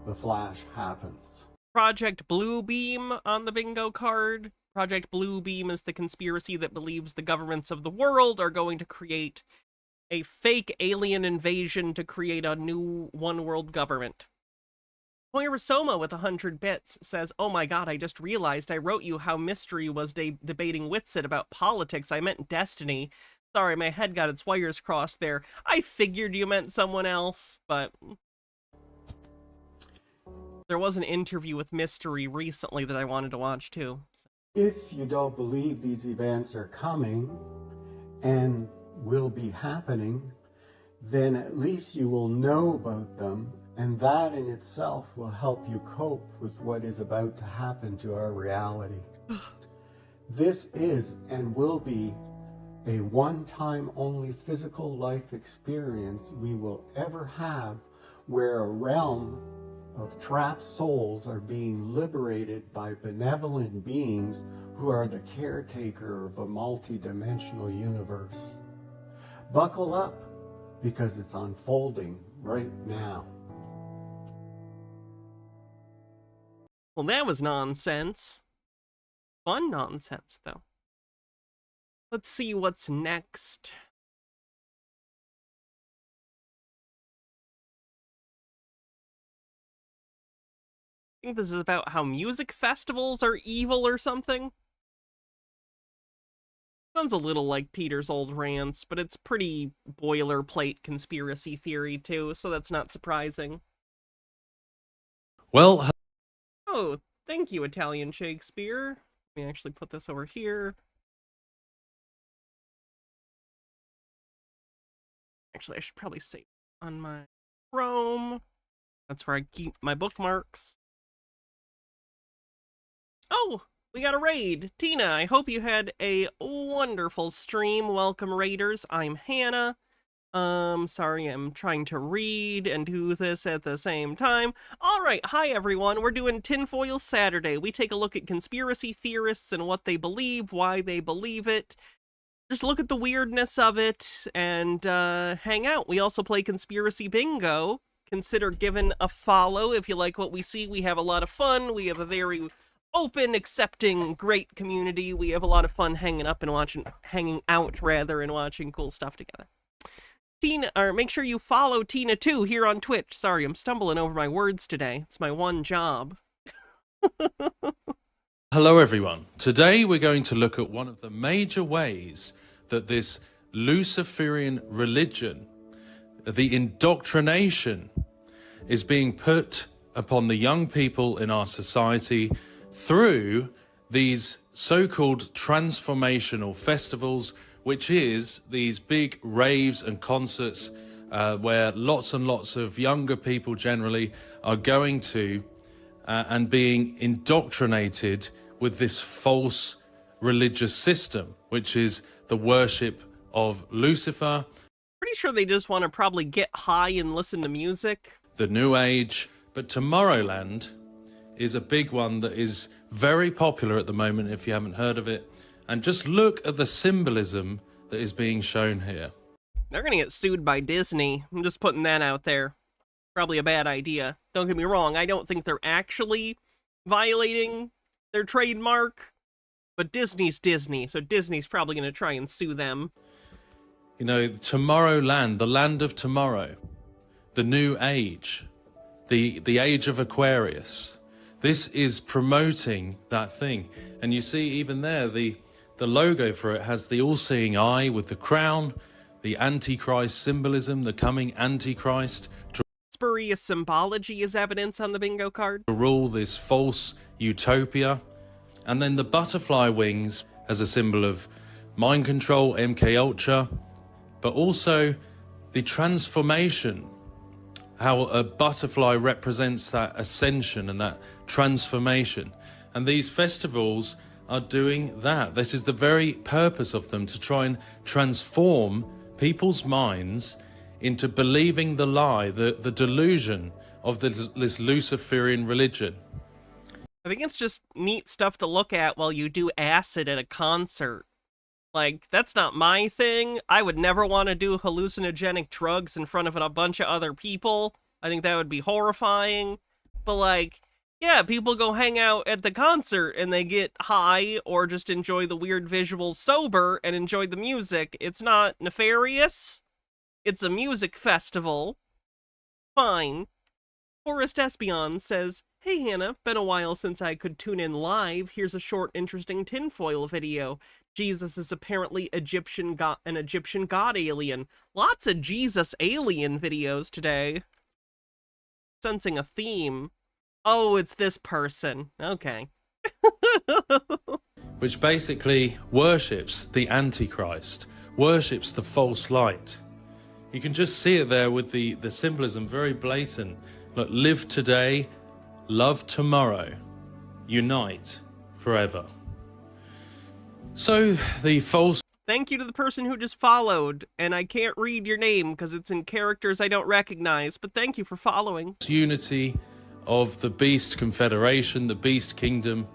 the flash happens. Project Bluebeam on the bingo card. Project Bluebeam is the conspiracy that believes the governments of the world are going to create a fake alien invasion to create a new one-world government. Moira Soma with 100 bits says, "Oh my god, I just realized I wrote you how Mystery was debating Witsit about politics. I meant Destiny. Sorry, my head got its wires crossed there. I figured you meant someone else, but..." There was an interview with Mystery recently that I wanted to watch too. If you don't believe these events are coming and will be happening, then at least you will know about them, and that in itself will help you cope with what is about to happen to our reality. This is and will be a one-time only physical life experience we will ever have, where a realm of trapped souls are being liberated by benevolent beings who are the caretaker of a multi-dimensional universe. Buckle up, because it's unfolding right now. Well, that was nonsense. Fun nonsense, though. Let's see what's next. I think this is about how music festivals are evil or something. Sounds a little like Peter's old rants, but it's pretty boilerplate conspiracy theory too, so that's not surprising. Well... Oh, thank you, Italian Shakespeare. Let me actually put this over here. Actually, I should probably save it on my Chrome. That's where I keep my bookmarks. Oh, we got a raid. Tina, I hope you had a wonderful stream. Welcome, raiders. I'm Hannah. Sorry, I'm trying to read and do this at the same time. All right, hi everyone. We're doing Tinfoil Saturday. We take a look at conspiracy theorists and what they believe, why they believe it. Just look at the weirdness of it and hang out. We also play Conspiracy Bingo. Consider giving a follow if you like what we see. We have a lot of fun. We have a very open, accepting, great community. We have a lot of fun hanging out and watching cool stuff together. Tina, or make sure you follow Tina too here on Twitch. Sorry, I'm stumbling over my words today. It's my one job. Hello everyone. Today we're going to look at one of the major ways that this Luciferian religion, the indoctrination, is being put upon the young people in our society through these so-called transformational festivals, which is these big raves and concerts where lots and lots of younger people generally are going to and being indoctrinated with this false religious system, which is the worship of Lucifer. Pretty sure they just want to probably get high and listen to music. The New Age. But Tomorrowland is a big one that is very popular at the moment if you haven't heard of it. And just look at the symbolism that is being shown here. They're gonna get sued by Disney. I'm just putting that out there. Probably a bad idea. Don't get me wrong, I don't think they're actually violating their trademark, but Disney's Disney, so Disney's probably gonna try and sue them. You know, Tomorrowland, the land of tomorrow, the new age, the age of Aquarius. This is promoting that thing. And you see even there, the logo for it has the all-seeing eye with the crown, the Antichrist symbolism, the coming Antichrist. Spurious symbology is evidence on the bingo card. To rule this false utopia. And then the butterfly wings as a symbol of mind control, MK Ultra, but also the transformation, how a butterfly represents that ascension and that transformation. And these festivals are doing that. This is the very purpose of them, to try and transform people's minds into believing the lie, the delusion of this Luciferian religion. I think it's just neat stuff to look at while you do acid at a concert. Like, that's not my thing. I would never want to do hallucinogenic drugs in front of a bunch of other people. I think that would be horrifying. But, like, yeah, people go hang out at the concert and they get high or just enjoy the weird visuals sober and enjoy the music. It's not nefarious. It's a music festival. Fine. Forrest Espion says, "Hey Hannah, been a while since I could tune in live. Here's a short, interesting tinfoil video. Jesus is apparently an Egyptian god alien. Lots of Jesus alien videos today. Sensing a theme. Oh, it's this person. Okay." Which basically worships the Antichrist, worships the false light. You can just see it there with the symbolism, very blatant. Look, live today, love tomorrow, unite forever. So the false... Thank you to the person who just followed, and I can't read your name because it's in characters I don't recognize, but thank you for following. Unity of the beast confederation, the beast kingdom,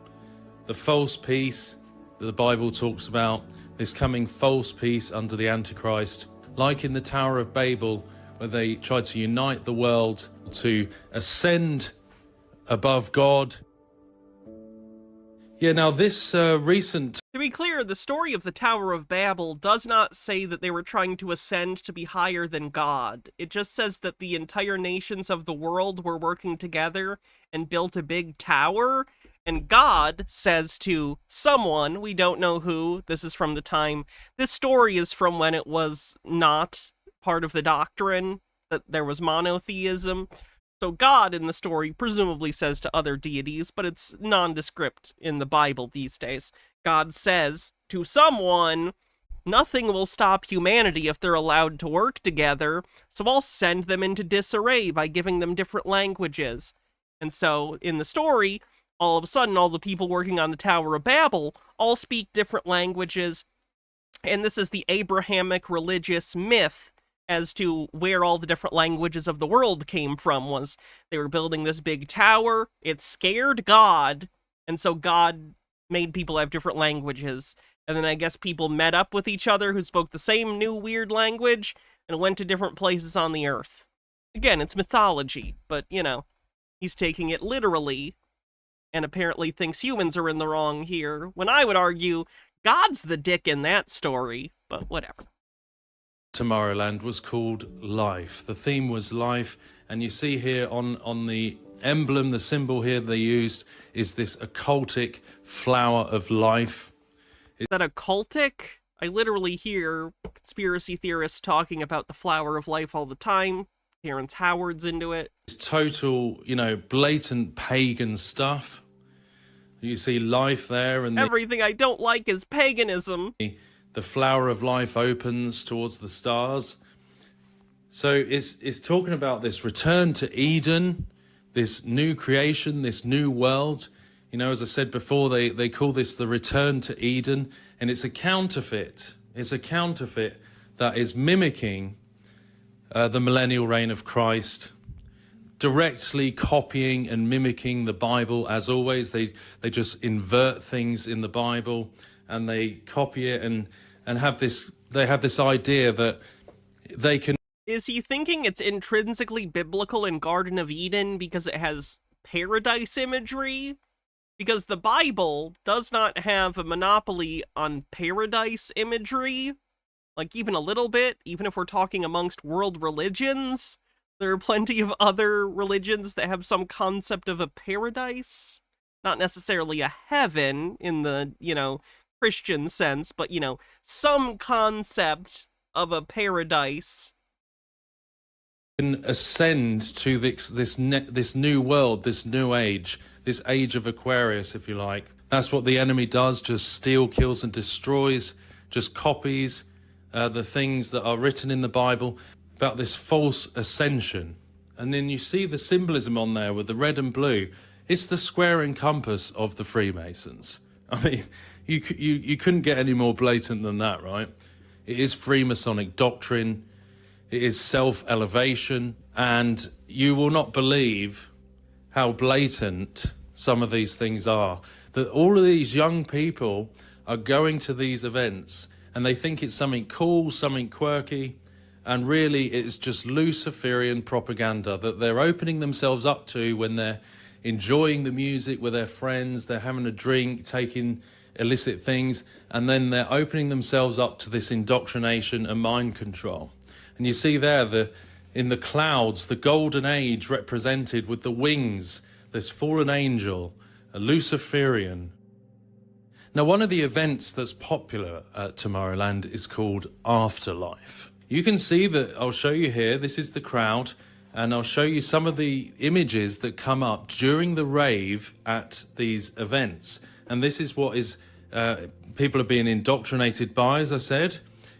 the false peace that the Bible talks about, this coming false peace under the Antichrist, like in the Tower of Babel, where they tried to unite the world to ascend above God. Yeah, now this recent... To be clear, the story of the Tower of Babel does not say that they were trying to ascend to be higher than God. It just says that the entire nations of the world were working together and built a big tower, and God says to someone, we don't know who, this is from the time, this story is from when it was not part of the doctrine, that there was monotheism. So God in the story presumably says to other deities, but it's nondescript in the Bible these days. God says to someone, nothing will stop humanity if they're allowed to work together, so I'll send them into disarray by giving them different languages. And so in the story, all of a sudden, all the people working on the Tower of Babel all speak different languages, and this is the Abrahamic religious myth as to where all the different languages of the world came from. Was they were building this big tower, it scared God, and so God made people have different languages, and then I guess people met up with each other who spoke the same new weird language and went to different places on the earth. Again, it's mythology, but, you know, he's taking it literally, and apparently thinks humans are in the wrong here, when I would argue God's the dick in that story, but whatever. Tomorrowland was called life. The theme was life, and you see here on the emblem, the symbol here they used is this occultic flower of life. Is that occultic? I literally hear conspiracy theorists talking about the flower of life all the time. Terrence Howard's into it. It's total, you know, blatant pagan stuff. You see life there, and everything I don't like is paganism. The flower of life opens towards the stars. So it's talking about this return to Eden, this new creation, this new world. You know, as I said before, they call this the return to Eden, and it's a counterfeit. It's a counterfeit that is mimicking the millennial reign of Christ, directly copying and mimicking the Bible. As always, they just invert things in the Bible, and they copy it and have this, they have this idea that they can... Is he thinking it's intrinsically biblical in Garden of Eden because it has paradise imagery? Because the Bible does not have a monopoly on paradise imagery. Like, even a little bit, even if we're talking amongst world religions, there are plenty of other religions that have some concept of a paradise. Not necessarily a heaven in the, Christian sense, but, some concept of a paradise. Can ascend to this new world, this new age, this age of Aquarius, if you like. That's what the enemy does, just steal, kills, and destroys, just copies the things that are written in the Bible about this false ascension. And then you see the symbolism on there with the red and blue. It's the square and compass of the Freemasons. I mean, you couldn't get any more blatant than that, right? It is Freemasonic doctrine. It is self-elevation. And you will not believe how blatant some of these things are. That all of these young people are going to these events and they think it's something cool, something quirky, and really it's just Luciferian propaganda that they're opening themselves up to when they're enjoying the music with their friends, they're having a drink, taking illicit things, and then they're opening themselves up to this indoctrination and mind control. And you see there, in the clouds, the golden age represented with the wings, this fallen angel, a Luciferian. Now, one of the events that's popular at Tomorrowland is called Afterlife. You can see that, I'll show you here, this is the crowd, and I'll show you some of the images that come up during the rave at these events. And this is what is people are being indoctrinated by, as I said.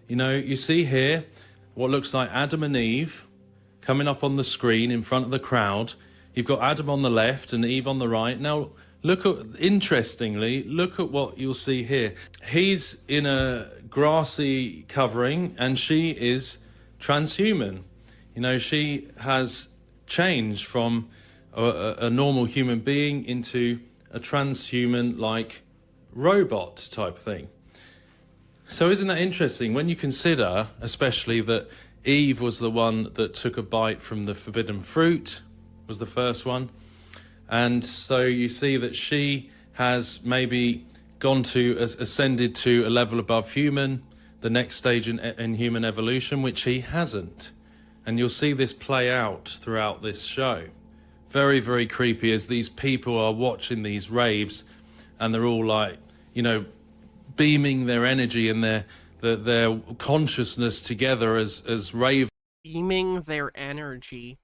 You see here what looks like Adam and Eve coming up on the screen in front of the crowd. You've got Adam on the left and Eve on the right. Now, interestingly, look at what you'll see here. He's in a grassy covering and she is transhuman. She has changed from a normal human being into a transhuman-like robot type thing. So isn't that interesting when you consider, especially that Eve was the one that took a bite from the forbidden fruit, was the first one. And so you see that she has maybe ascended to a level above human, the next stage in human evolution, which he hasn't. And you'll see this play out throughout this show. Very, very creepy as these people are watching these raves and they're all like, beaming their energy and their consciousness together as rave. Beaming their energy.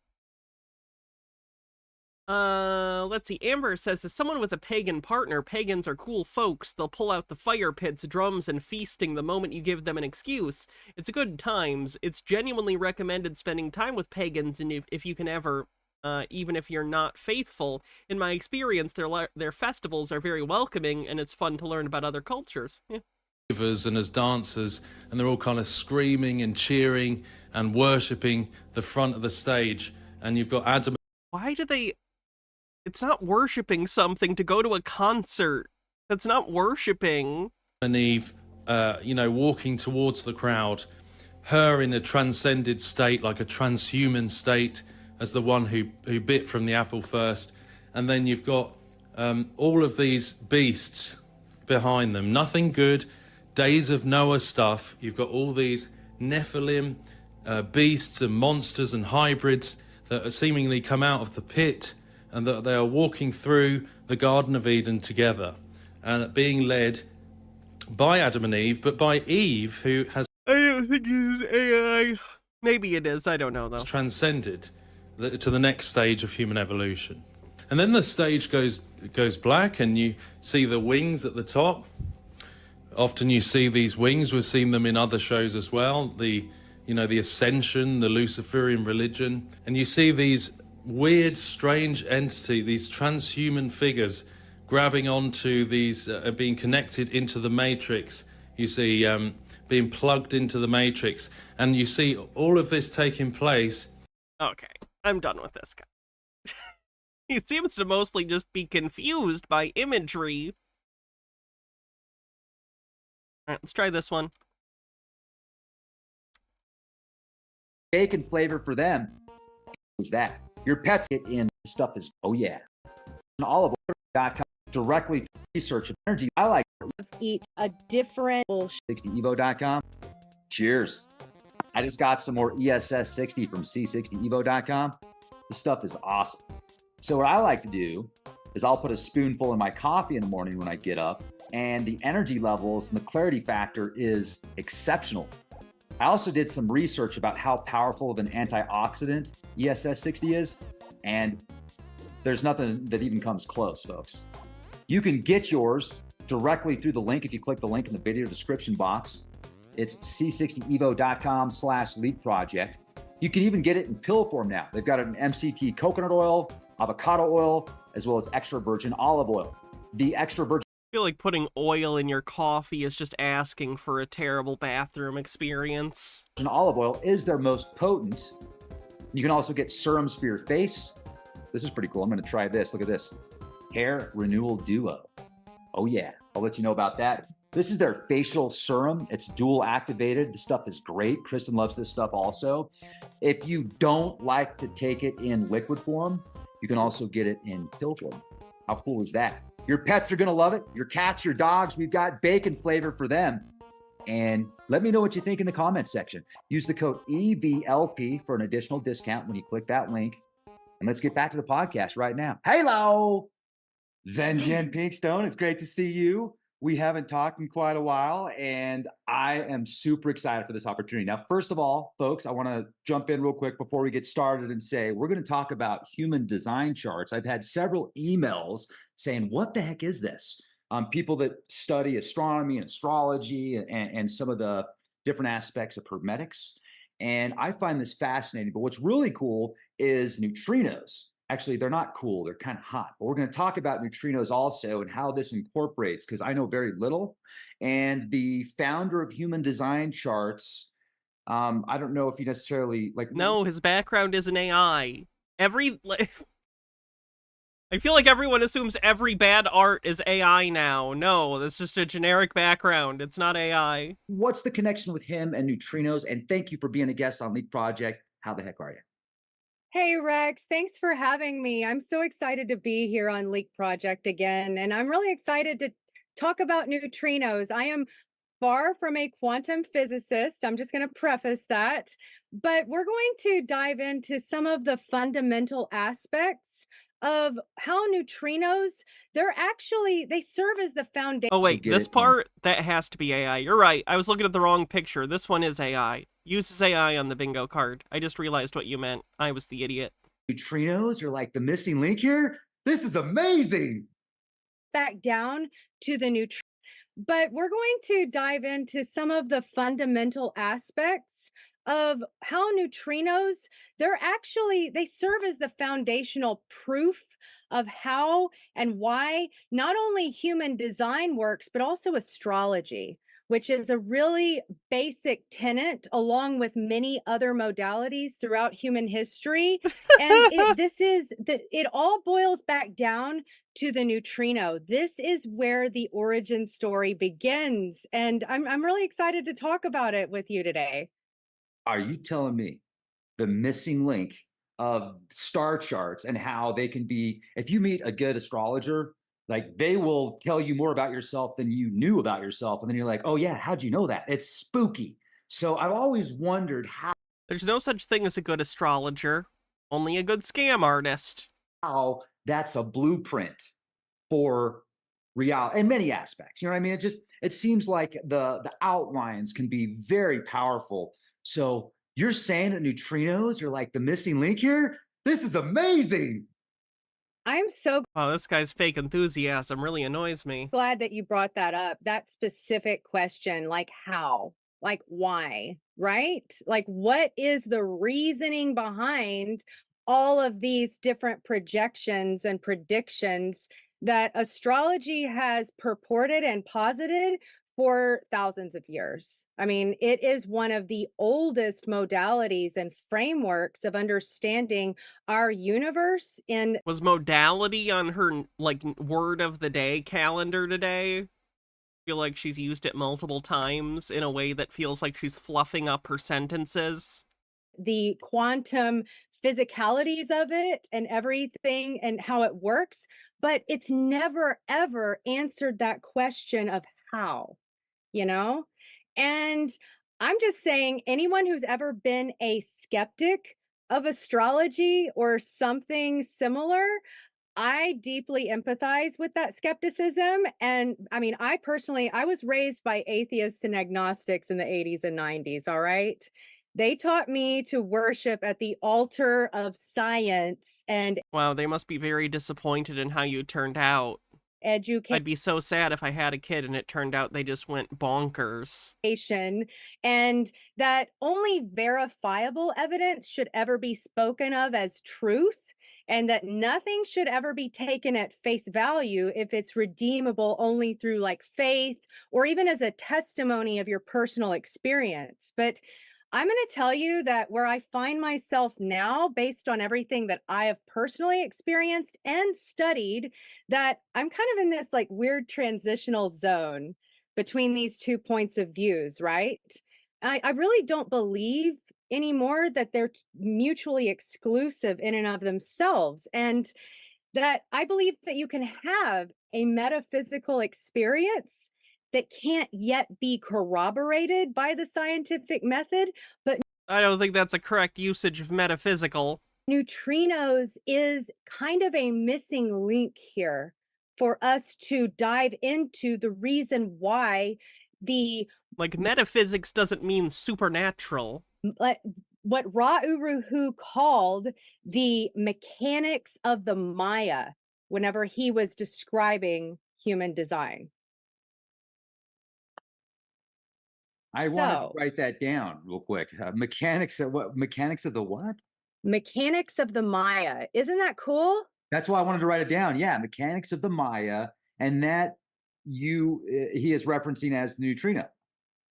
Let's see. Amber says, as someone with a pagan partner, pagans are cool folks. They'll pull out the fire pits, drums, and feasting the moment you give them an excuse. It's good times. It's genuinely recommended spending time with pagans, and if you can ever, even if you're not faithful. In my experience, their festivals are very welcoming, and it's fun to learn about other cultures. Yeah. And as dancers, and they're all kind of screaming and cheering and worshipping the front of the stage. And you've got Adam. Why do they... It's not worshipping something to go to a concert. That's not worshipping. And Eve, walking towards the crowd, her in a transcended state, like a transhuman state, as the one who bit from the apple first. And then you've got all of these beasts behind them. Nothing good. Days of Noah stuff. You've got all these Nephilim beasts and monsters and hybrids that seemingly come out of the pit, and that they are walking through the Garden of Eden together and being led by Adam and Eve, but by Eve, who has... I don't think it's AI. Maybe it is. I don't know, though. Transcended to the next stage of human evolution. And then the stage goes black, and you see the wings at the top. Often you see these wings. We've seen them in other shows as well. The ascension, the Luciferian religion. And you see these weird, strange entity, these transhuman figures grabbing onto these, being connected into the matrix. You see being plugged into the matrix. And you see all of this taking place. Okay, I'm done with this guy. He seems to mostly just be confused by imagery. All right, let's try this one. Bake and flavor for them. Who's that? Your pets get in stuff is, oh yeah. And oliveoil.com directly to research and energy. I like eat a different 60evo.com. Cheers. I just got some more ESS 60 from C60evo.com. This stuff is awesome. So what I like to do is I'll put a spoonful in my coffee in the morning when I get up, and the energy levels and the clarity factor is exceptional. I also did some research about how powerful of an antioxidant ESS 60 is, and there's nothing that even comes close, folks. You can get yours directly through the link if you click the link in the video description box. It's c60evo.com/leak project. You can even get it in pill form now. They've got it in MCT coconut oil, avocado oil, as well as extra virgin olive oil. The extra virgin I feel like putting oil in your coffee is just asking for a terrible bathroom experience. olive oil is their most potent. You can also get serums for your face. This is pretty cool. I'm going to try this. Look at this. Hair Renewal Duo. Oh yeah, I'll let you know about that. This is their facial serum. It's dual activated. The stuff is great. Kristen loves this stuff also. If you don't like to take it in liquid form, you can also get it in pill form. How cool is that? Your pets are going to love it. Your cats, your dogs, we've got bacon flavor for them. And let me know what you think in the comments section. Use the code EVLP for an additional discount when you click that link. And let's get back to the podcast right now. Hello, Zen Jen Pinkstone. It's great to see you. We haven't talked in quite a while, and I am super excited for this opportunity. Now, first of all, folks, I want to jump in real quick before we get started and say we're going to talk about human design charts. I've had several emails saying, what the heck is this? People that study astronomy and astrology and some of the different aspects of hermetics. And I find this fascinating. But what's really cool is neutrinos. Actually, they're not cool. They're kind of hot. But we're going to talk about neutrinos also and how this incorporates, because I know very little. And the founder of Human Design Charts, I don't know if you necessarily like. No, his background is an AI. I feel like everyone assumes every bad art is AI now. No, that's just a generic background. It's not AI. What's the connection with him and neutrinos? And thank you for being a guest on Leak Project. How the heck are you? Hey, Rex, thanks for having me. I'm so excited to be here on Leak Project again, and I'm really excited to talk about neutrinos. I am far from a quantum physicist. I'm just going to preface that, but we're going to dive into some of the fundamental aspects of how neutrinos, they serve as the foundation. Oh wait, this part, that has to be AI. You're right. I was looking at the wrong picture. This one is AI. Uses AI on the bingo card. I just realized what you meant. I was the idiot. Neutrinos are like the missing link here? This is amazing. Back down to the neutrinos. But we're going to dive into some of the fundamental aspects of how neutrinos, they serve as the foundational proof of how and why not only human design works, but also astrology, which is a really basic tenet along with many other modalities throughout human history. And it all boils back down to the neutrino. This is where the origin story begins. And I'm really excited to talk about it with you today. Are you telling me the missing link of star charts and how they can be, if you meet a good astrologer, like they will tell you more about yourself than you knew about yourself. And then you're like, oh yeah, how'd you know that? It's spooky. So I've always wondered how. There's no such thing as a good astrologer, only a good scam artist. How that's a blueprint for reality in many aspects. You know what I mean? It seems like the outlines can be very powerful. So you're saying that neutrinos are like the missing link here? This is amazing. I'm so Oh, this guy's fake enthusiasm really annoys me. glad that you brought that up. That specific question, like how, like why, right? Like what is the reasoning behind all of these different projections and predictions that astrology has purported and posited for thousands of years? I mean, it is one of the oldest modalities and frameworks of understanding our universe. And was modality on her like word of the day calendar today? I feel like she's used it multiple times in a way that feels like she's fluffing up her sentences. The quantum physicalities of it and everything and how it works, but it's never ever answered that question of how, you know? And I'm just saying anyone who's ever been a skeptic of astrology or something similar, I deeply empathize with that skepticism. And I mean, I personally, I was raised by atheists and agnostics in the 80s and 90s, all right? They taught me to worship at the altar of science and wow, they must be very disappointed in how you turned out. education. I'd be so sad if I had a kid and it turned out they just went bonkers. And that only verifiable evidence should ever be spoken of as truth, and that nothing should ever be taken at face value if it's redeemable only through like faith or even as a testimony of your personal experience. But I'm going to tell you that where I find myself now, based on everything that I have personally experienced and studied, that I'm kind of in this like weird transitional zone between these 2 points of views, right? I really don't believe anymore that they're mutually exclusive in and of themselves. And that I believe that you can have a metaphysical experience that can't yet be corroborated by the scientific method, but I don't think that's a correct usage of metaphysical. neutrinos is kind of a missing link here for us to dive into the reason why the like metaphysics doesn't mean supernatural. What Ra Uru called the mechanics of the Maya whenever he was describing human design. I wanted to write that down real quick. Mechanics of what? Mechanics of the what? Mechanics of the Maya. Isn't that cool? That's why I wanted to write it down. Yeah, mechanics of the Maya, and that he is referencing as neutrino.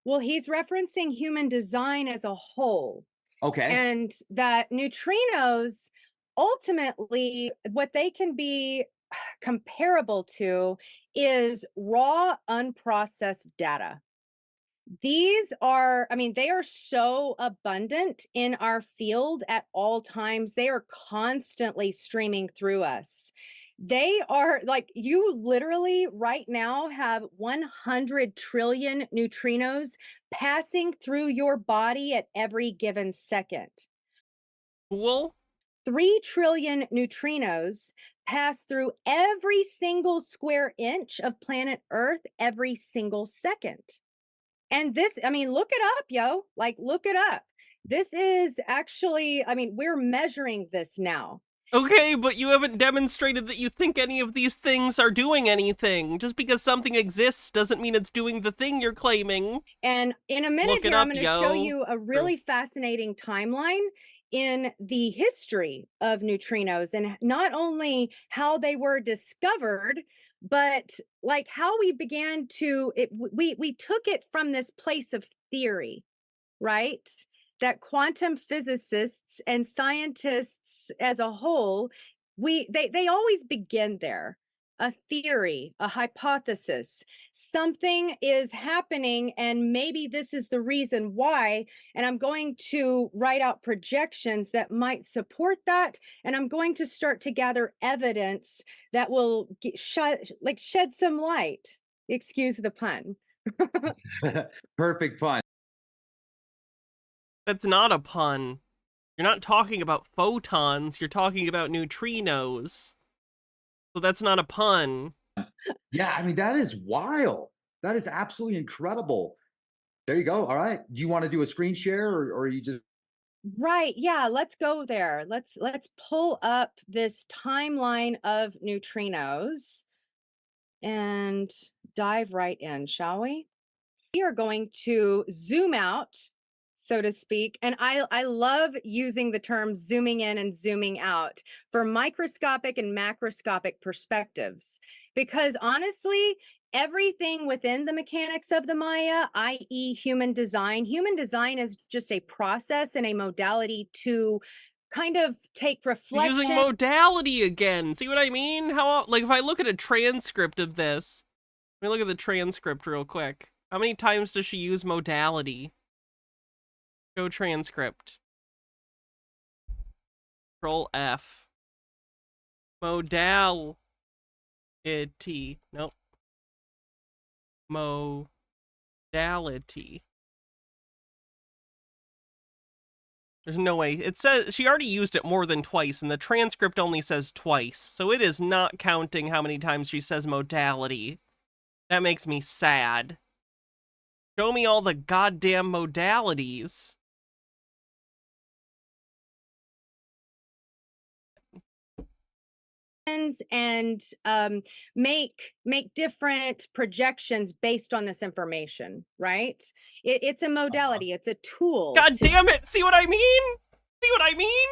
Well, he's referencing human design as a whole. Okay. And that neutrinos, ultimately, what they can be comparable to is raw, unprocessed data. These are, I mean, they are so abundant in our field at all times. They are constantly streaming through us. They are like, you literally right now have 100 trillion neutrinos passing through your body at every given second. Cool. 3 trillion neutrinos pass through every single square inch of planet Earth every single second. And this, I mean, look it up, yo. Like, look it up. This is actually, I mean, we're measuring this now. Okay, but you haven't demonstrated that you think any of these things are doing anything. Just because something exists doesn't mean it's doing the thing you're claiming. And in a minute here, I'm going to show you a really fascinating timeline in the history of neutrinos, and not only how they were discovered, but like how we began to we took it from this place of theory, right? That quantum physicists and scientists as a whole, they always begin there. A theory, a hypothesis, something is happening, and maybe this is the reason why. And I'm going to write out projections that might support that. And I'm going to start to gather evidence that will shed some light. Excuse the pun. Perfect pun. That's not a pun. You're not talking about photons, you're talking about neutrinos. So that's not a pun. Yeah, I mean, that is wild. That is absolutely incredible. There you go. All right. Do you want to do a screen share or you just... Right. Yeah, let's go there. Let's pull up this timeline of neutrinos and dive right in, shall we? We are going to zoom out, so to speak. And I love using the term zooming in and zooming out for microscopic and macroscopic perspectives, because honestly, everything within the mechanics of the Maya, i.e. human design is just a process and a modality to kind of take reflection. Using modality again. See what I mean? How, like, if I look at a transcript of this, let me look at the transcript real quick. How many times does she use modality? Show transcript. Control F. Modality. Nope. Modality. There's no way. It says she already used it more than twice, and the transcript only says twice. So it is not counting how many times she says modality. That makes me sad. Show me all the goddamn modalities. And make different projections based on this information, right? It's a modality. It's a tool. God damn it! See what I mean? See what I mean?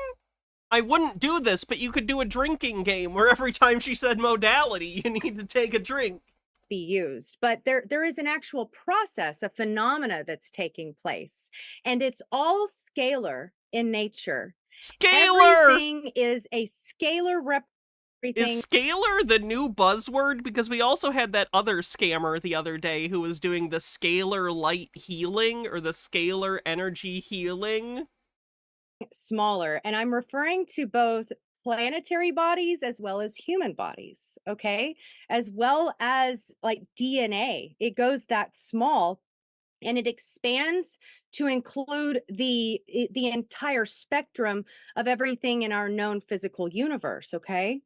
I wouldn't do this, but you could do a drinking game where every time she said modality, you need to take a drink. Be used, but there is an actual process, a phenomena that's taking place, and it's all scalar in nature. Scalar! Everything is a scalar Is scalar the new buzzword? Because we also had that other scammer the other day who was doing the scalar light healing or the scalar energy healing. Smaller, and I'm referring to both planetary bodies as well as human bodies, okay? As well as like DNA. It goes that small, and it expands to include the entire spectrum of everything in our known physical universe, okay?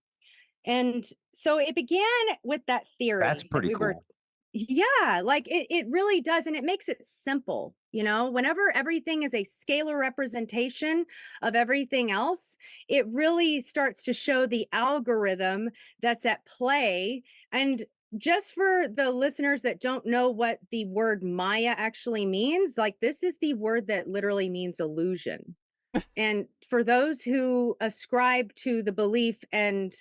And so it began with that theory. That's pretty cool. Yeah, like it really does. And it makes it simple. You know, whenever everything is a scalar representation of everything else, it really starts to show the algorithm that's at play. And just for the listeners that don't know what the word Maya actually means, like this is the word that literally means illusion. And for those who ascribe to the belief and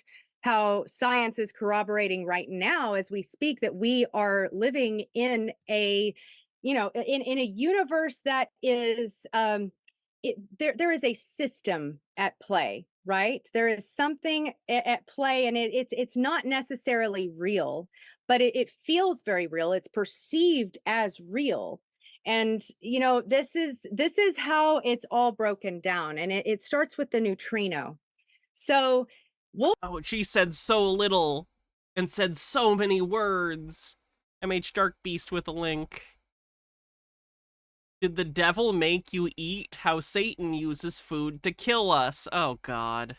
how science is corroborating right now as we speak that we are living in a, you know, in a universe that is there is a system at play, right? There is something at play, and it's not necessarily real, but it feels very real. It's perceived as real. And you know, this is how it's all broken down, and it starts with the neutrino. So oh, she said so little and said so many words. MH Dark Beast with a link. Did the devil make you eat? How Satan uses food to kill us. Oh, God.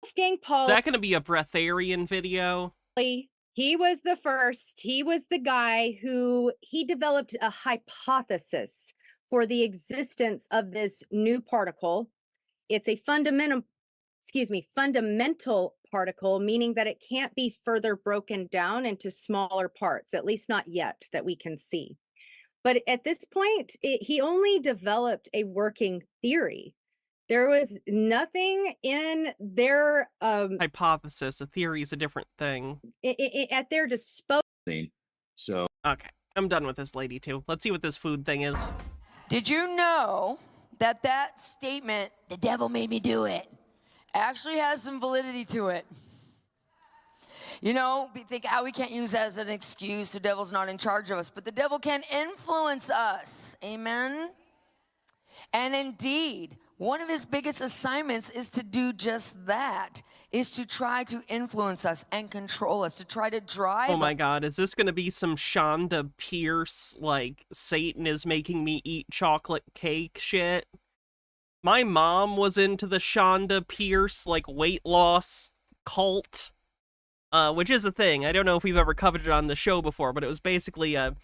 Wolfgang Paul. Is that going to be a breatharian video? He was the first. He was the guy who he developed a hypothesis for the existence of this new particle. It's a fundamental particle, meaning that it can't be further broken down into smaller parts, at least not yet that we can see. But at this point, he only developed a working theory. There was nothing in their hypothesis. A theory is a different thing. At their disposal. So okay, I'm done with this lady too. Let's see what this food thing is. Did you know that statement, "The devil made me do it," actually has some validity to it? You know, we think how we can't use that as an excuse. The devil's not in charge of us, but the devil can influence us. Amen? And indeed, one of his biggest assignments is to do just that, is to try to influence us and control us, to try to drive. Oh my God, is this going to be some Shonda Pierce, like, Satan is making me eat chocolate cake shit? My mom was into the Shonda Pierce, like, weight loss cult. Which is a thing. I don't know if we've ever covered it on the show before, but it was basically a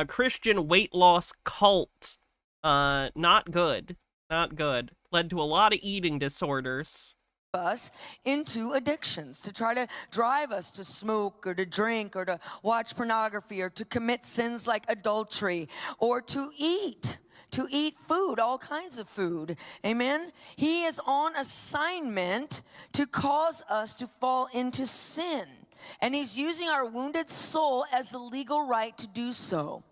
Christian weight loss cult. Not good. Not good. Led to a lot of eating disorders. Us into addictions, to try to drive us to smoke or to drink or to watch pornography or to commit sins like adultery or to eat food, all kinds of food. Amen? He is on assignment to cause us to fall into sin. And he's using our wounded soul as the legal right to do so.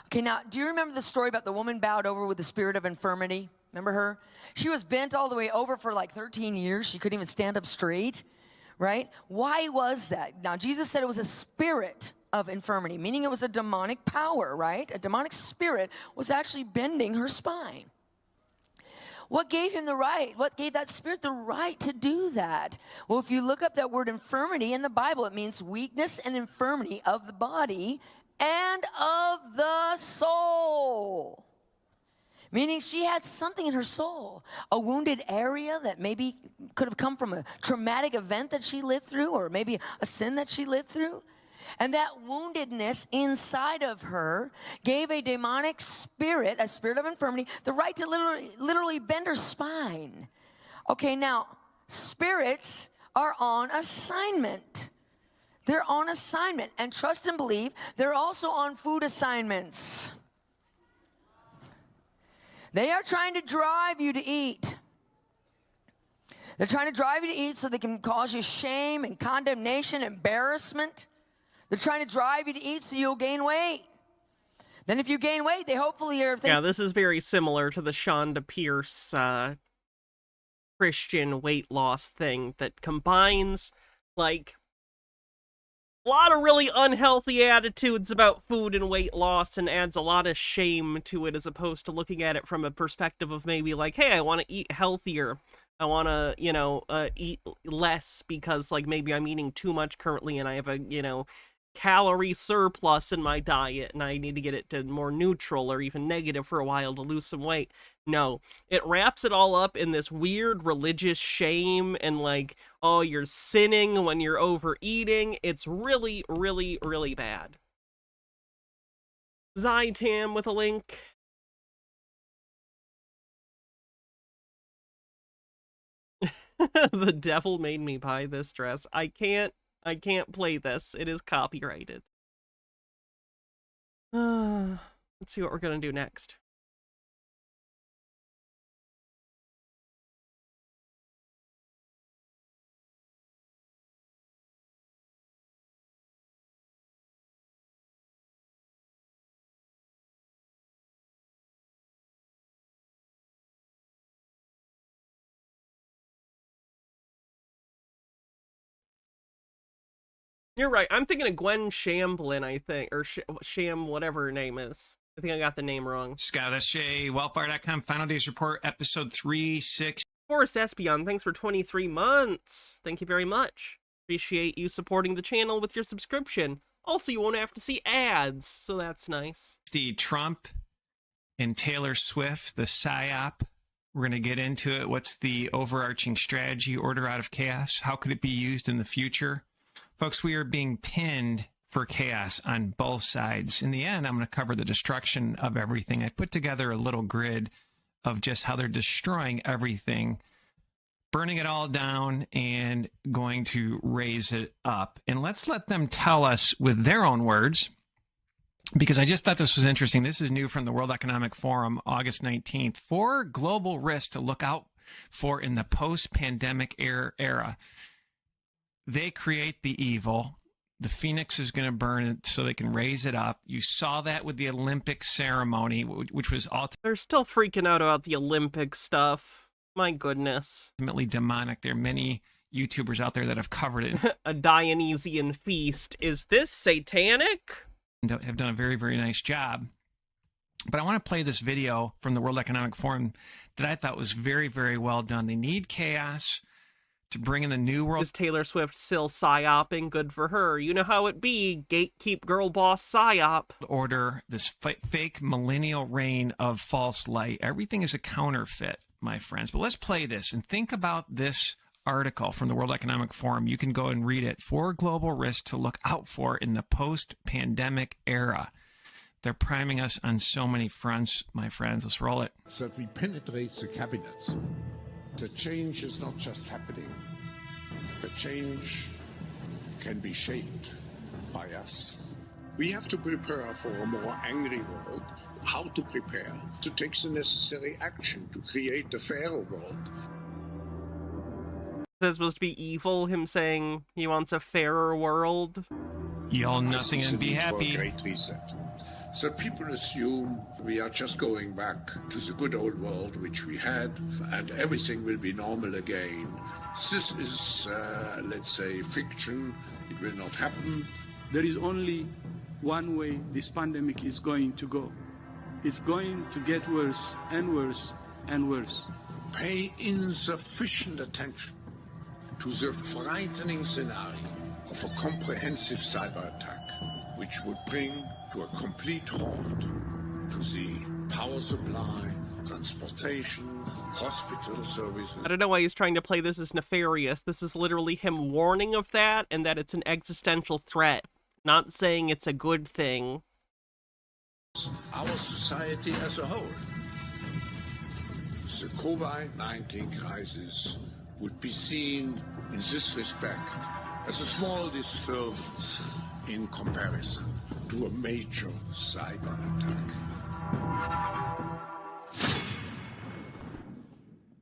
Okay, now, do you remember the story about the woman bowed over with the spirit of infirmity? Remember her? She was bent all the way over for like 13 years. She couldn't even stand up straight, right? Why was that? Now, Jesus said it was a spirit of infirmity, meaning it was a demonic power, right? A demonic spirit was actually bending her spine. What gave him the right? What gave that spirit the right to do that? Well, if you look up that word infirmity in the Bible, it means weakness and infirmity of the body and of the soul. meaning she had something in her soul, a wounded area that maybe could have come from a traumatic event that she lived through, or maybe a sin that she lived through. And that woundedness inside of her gave a demonic spirit, a spirit of infirmity, the right to literally bend her spine. Okay, now, spirits are on assignment. They're on assignment. And trust and believe, they're also on food assignments. They are trying to drive you to eat. They're trying to drive you to eat so they can cause you shame and condemnation, embarrassment. They're trying to drive you to eat so you'll gain weight. Then if you gain weight, they hopefully are thinking... Yeah, this is very similar to the Shonda Pierce Christian weight loss thing that combines, like, a lot of really unhealthy attitudes about food and weight loss and adds a lot of shame to it, as opposed to looking at it from a perspective of maybe like, hey, I want to eat healthier. I want to, eat less because, like, maybe I'm eating too much currently and I have a, calorie surplus in my diet and I need to get it to more neutral or even negative for a while to lose some weight. No, it wraps it all up in this weird religious shame and like, oh, you're sinning when you're overeating. It's really, really, really bad. Zytam with a link. The devil made me buy this dress. I can't play this. It is copyrighted. Let's see what we're gonna do next. You're right. I'm thinking of Gwen Shamblin, I think, or Sham, whatever her name is. I think I got the name wrong. Scott, that's Jay, Wellfire.com, Final Days Report, episode 360. Forrest Espion, thanks for 23 months. Thank you very much. Appreciate you supporting the channel with your subscription. Also, you won't have to see ads, so that's nice. The Trump and Taylor Swift, the PSYOP. We're going to get into it. What's the overarching strategy, order out of chaos? How could it be used in the future? Folks, we are being pinned for chaos on both sides. In the end, I'm going to cover the destruction of everything. I put together a little grid of just how they're destroying everything, burning it all down, and going to raise it up. And let's let them tell us with their own words, because I just thought this was interesting. This is new from the World Economic Forum, August 19th. 4 global risks to look out for in the post-pandemic era. They create the evil. The phoenix is going to burn it so they can raise it up. You saw that with the Olympic ceremony, which was They're still freaking out about the Olympic stuff. My goodness. Ultimately demonic. There are many YouTubers out there that have covered it. A Dionysian feast. Is this satanic? Have done a very, very nice job. But I want to play this video from the World Economic Forum that I thought was very, very well done. They need chaos to bring in the new world. Is Taylor Swift still psyoping? Good for her. You know how it be. Gatekeep girl boss psyop. Order, this fake millennial reign of false light. Everything is a counterfeit, my friends. But let's play this and think about this article from the World Economic Forum. You can go and read it. 4 global risks to look out for in the post-pandemic era. They're priming us on so many fronts, my friends. Let's roll it. So that we penetrate the cabinets. The change is not just happening. The change can be shaped by us. We have to prepare for a more angry world. How to prepare? To take the necessary action to create a fairer world. Is that supposed to be evil, him saying he wants a fairer world? Yell nothing and be happy. Great reset. So people assume we are just going back to the good old world which we had, and everything will be normal again. This is, let's say, fiction. It will not happen. There is only one way this pandemic is going to go. It's going to get worse and worse and worse. Pay insufficient attention to the frightening scenario of a comprehensive cyber attack, which would bring to a complete halt to the power supply transportation, hospital services. I don't know why he's trying to play this as nefarious. This is literally him warning of that and that it's an existential threat, not saying it's a good thing. Our society as a whole. The COVID-19 crisis would be seen in this respect as a small disturbance in comparison to a major cyber attack.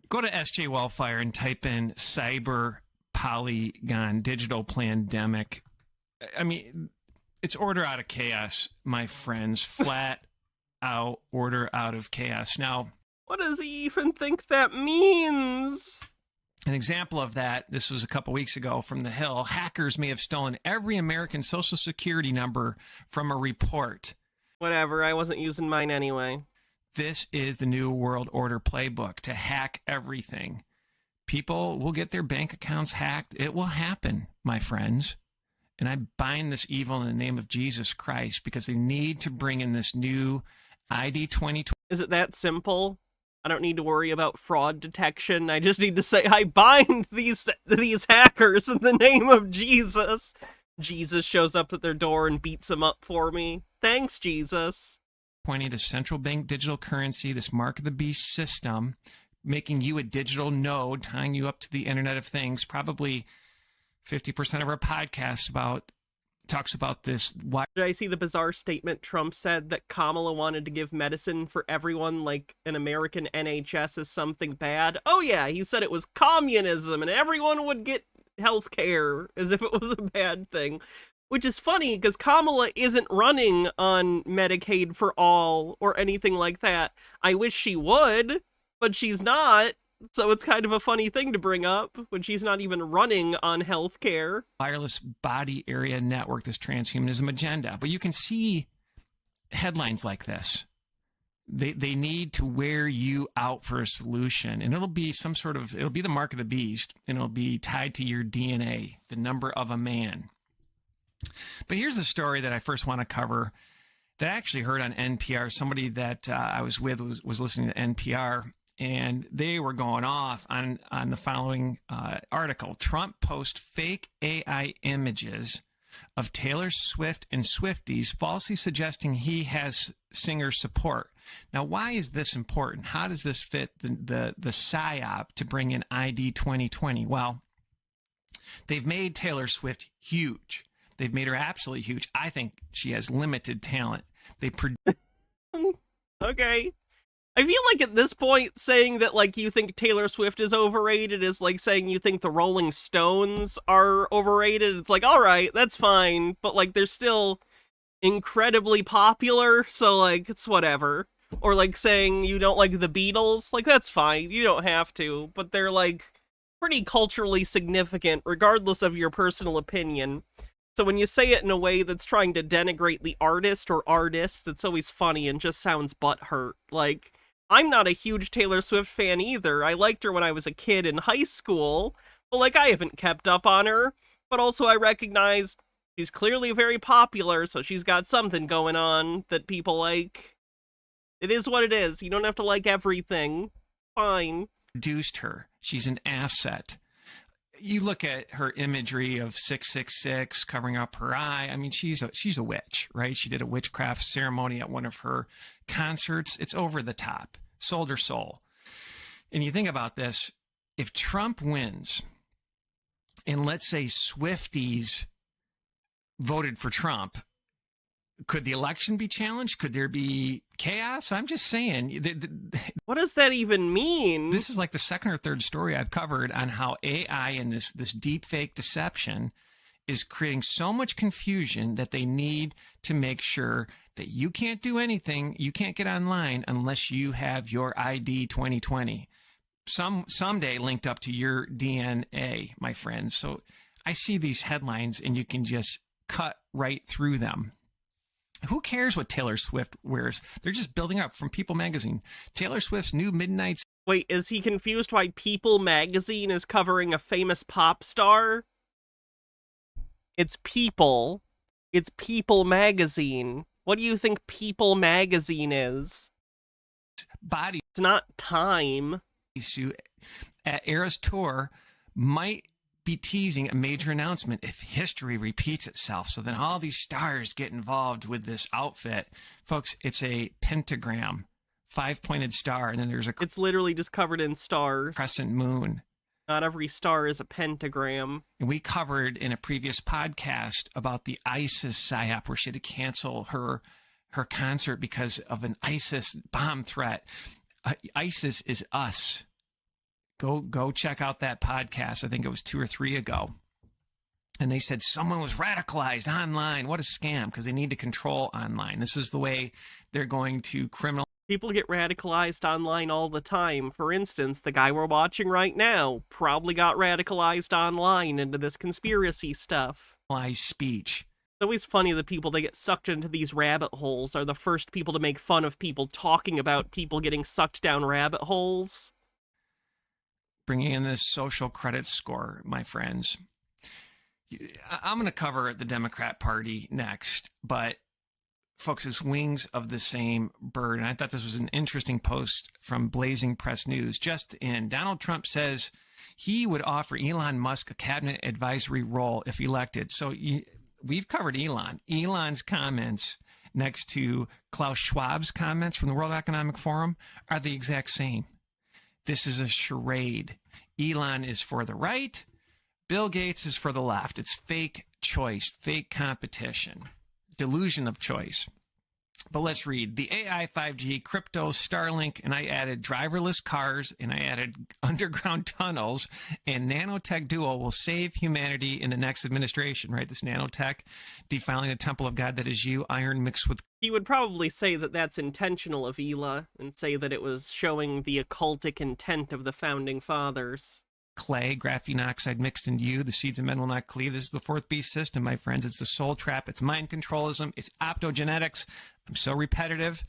Go to SJ Wellfire and type in cyber polygon digital pandemic. I mean, it's order out of chaos, my friends. Flat out order out of chaos. Now, what does he even think that means? An example of that, this was a couple weeks ago from The Hill. Hackers may have stolen every American Social Security number from a report. Whatever, I wasn't using mine anyway. This is the New World Order playbook to hack everything. People will get their bank accounts hacked. It will happen, my friends. And I bind this evil in the name of Jesus Christ because they need to bring in this new ID 2020. Is it that simple? I don't need to worry about fraud detection. I just need to say, I bind these hackers in the name of Jesus. Jesus shows up at their door and beats them up for me. Thanks, Jesus. The central bank digital currency, this mark of the beast system, making you a digital node, tying you up to the Internet of Things. Probably 50% of our podcast talks about this. Why did I see the bizarre statement Trump said that Kamala wanted to give medicine for everyone like an American NHS is something bad? Oh yeah, he said it was communism and everyone would get health care as if it was a bad thing. Which is funny because Kamala isn't running on Medicaid for all or anything like that. I wish she would, but she's not. So it's kind of a funny thing to bring up when she's not even running on healthcare. Wireless body area network, this transhumanism agenda. But you can see headlines like this. They need to wear you out for a solution. And it'll be it'll be the mark of the beast, and it'll be tied to your DNA, the number of a man. But here's the story that I first want to cover that I actually heard on NPR. Somebody that I was with was listening to NPR, and they were going off on the following article. Trump posts fake AI images of Taylor Swift and Swifties, falsely suggesting he has singer support. Now, why is this important? How does this fit the PSYOP to bring in ID 2020? Well, they've made Taylor Swift huge. They've made her absolutely huge. I think she has limited talent. Okay. I feel like at this point, saying that like you think Taylor Swift is overrated is like saying you think the Rolling Stones are overrated. It's like, all right, that's fine. But like they're still incredibly popular. So like, it's whatever. Or like saying you don't like the Beatles. Like, that's fine. You don't have to. But they're like pretty culturally significant, regardless of your personal opinion. So when you say it in a way that's trying to denigrate the artist or artists, it's always funny and just sounds butthurt. Like, I'm not a huge Taylor Swift fan either. I liked her when I was a kid in high school, but like I haven't kept up on her. But also I recognize she's clearly very popular, so she's got something going on that people like. It is what it is. You don't have to like everything. Fine. Reduced her. She's an asset. You look at her imagery of 666 covering up her eye. I mean, she's a witch, right? She did a witchcraft ceremony at one of her concerts. It's over the top. Sold her soul. And you think about this, if Trump wins, and let's say Swifties voted for Trump, could the election be challenged? Could there be chaos? I'm just saying. What does that even mean? This is like the second or third story I've covered on how AI and this deep fake deception is creating so much confusion that they need to make sure that you can't do anything, you can't get online unless you have your ID 2020. Someday linked up to your DNA, my friends. So I see these headlines and you can just cut right through them. Who cares what Taylor Swift wears? They're just building up from People magazine. Taylor Swift's new Midnight. Wait, is he confused why People magazine is covering a famous pop star? It's People. It's People magazine. What do you think People magazine is? bodies. It's not time. At Eras Tour might be teasing a major announcement if history repeats itself. So then all these stars get involved with this outfit. Folks, it's a pentagram, 5-pointed star, and then there's a... It's literally just covered in stars. Crescent moon. Not every star is a pentagram. And we covered in a previous podcast about the ISIS psyop where she had to cancel her concert because of an ISIS bomb threat. ISIS is us. Go check out that podcast. I think it was 2 or 3 ago. And they said someone was radicalized online. What a scam, because they need to control online. This is the way they're going to criminalize. People get radicalized online all the time. For instance, the guy we're watching right now probably got radicalized online into this conspiracy stuff. Speech. It's always funny that people that get sucked into these rabbit holes are the first people to make fun of people talking about people getting sucked down rabbit holes. Bringing in this social credit score, my friends. I'm going to cover the Democrat Party next, but folks, it's wings of the same bird. And I thought this was an interesting post from Blazing Press News. Just in, Donald Trump says he would offer Elon Musk a cabinet advisory role if elected. So we've covered Elon. Elon's comments next to Klaus Schwab's comments from the World Economic Forum are the exact same. This is a charade. Elon is for the right. Bill Gates is for the left. It's fake choice, fake competition, delusion of choice. But let's read. The AI, 5G, crypto, Starlink, and I added driverless cars, and I added underground tunnels, and nanotech duo will save humanity in the next administration, right? This nanotech, defiling the temple of God that is you, iron mixed with... He would probably say that that's intentional of Ela, and say that it was showing the occultic intent of the founding fathers. Clay, graphene oxide mixed into you, the seeds of men will not cleave. This is the fourth beast system, my friends. It's the soul trap. It's mind controlism. It's optogenetics. I'm so repetitive.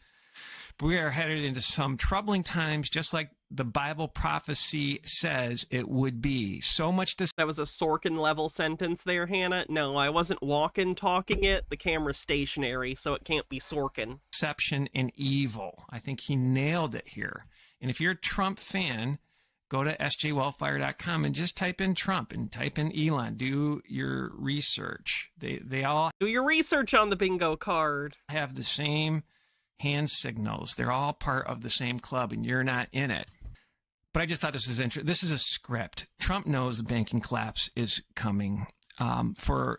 But we are headed into some troubling times, just like the Bible prophecy says it would be. So much to... That was a Sorkin-level sentence there, Hannah. No, I wasn't walking, talking it. The camera's stationary, so it can't be Sorkin. Deception and evil. I think he nailed it here. And if you're a Trump fan... Go to sjwellfire.com and just type in Trump and type in Elon. Do your research. They all do your research on the bingo card. Have the same hand signals. They're all part of the same club, and you're not in it. But I just thought this is interesting. This is a script. Trump knows the banking collapse is coming. For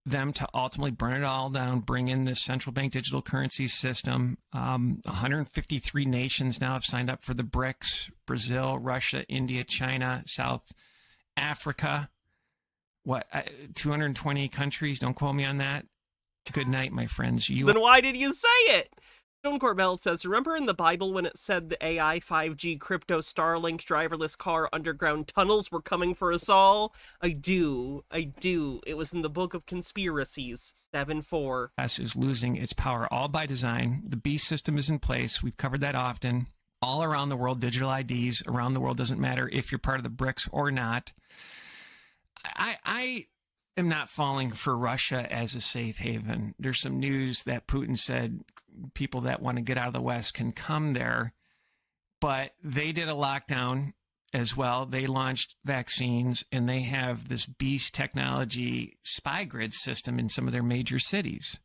them to ultimately burn it all down, bring in this central bank digital currency system. 153 nations now have signed up for the BRICS: Brazil, Russia, India, China, South Africa. 220 countries? Don't quote me on that. Good night, my friends. Then why did you say it? Stone Corbell says, remember in the Bible when it said the AI, 5G, crypto, Starlink, driverless car, underground tunnels were coming for us all? I do. It was in the book of Conspiracies, 7-4. US is losing its power all by design. The beast system is in place. We've covered that often. All around the world, digital IDs around the world, doesn't matter if you're part of the BRICS or not. I am not falling for Russia as a safe haven. There's some news that Putin said people that want to get out of the West can come there, but they did a lockdown as well. They launched vaccines, and they have this beast technology spy grid system in some of their major cities.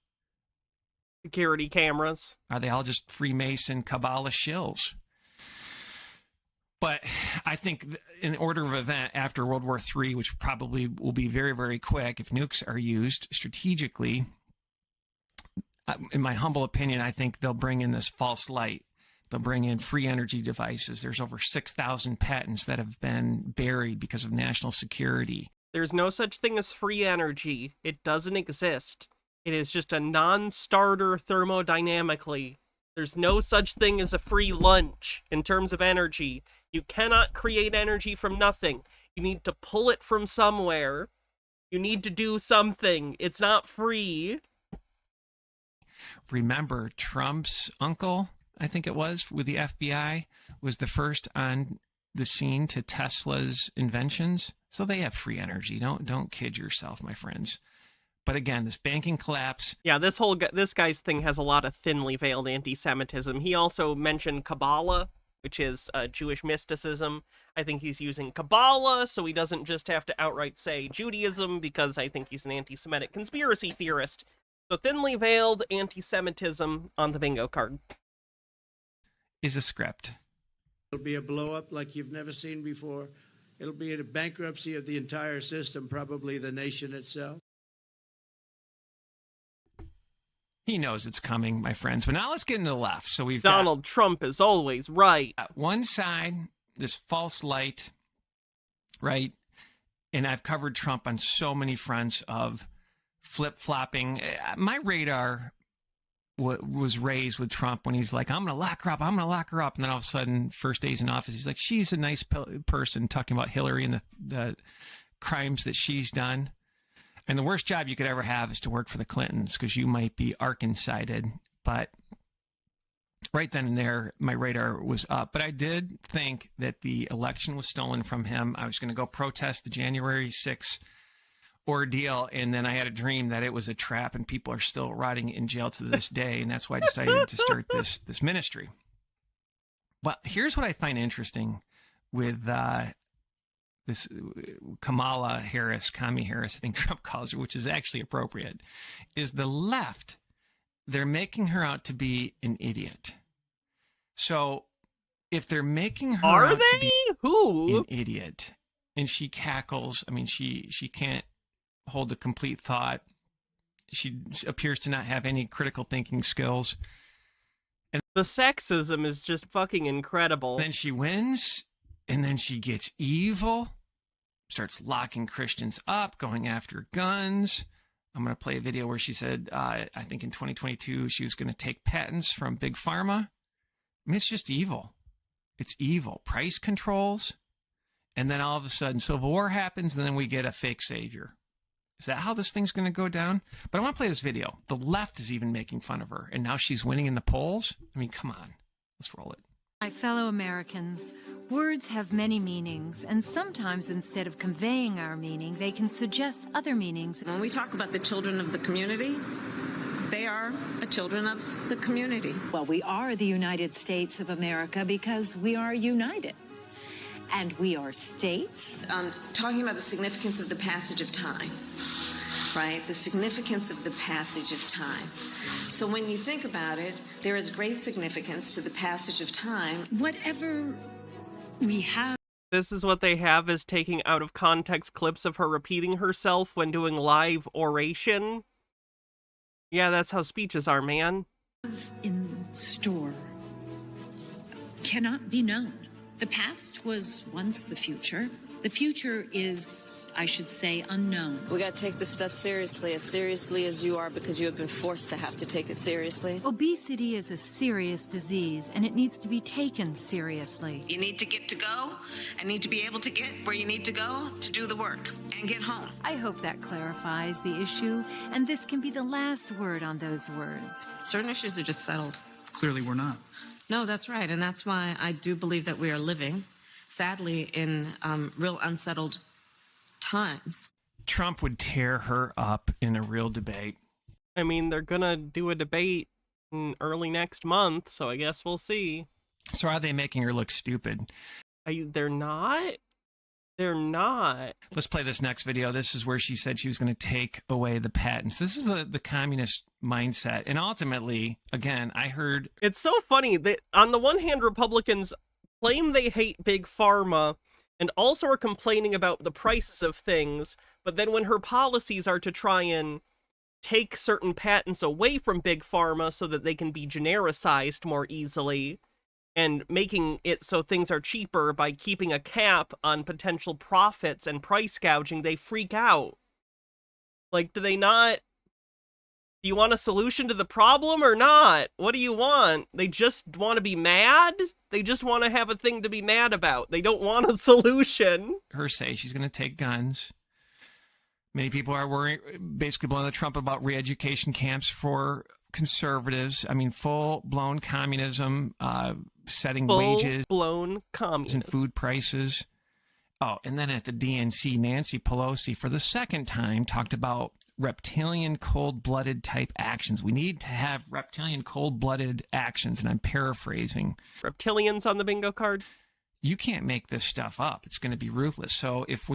Security cameras. Are they all just Freemason Kabbalah shills? But I think in order of event after World War III, which probably will be very, very quick if nukes are used strategically, in my humble opinion, I think they'll bring in this false light. They'll bring in free energy devices. There's over 6,000 patents that have been buried because of national security. There's no such thing as free energy. It doesn't exist. It is just a non-starter thermodynamically. There's no such thing as a free lunch in terms of energy. You cannot create energy from nothing. You need to pull it from somewhere. You need to do something. It's not free. Remember, Trump's uncle, I think it was, with the FBI, was the first on the scene to Tesla's inventions. So they have free energy. Don't kid yourself, my friends. But again, this banking collapse. Yeah, this guy's thing has a lot of thinly veiled anti-Semitism. He also mentioned Kabbalah, which is Jewish mysticism. I think he's using Kabbalah, so he doesn't just have to outright say Judaism, because I think he's an anti-Semitic conspiracy theorist. So thinly veiled anti-Semitism on the bingo card. Is a script. It'll be a blow-up like you've never seen before. It'll be a bankruptcy of the entire system, probably the nation itself. He knows it's coming, my friends. But now let's get into the left. So we've Donald Trump is always right. At one side, this false light, right? And I've covered Trump on so many fronts of flip-flopping. My radar was raised with Trump when he's like, I'm going to lock her up, I'm going to lock her up. And then all of a sudden, first days in office, he's like, she's a nice person, talking about Hillary and the crimes that she's done. And the worst job you could ever have is to work for the Clintons, because you might be arc-incited. But right then and there, my radar was up. But I did think that the election was stolen from him. I was going to go protest the January 6th ordeal, and then I had a dream that it was a trap, and people are still rotting in jail to this day. And that's why I decided to start this ministry. Well, here's what I find interesting with this Kamala Harris, Kami Harris, I think Trump calls her, which is actually appropriate, is the left. They're making her out to be an idiot. So if they're making her out to be an idiot, and she cackles, I mean, she can't hold a complete thought. She appears to not have any critical thinking skills. And the sexism is just fucking incredible. Then she wins. And then she gets evil, starts locking Christians up, going after guns. I'm going to play a video where she said, I think in 2022, she was going to take patents from Big Pharma. I mean, it's just evil. It's evil. Price controls. And then all of a sudden, Civil War happens, and then we get a fake savior. Is that how this thing's going to go down? But I want to play this video. The left is even making fun of her, and now she's winning in the polls? I mean, come on. Let's roll it. My fellow Americans, words have many meanings, and sometimes instead of conveying our meaning, they can suggest other meanings. When we talk about the children of the community, they are the children of the community. Well, we are the United States of America because we are united. And we are states. Talking about the significance of the passage of time, right? The significance of the passage of time. So when you think about it, there is great significance to the passage of time. Whatever we have. This is what they have, is taking out of context clips of her repeating herself when doing live oration. Yeah, that's how speeches are, man. In store cannot be known. The past was once the future. The future is, I should say, unknown. We got to take this stuff seriously as you are, because you have been forced to have to take it seriously. Obesity is a serious disease, and it needs to be taken seriously. You need to get to go, and need to be able to get where you need to go to do the work and get home. I hope that clarifies the issue, and this can be the last word on those words. Certain issues are just settled. Clearly we're not. No, that's right, and that's why I do believe that we are living, sadly, in real unsettled times. Trump would tear her up in a real debate. I mean, they're gonna do a debate early next month, so I guess we'll see. So are they making her look stupid? They're not. They're not. Let's play this next video. This is where she said she was going to take away the patents. This is the communist mindset. And ultimately, again, I heard... It's so funny that on the one hand, Republicans claim they hate Big Pharma and also are complaining about the prices of things. But then when her policies are to try and take certain patents away from Big Pharma so that they can be genericized more easily, and making it so things are cheaper by keeping a cap on potential profits and price gouging, they freak out. Like, do they not... Do you want a solution to the problem or not? What do you want? They just want to be mad? They just want to have a thing to be mad about. They don't want a solution. Her say she's going to take guns. Many people are worrying, basically blowing the Trump about re-education camps for conservatives. I mean, full-blown communism, setting wages, full-blown communism, and food prices. Oh, and then at the DNC, Nancy Pelosi, for the second time, talked about reptilian cold-blooded type actions. We need to have reptilian cold-blooded actions, and I'm paraphrasing. Reptilians on the bingo card? You can't make this stuff up. It's going to be ruthless. So if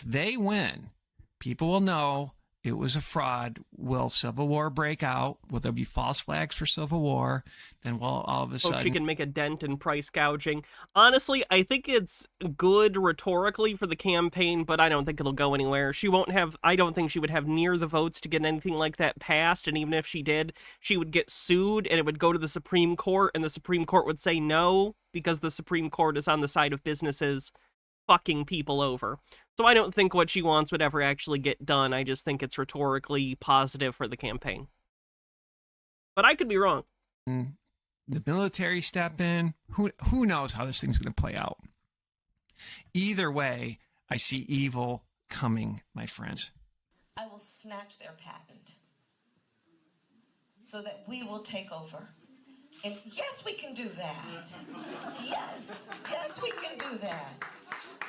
they win, people will know it was a fraud. Will civil war break out? Will there be false flags for civil war? Then we'll all of a sudden... she can make a dent in price gouging. Honestly, I think it's good rhetorically for the campaign, but I don't think it'll go anywhere. I don't think she would have near the votes to get anything like that passed, and even if she did, she would get sued, and it would go to the Supreme Court, and the Supreme Court would say no, because the Supreme Court is on the side of businesses fucking people over. So I don't think what she wants would ever actually get done. I just think it's rhetorically positive for the campaign. But I could be wrong. The military step in. Who knows how this thing's going to play out? Either way, I see evil coming, my friends. I will snatch their patent so that we will take over. And yes, we can do that. Yes, we can do that.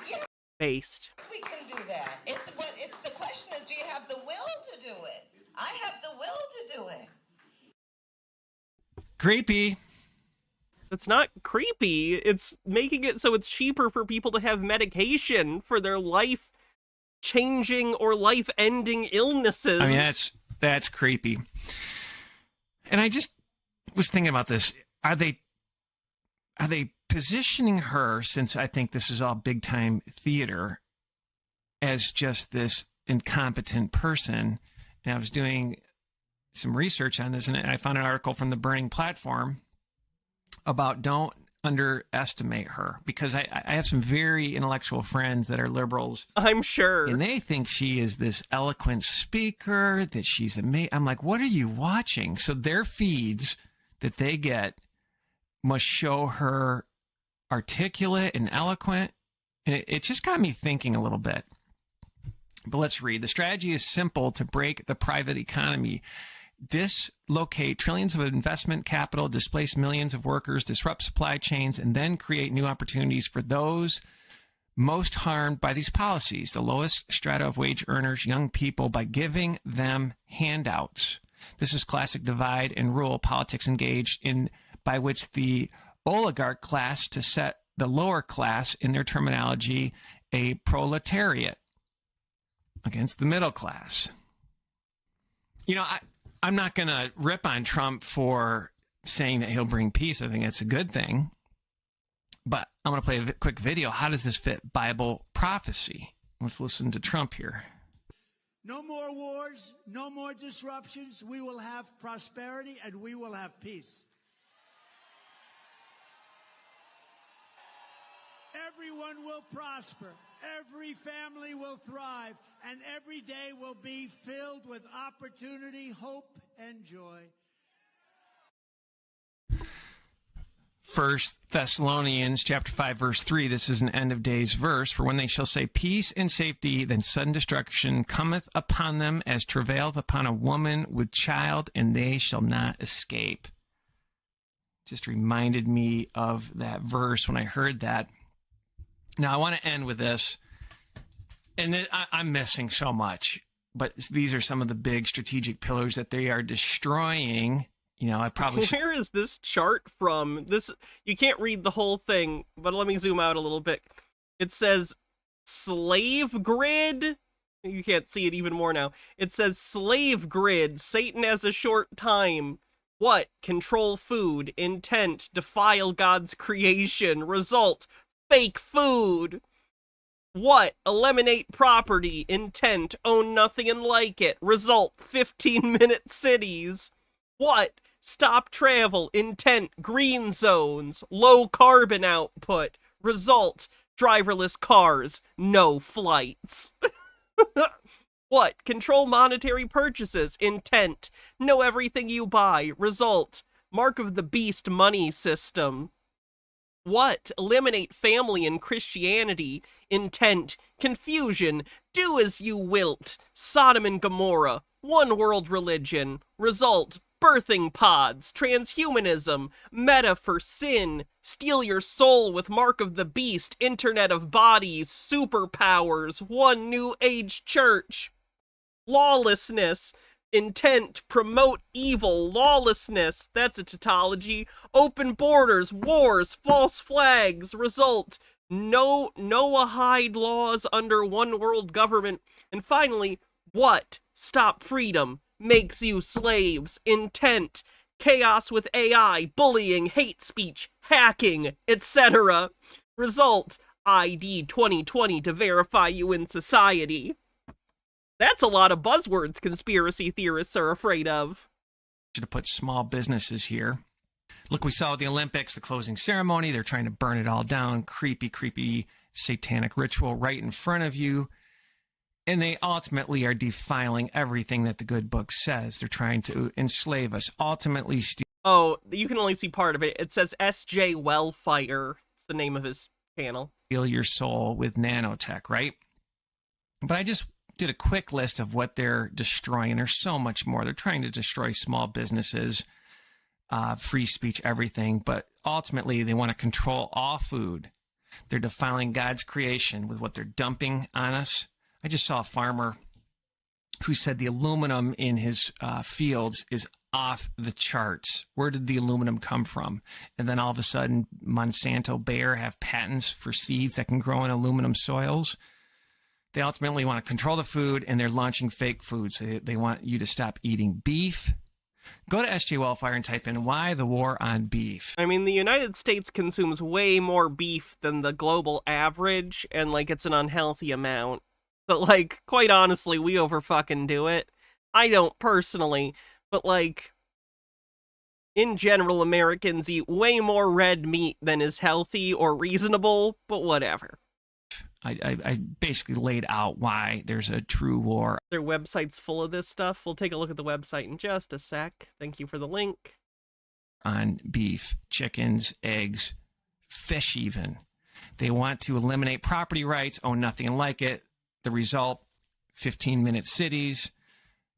Yes, Based. we can do that. It's the question is, do you have the will to do it? I have the will to do it. Creepy. It's not creepy. It's making it so it's cheaper for people to have medication for their life-changing or life-ending illnesses. I mean, that's creepy. And I just was thinking about this. Are they positioning her, since I think this is all big-time theater, as just this incompetent person? And I was doing some research on this, and I found an article from the Burning Platform about don't underestimate her, because I have some very intellectual friends that are liberals. I'm sure. And they think she is this eloquent speaker, that she's amazing. I'm like, what are you watching? So their feeds that they get must show her articulate and eloquent. And it just got me thinking a little bit. But let's read. The strategy is simple to break the private economy. Dislocate trillions of investment capital, displace millions of workers, disrupt supply chains, and then create new opportunities for those most harmed by these policies, the lowest strata of wage earners, young people, by giving them handouts. This is classic divide and rule politics engaged in, by which the oligarch class to set the lower class, in their terminology, a proletariat, against the middle class. You know, I'm not going to rip on Trump for saying that he'll bring peace. I think that's a good thing. But I'm going to play a quick video. How does this fit Bible prophecy? Let's listen to Trump here. No more wars, no more disruptions. We will have prosperity and we will have peace. Everyone will prosper. Every family will thrive. And every day will be filled with opportunity, hope, and joy. 1 Thessalonians chapter 5, verse 3, this is an end of days verse. For when they shall say peace and safety, then sudden destruction cometh upon them as travaileth upon a woman with child, and they shall not escape. Just reminded me of that verse when I heard that. Now, I want to end with this, and I'm missing so much, but these are some of the big strategic pillars that they are destroying. You know, I probably should... Where is this chart from? This, you can't read the whole thing, but let me zoom out a little bit. It says slave grid. You can't see it even more now. It says slave grid. Satan has a short time. What? Control food. Intent. Defile God's creation. Result. Fake food. What? Eliminate property. Intent. Own nothing and like it. Result. 15-minute cities. What? Stop travel. Intent. Green zones. Low carbon output. Result. Driverless cars. No flights. What? Control monetary purchases. Intent. Know everything you buy. Result. Mark of the beast money system. What? Eliminate family and Christianity. Intent. Confusion. Do as you wilt. Sodom and Gomorrah. One world religion. Result. Birthing pods. Transhumanism. Meta for sin. Steal your soul with mark of the beast. Internet of bodies. Superpowers. One new age church. Lawlessness. Intent, promote evil, lawlessness. That's a tautology. Open borders, wars, false flags. Result, no Noahide laws under one world government. And finally, what? Stop freedom. Makes you slaves. Intent, chaos with AI, bullying, hate speech, hacking, etc. Result, ID 2020 to verify you in society. That's a lot of buzzwords conspiracy theorists are afraid of. To put small businesses here. Look, we saw the Olympics, the closing ceremony. They're trying to burn it all down. Creepy, creepy satanic ritual right in front of you. And they ultimately are defiling everything that the good book says. They're trying to enslave us. Ultimately, oh, you can only see part of it. It says S.J. Wellfire. It's the name of his channel. Steal your soul with nanotech, right? But I just did a quick list of what they're destroying. There's so much more. They're trying to destroy small businesses, free speech, everything. But ultimately, they want to control all food. They're defiling God's creation with what they're dumping on us. I just saw a farmer who said the aluminum in his fields is off the charts. Where did the aluminum come from? And then all of a sudden, Monsanto, Bayer have patents for seeds that can grow in aluminum soils. They ultimately want to control the food, and they're launching fake foods. They want you to stop eating beef. Go to SJ Wellfire and type in why the war on beef. I mean, the United States consumes way more beef than the global average, and, like, it's an unhealthy amount. But, like, quite honestly, we over-fucking do it. I don't personally, but, like, in general, Americans eat way more red meat than is healthy or reasonable, but whatever. I basically laid out why there's a true war. Their website's full of this stuff. We'll take a look at the website in just a sec. Thank you for the link. On beef, chickens, eggs, fish even. They want to eliminate property rights, own nothing like it. The result, 15-minute cities.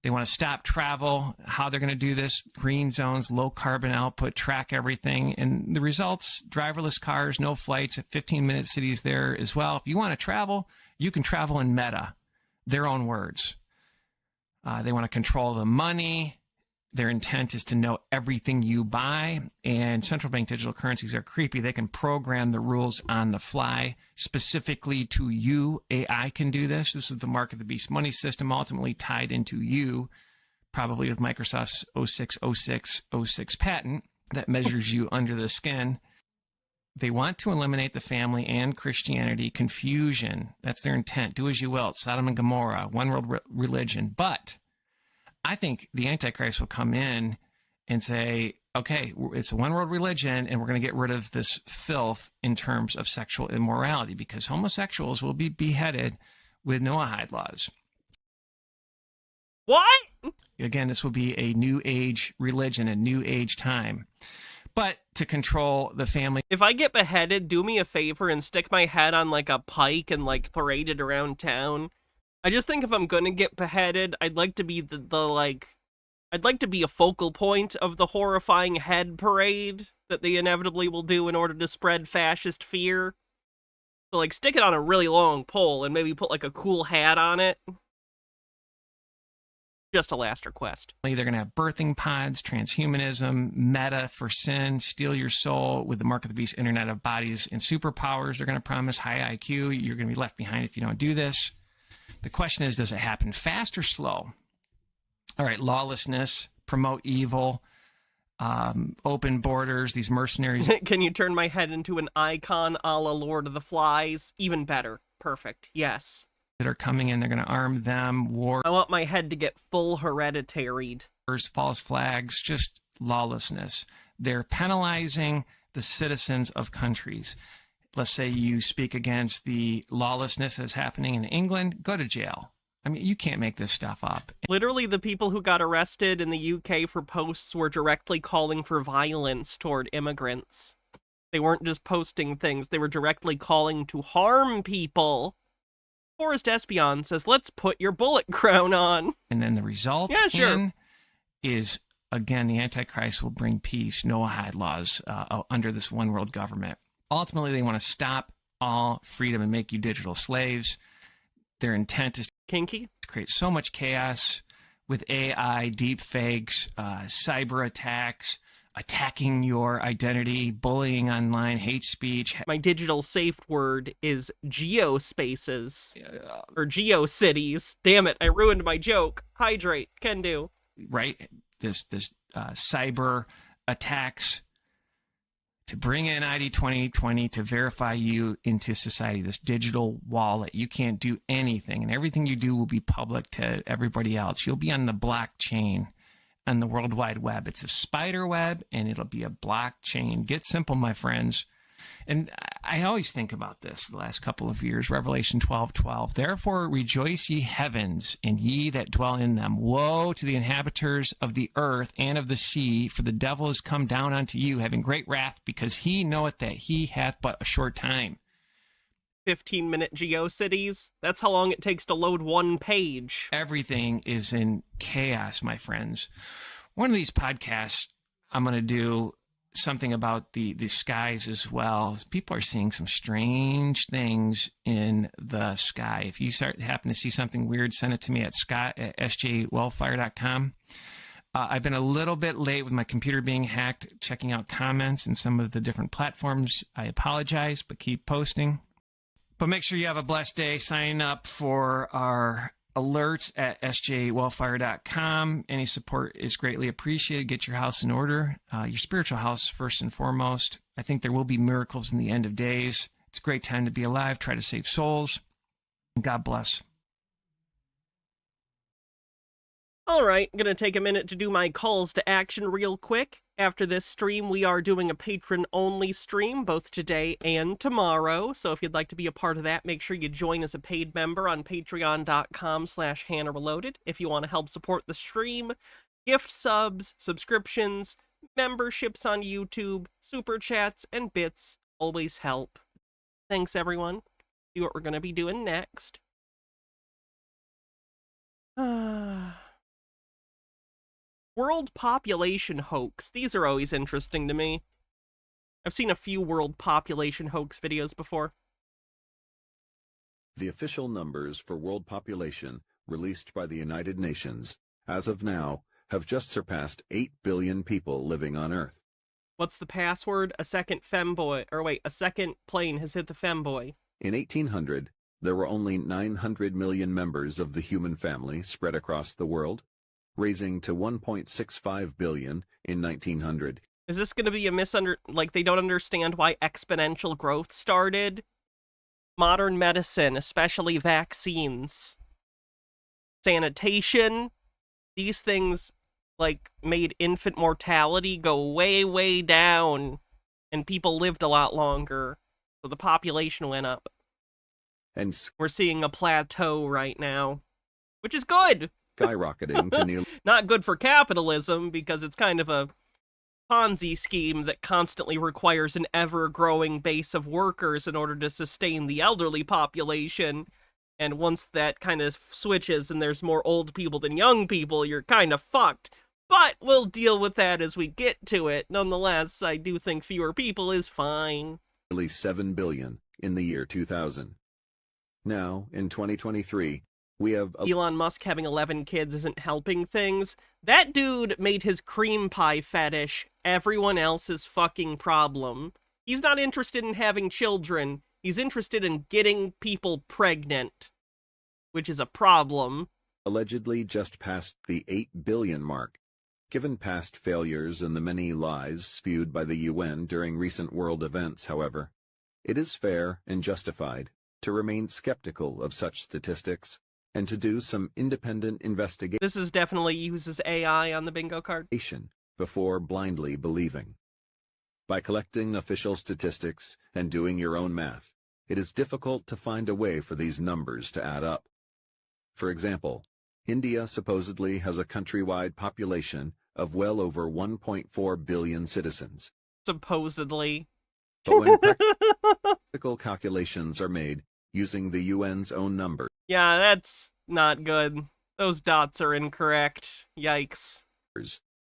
They want to stop travel. How they're going to do this, green zones, low carbon output, track everything. And the results, driverless cars, no flights, 15-minute cities there as well. If you want to travel, you can travel in Meta, their own words. They want to control the money. Their intent is to know everything you buy. And central bank digital currencies are creepy. They can program the rules on the fly specifically to you. AI can do this. This is the mark of the beast money system ultimately tied into you, probably with Microsoft's 060606 patent that measures you under the skin. They want to eliminate the family and Christianity confusion. That's their intent. Do as you will. It's Sodom and Gomorrah, one world religion. But I think the Antichrist will come in and say, okay, it's a one world religion, and we're going to get rid of this filth in terms of sexual immorality, because homosexuals will be beheaded with Noahide laws. What? Again, this will be a new age religion, a new age time. But to control the family. If I get beheaded, do me a favor and stick my head on, like, a pike and, like, parade it around town. I just think if I'm gonna get beheaded, I'd like to be I'd like to be a focal point of the horrifying head parade that they inevitably will do in order to spread fascist fear. So, like, stick it on a really long pole and maybe put, like, a cool hat on it. Just a last request. They're going to have birthing pods, transhumanism, meta for sin, steal your soul with the mark of the beast, internet of bodies, and superpowers. They're going to promise high IQ. You're going to be left behind if you don't do this. The question is, does it happen fast or slow? All right, lawlessness, promote evil, open borders, these mercenaries. Can you turn my head into an icon a la Lord of the Flies? Even better. Perfect. Yes. That are coming in, they're going to arm them, war. I want my head to get full hereditaried. False flags, just lawlessness. They're penalizing the citizens of countries. Let's say you speak against the lawlessness that's happening in England, go to jail. I mean, you can't make this stuff up. Literally, the people who got arrested in the UK for posts were directly calling for violence toward immigrants. They weren't just posting things, they were directly calling to harm people. Forrest Espion says, let's put your bullet crown on. And then the result is, again, the Antichrist will bring peace, Noahide laws under this one world government. Ultimately, they want to stop all freedom and make you digital slaves. Their intent is... Kinky? Create so much chaos with AI, deep fakes, cyber attacks, attacking your identity, bullying online, hate speech. My digital safe word is geospaces, or geocities. Damn it, I ruined my joke. Hydrate, can do. Right? This cyber attacks to bring in ID 2020 to verify you into society, this digital wallet. You can't do anything, and everything you do will be public to everybody else. You'll be on the blockchain on the World Wide Web. It's a spider web, and it'll be a blockchain. Get simple, my friends. And I always think about this the last couple of years, Revelation 12:12. Therefore rejoice ye heavens, and ye that dwell in them. Woe to the inhabitants of the earth and of the sea, for the devil is come down unto you, having great wrath, because he knoweth that he hath but a short time. 15-minute GeoCities. That's how long it takes to load one page. Everything is in chaos, my friends. One of these podcasts, I'm going to do something about the skies as well. People are seeing some strange things in the sky. If you happen to see something weird, send it to me at scott@sjwellfire.com. I've been a little bit late with my computer being hacked, checking out comments in some of the different platforms. I apologize, but keep posting. But make sure you have a blessed day. Sign up for our alerts at sjwellfire.com. Any support is greatly appreciated. Get your house in order, your spiritual house first and foremost. I think there will be miracles in the end of days. It's a great time to be alive. Try to save souls. God bless. All right, I'm going to take a minute to do my calls to action real quick. After this stream, we are doing a patron-only stream, both today and tomorrow. So if you'd like to be a part of that, make sure you join as a paid member on patreon.com/HannahReloaded. If you want to help support the stream, gift subs, subscriptions, memberships on YouTube, super chats, and bits always help. Thanks, everyone. See what we're going to be doing next. World population hoax. These are always interesting to me. I've seen a few world population hoax videos before. The official numbers for world population released by the United Nations, as of now, have just surpassed 8 billion people living on Earth. What's the password? A second femboy. Or wait, a second plane has hit the femboy. In 1800, there were only 900 million members of the human family spread across the world, raising to 1.65 billion in 1900. Is this going to be a like they don't understand why exponential growth started? Modern medicine, especially vaccines, sanitation, these things like made infant mortality go way, way down, and people lived a lot longer, so the population went up. And we're seeing a plateau right now, which is good. Skyrocketing to nearly... Not good for capitalism, because it's kind of a Ponzi scheme that constantly requires an ever-growing base of workers in order to sustain the elderly population. And once that kind of switches and there's more old people than young people, you're kind of fucked. But we'll deal with that as we get to it. Nonetheless, I do think fewer people is fine. Nearly 7 billion in the year 2000. Now, in 2023, we have... Elon Musk having 11 kids isn't helping things. That dude made his cream pie fetish everyone else's fucking problem. He's not interested in having children. He's interested in getting people pregnant, which is a problem. Allegedly just passed the 8 billion mark. Given past failures and the many lies spewed by the UN during recent world events, however, it is fair and justified to remain skeptical of such statistics and to do some independent investigation. This is definitely uses AI on the bingo card. Before blindly believing. By collecting official statistics and doing your own math, it is difficult to find a way for these numbers to add up. For example, India supposedly has a countrywide population of well over 1.4 billion citizens. Supposedly. But when practical calculations are made using the UN's own numbers. Yeah, that's not good. Those dots are incorrect. Yikes.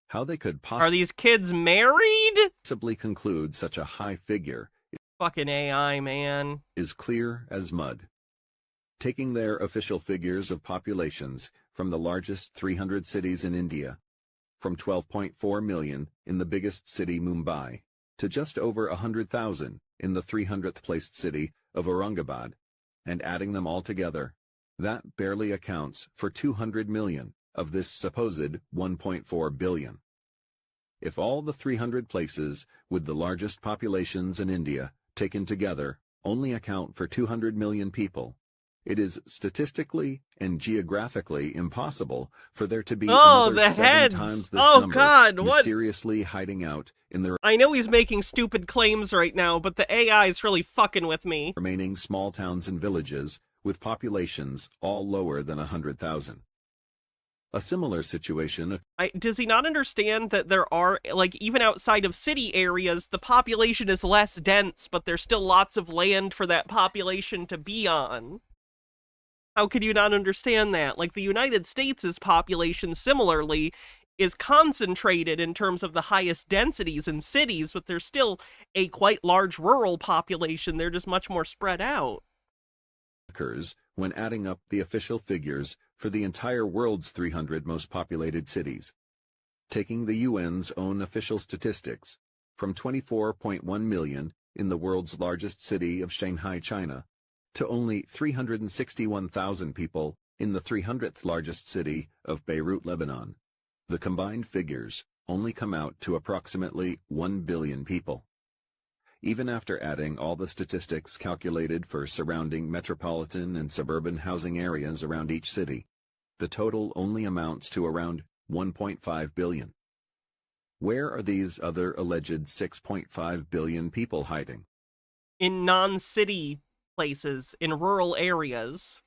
How they could Are these kids married? Possibly conclude such a high figure Fucking AI, man. Is clear as mud. Taking their official figures of populations from the largest 300 cities in India, from 12.4 million in the biggest city Mumbai, to just over 100,000 in the 300th placed city of Aurangabad, and adding them all together, that barely accounts for 200 million of this supposed 1.4 billion. If all the 300 places with the largest populations in India taken together only account for 200 million people, it is statistically and geographically impossible for there to be another 7 times this number God, what? mysteriously hiding out in the I know he's making stupid claims right now, but the AI is really fucking with me. remaining small towns and villages with populations all lower than 100,000. A similar situation. Does he not understand that there are, like, even outside of city areas, the population is less dense, but there's still lots of land for that population to be on? How could you not understand that? Like, the United States' population, similarly, is concentrated in terms of the highest densities in cities, but there's still a quite large rural population. They're just much more spread out. Occurs when adding up the official figures for the entire world's 300 most populated cities. Taking the UN's own official statistics, from 24.1 million in the world's largest city of Shanghai, China, to only 361,000 people in the 300th largest city of Beirut, Lebanon, the combined figures only come out to approximately 1 billion people. Even after adding all the statistics calculated for surrounding metropolitan and suburban housing areas around each city, the total only amounts to around 1.5 billion. Where are these other alleged 6.5 billion people hiding? In non-city places, in rural areas.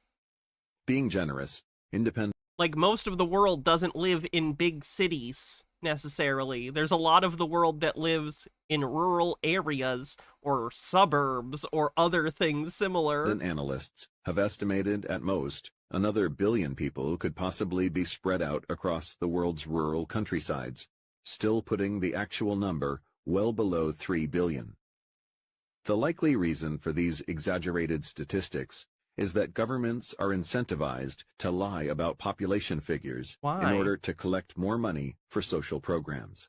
Being generous, independent. Like, most of the world doesn't live in big cities, necessarily. There's a lot of the world that lives in rural areas, or suburbs, or other things similar. Analysts have estimated at most another billion people could possibly be spread out across the world's rural countrysides, still putting the actual number well below 3 billion. The likely reason for these exaggerated statistics is that governments are incentivized to lie about population figures in order to collect more money for social programs.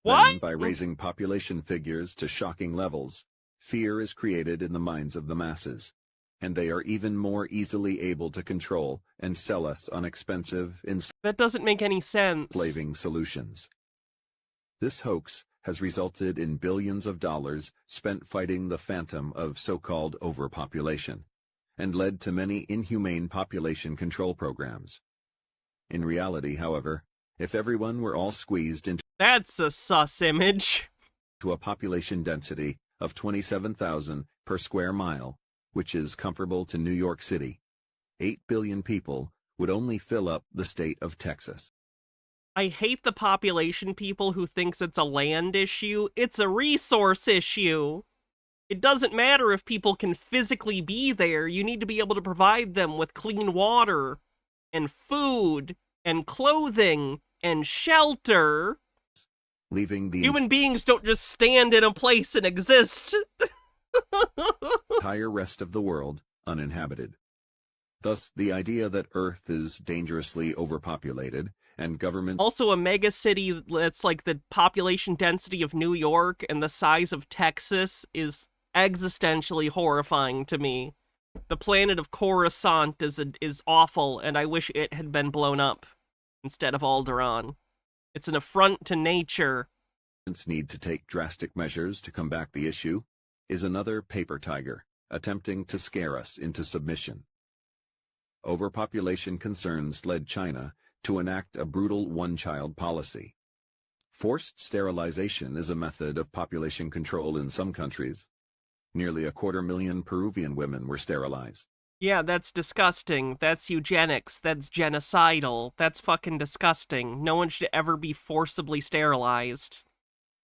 Then, by raising population figures to shocking levels, fear is created in the minds of the masses, and they are even more easily able to control and sell us on expensive, that doesn't make any sense. Enslaving solutions. This hoax has resulted in billions of dollars spent fighting the phantom of so-called overpopulation, and led to many inhumane population control programs. In reality, however, if everyone were all squeezed into That's a sus image. to a population density of 27,000 per square mile, which is comparable to New York City, 8 billion people would only fill up the state of Texas. I hate the population people who thinks it's a land issue. It's a resource issue. It doesn't matter if people can physically be there. You need to be able to provide them with clean water, and food, and clothing, and shelter. Leaving the Human beings don't just stand in a place and exist. entire rest of the world uninhabited. Thus, the idea that Earth is dangerously overpopulated and government... Also, a mega city that's like the population density of New York and the size of Texas is existentially horrifying to me. The planet of Coruscant is awful, and I wish it had been blown up instead of Alderaan. It's an affront to nature. Need to take drastic measures to combat the issue is another paper tiger attempting to scare us into submission. Overpopulation concerns led China to enact a brutal one-child policy. Forced sterilization is a method of population control in some countries. Nearly 250,000 Peruvian women were sterilized. Yeah, that's disgusting. That's eugenics. That's genocidal. That's fucking disgusting. No one should ever be forcibly sterilized.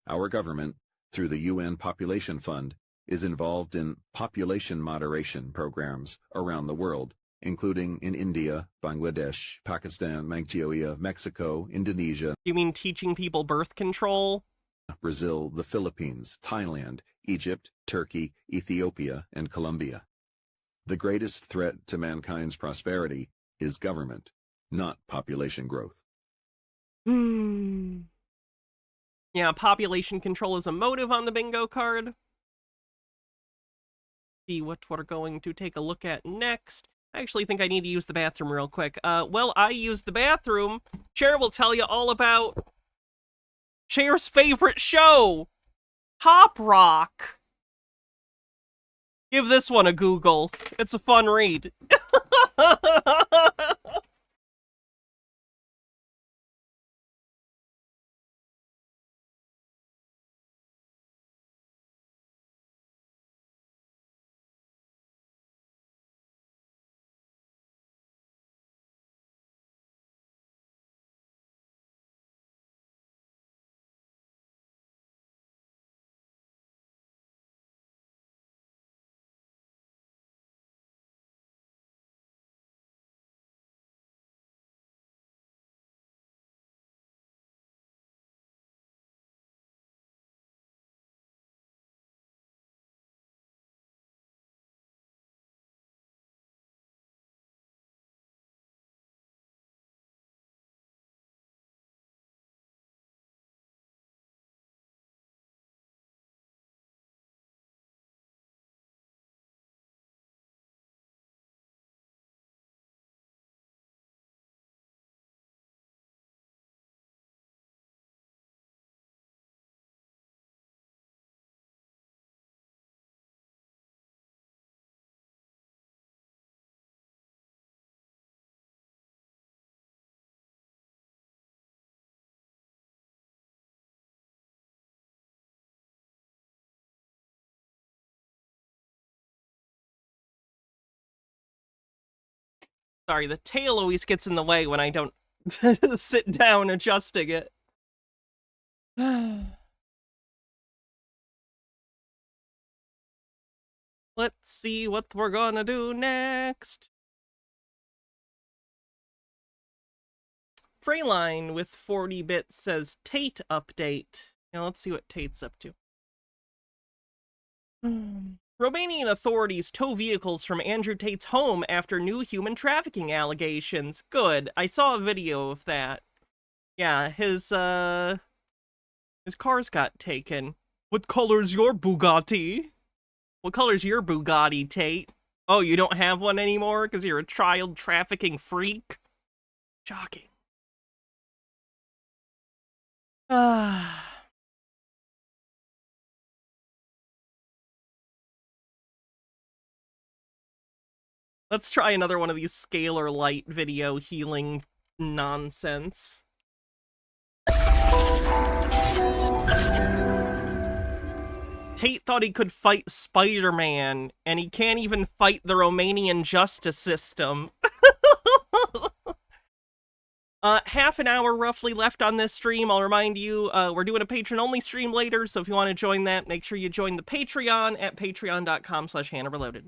Our government, through the UN Population Fund, is involved in population moderation programs around the world, including in India, Bangladesh, Pakistan, Mongolia, Mexico, Indonesia. You mean teaching people birth control? Brazil, the Philippines, Thailand, Egypt, Turkey, Ethiopia, and Colombia. The greatest threat to mankind's prosperity is government, not population growth. Yeah, population control is a motive on the bingo card. See what we're going to take a look at next. I actually think I need to use the bathroom real quick. Well, I use the bathroom. Cher will tell you all about Cher's favorite show, Pop Rock. Give this one a Google. It's a fun read. Sorry, the tail always gets in the way when I don't sit down adjusting it. Let's see what we're gonna do next. Freyline with 40 bits says Tate update. Now let's see what Tate's up to. Romanian authorities tow vehicles from Andrew Tate's home after new human trafficking allegations. Good. I saw a video of that. Yeah, his car's got taken. What color's your Bugatti? What color's your Bugatti, Tate? Oh, you don't have one anymore because you're a child trafficking freak? Shocking. Let's try another one of these scalar light video healing nonsense. Tate thought he could fight Spider-Man, and he can't even fight the Romanian justice system. Half an hour roughly left on this stream. I'll remind you, we're doing a patron-only stream later, so if you want to join that, make sure you join the Patreon at patreon.com/HannahReloaded.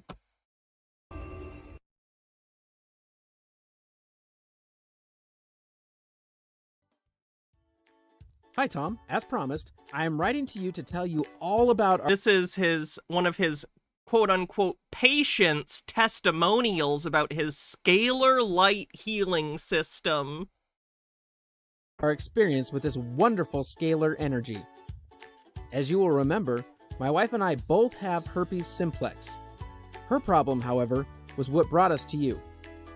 Hi, Tom. As promised, I am writing to you to tell you all about... This is one of his quote-unquote patients' testimonials about his scalar light healing system. Our experience with this wonderful scalar energy. As you will remember, my wife and I both have herpes simplex. Her problem, however, was what brought us to you.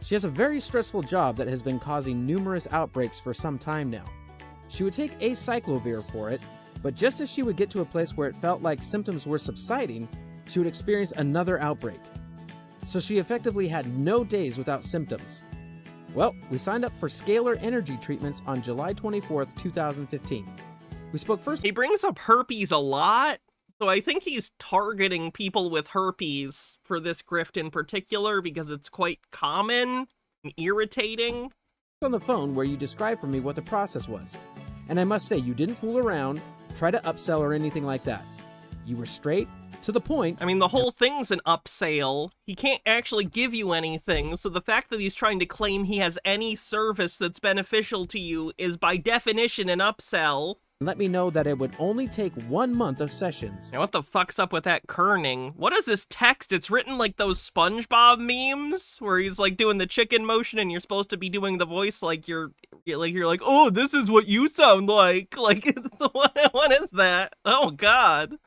She has a very stressful job that has been causing numerous outbreaks for some time now. She would take acyclovir for it, but just as she would get to a place where it felt like symptoms were subsiding, she would experience another outbreak. So she effectively had no days without symptoms. Well, we signed up for scalar energy treatments on July 24th, 2015. We spoke first... He brings up herpes a lot, so I think he's targeting people with herpes for this grift in particular because it's quite common and irritating. On the phone where you described for me what the process was. And I must say, you didn't fool around, try to upsell or anything like that. You were straight, to the point. I mean, the whole thing's an upsale. He can't actually give you anything, so the fact that he's trying to claim he has any service that's beneficial to you is by definition an upsell. let me know that it would only take 1 month of sessions. Now what the fuck's up with that kerning? What is this text? It's written like those SpongeBob memes where he's like doing the chicken motion and you're supposed to be doing the voice like you're like, oh, this is what you sound like. Like, what is that? Oh God.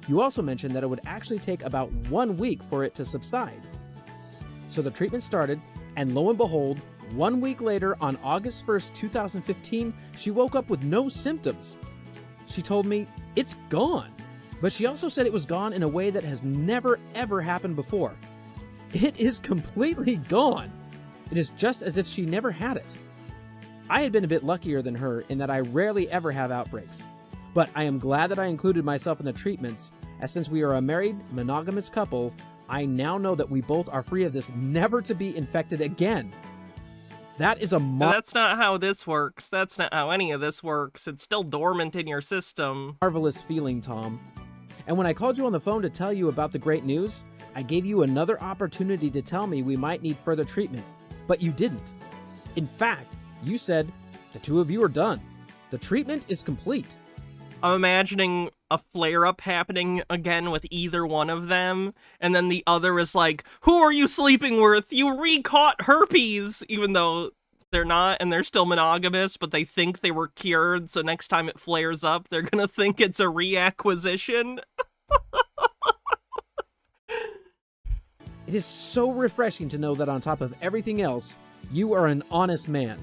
You also mentioned that it would actually take about 1 week for it to subside. So the treatment started, and lo and behold, 1 week later, on August 1st, 2015, she woke up with no symptoms. She told me, it's gone. But she also said it was gone in a way that has never ever happened before. It is completely gone. It is just as if she never had it. I had been a bit luckier than her in that I rarely ever have outbreaks. But I am glad that I included myself in the treatments, as since we are a married, monogamous couple, I now know that we both are free of this never to be infected again. That is a That's not how this works. That's not how any of this works. It's still dormant in your system. Marvelous feeling, Tom. And when I called you on the phone to tell you about the great news, I gave you another opportunity to tell me we might need further treatment. But you didn't. In fact, you said, the two of you are done. The treatment is complete. I'm imagining a flare-up happening again with either one of them, and then the other is like, who are you sleeping with? You re-caught herpes! Even though they're not, and they're still monogamous, but they think they were cured, so next time it flares up, they're gonna think it's a reacquisition. It is so refreshing to know that on top of everything else, you are an honest man.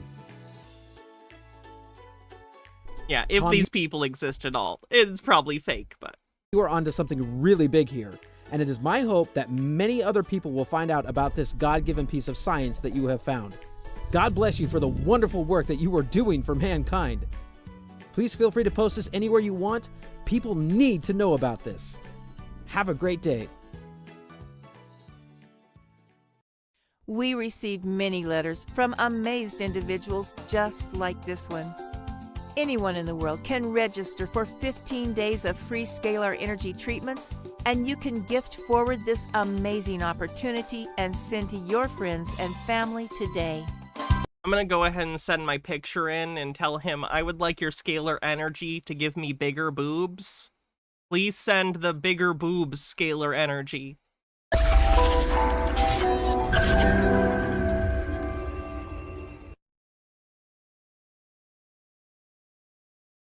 Yeah, if Tom, these people exist at all. It's probably fake, but... You are onto something really big here, and it is my hope that many other people will find out about this God-given piece of science that you have found. God bless you for the wonderful work that you are doing for mankind. Please feel free to post this anywhere you want. People need to know about this. Have a great day. We receive many letters from amazed individuals just like this one. Anyone in the world can register for 15 days of free scalar energy treatments, and you can gift forward this amazing opportunity and send to your friends and family today. I'm gonna go ahead and send my picture in and tell him I would like your scalar energy to give me bigger boobs. Please send the bigger boobs scalar energy.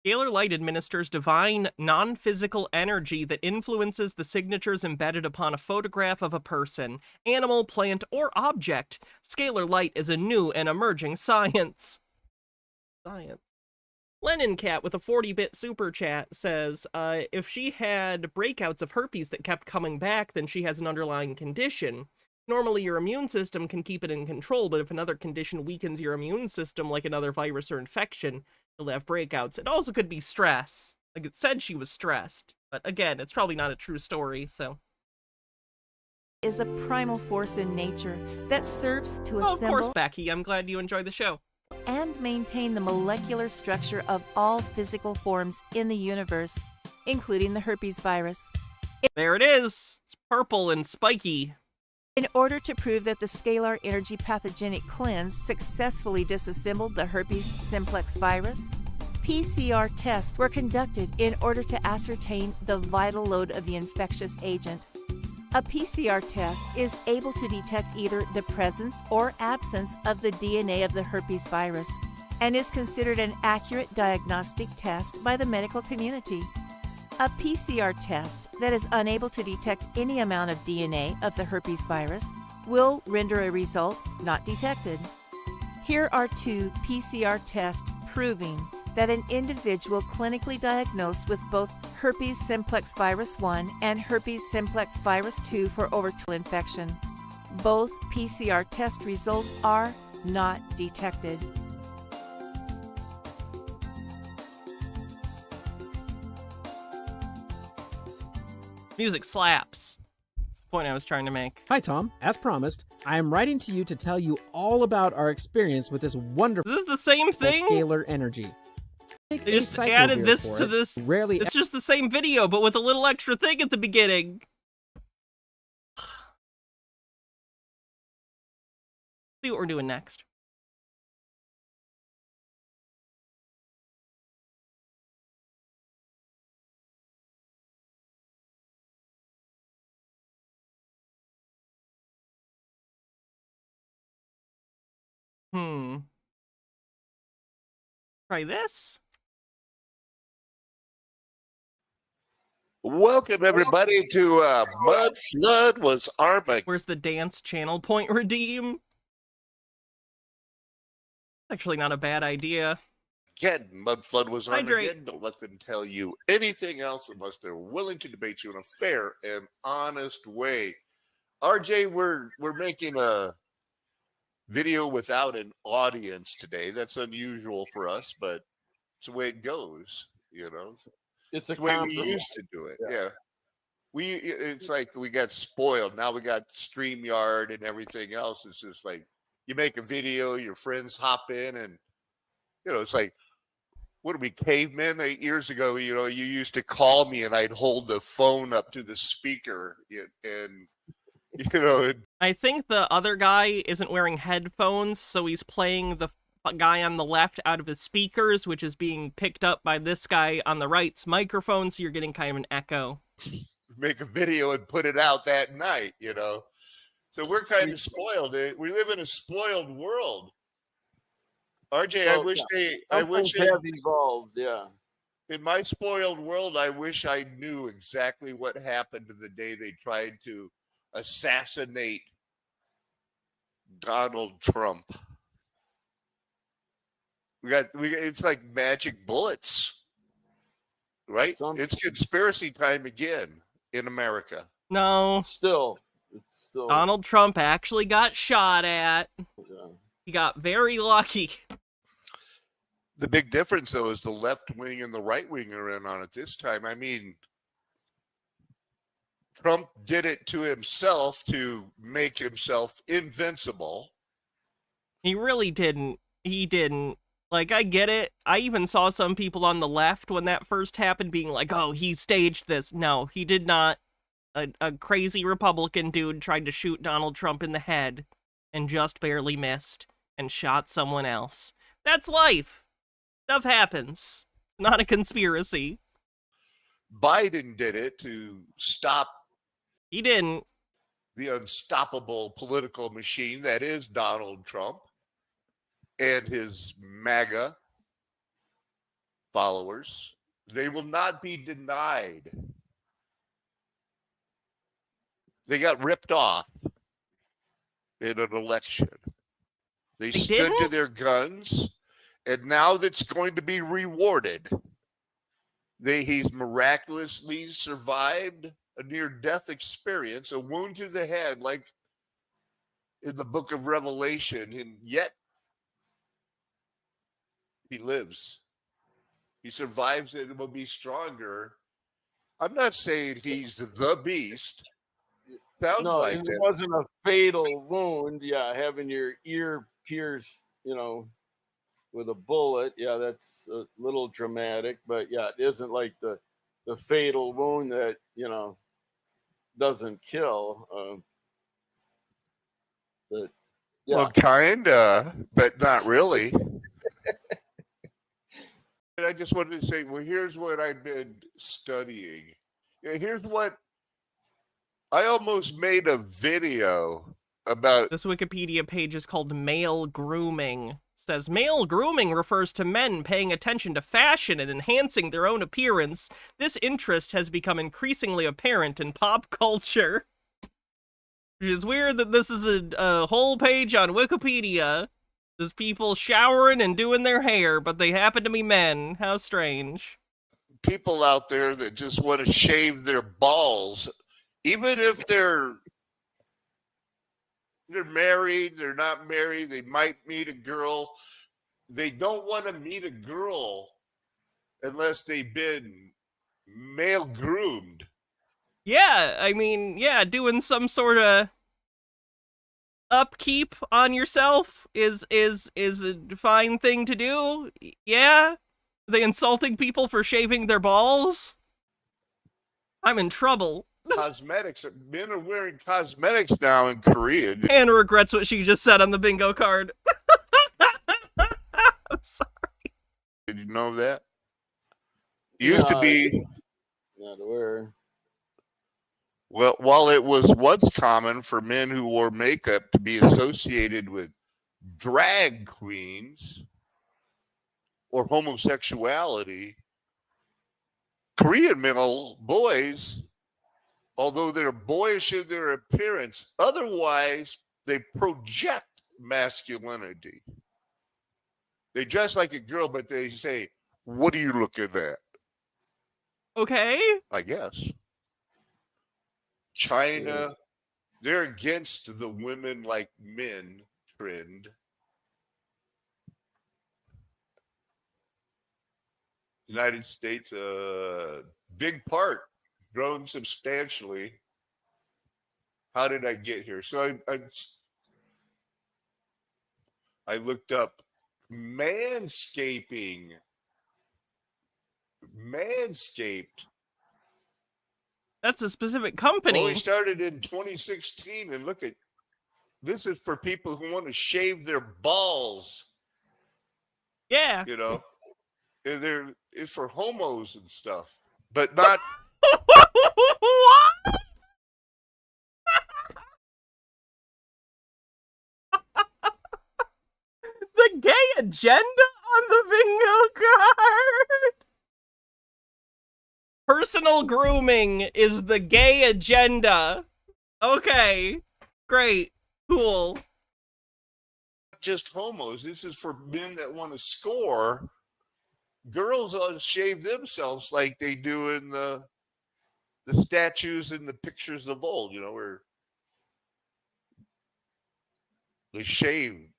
Scalar light administers divine, non-physical energy that influences the signatures embedded upon a photograph of a person, animal, plant, or object. Scalar light is a new and emerging science. Lennon Cat with a 40-bit super chat says, if she had breakouts of herpes that kept coming back, then she has an underlying condition. Normally, your immune system can keep it in control, but if another condition weakens your immune system, like another virus or infection, you'll have breakouts. It also could be stress. Like, it said she was stressed. But again, it's probably not a true story, so... Is a primal force in nature that serves to assemble... Oh, of course, Becky. I'm glad you enjoyed the show. ...and maintain the molecular structure of all physical forms in the universe, including the herpes virus. There it is! It's purple and spiky. In order to prove that the scalar energy pathogenic cleanse successfully disassembled the herpes simplex virus, PCR tests were conducted in order to ascertain the vital load of the infectious agent. A PCR test is able to detect either the presence or absence of the DNA of the herpes virus and is considered an accurate diagnostic test by the medical community. A PCR test that is unable to detect any amount of DNA of the herpes virus will render a result not detected. Here are two PCR tests proving that an individual clinically diagnosed with both herpes simplex virus 1 and herpes simplex virus 2 for overall infection. Both PCR test results are not detected. Music slaps. That's the point I was trying to make. Hi, Tom. As promised, I am writing to you to tell you all about our experience with this wonderful Is this the same thing? scalar energy. They just added this to this. Rarely it's just the same video, but with a little extra thing at the beginning. See what we're doing next. Try this. Welcome everybody to Mud Flood was Armageddon. Where's the dance channel point redeem? Actually not a bad idea. Again, Mud Flood was Hydrate. Armageddon. Don't let them tell you anything else unless they're willing to debate you in a fair and honest way. RJ, we're making a video without an audience today. That's unusual for us, but it's the way it goes, you know. It's a the way we compromise. used to do it. Yeah. It's like we got spoiled. Now we got StreamYard and everything else. It's just like you make a video, your friends hop in, and it's like, what are we, cavemen? 8 years ago, you used to call me and I'd hold the phone up to the speaker and I think the other guy isn't wearing headphones, so he's playing the guy on the left out of his speakers, which is being picked up by this guy on the right's microphone, so you're getting kind of an echo. Make a video and put it out that night, So we're kind of spoiled. We live in a spoiled world. RJ, I wish they have evolved, yeah. In my spoiled world, I wish I knew exactly what happened the day they tried to assassinate Donald Trump. It's like magic bullets, right? It's conspiracy time again in America. No. It's still Donald Trump actually got shot at. Yeah. He got very lucky. The big difference, though, is the left wing and the right wing are in on it this time. I mean, Trump did it to himself to make himself invincible. He really didn't. He didn't. Like, I get it. I even saw some people on the left when that first happened being like, oh, he staged this. No, he did not. A crazy Republican dude tried to shoot Donald Trump in the head and just barely missed and shot someone else. That's life. Stuff happens. Not a conspiracy. Biden did it to stop. He didn't. The unstoppable political machine that is Donald Trump and his MAGA followers. They will not be denied. They got ripped off in an election. They stood to their guns, and now that's going to be rewarded. He's miraculously survived a near-death experience, a wound to the head, like in the book of Revelation, and yet he lives. He survives it and will be stronger. I'm not saying he's the beast. Sounds no, like it it. wasn't a fatal wound. Yeah, having your ear pierced, with a bullet. Yeah, that's a little dramatic, but yeah, it isn't like the fatal wound that doesn't kill. But yeah. Well, kinda, but not really. And I just wanted to say, well, here's what I've been studying. Here's what I almost made a video about. This Wikipedia page is called Male Grooming. It says, male grooming refers to men paying attention to fashion and enhancing their own appearance. This interest has become increasingly apparent in pop culture. It's weird that this is a whole page on Wikipedia. There's people showering and doing their hair, but they happen to be men. How strange. People out there that just want to shave their balls, even if they're married, they're not married, they might meet a girl. They don't want to meet a girl unless they've been male groomed. Yeah, I mean, yeah, doing some sort of upkeep on yourself is a fine thing to do. Yeah? Are they insulting people for shaving their balls? I'm in trouble. Cosmetics. Men are wearing cosmetics now in Korea. Anna regrets what she just said on the bingo card. I'm sorry. Did you know that? Used to be. Not aware. Well, while it was once common for men who wore makeup to be associated with drag queens or homosexuality, Korean male boys, although they're boyish in their appearance, otherwise they project masculinity. They dress like a girl, but they say, "What are you looking at?" Okay. I guess. China, they're against the women like men trend. United States, big part, grown substantially. How did I get here? So I looked up manscaping. Manscaped. That's a specific company. Only started in 2016, and look at this is for people who want to shave their balls. Yeah. You know, it's for homos and stuff, but not. What? The gay agenda on the bingo card. Personal grooming is the gay agenda. Okay. Great. Cool. Just homos. This is for men that want to score. Girls shave themselves like they do in the statues and the pictures of old, you know, where they shave.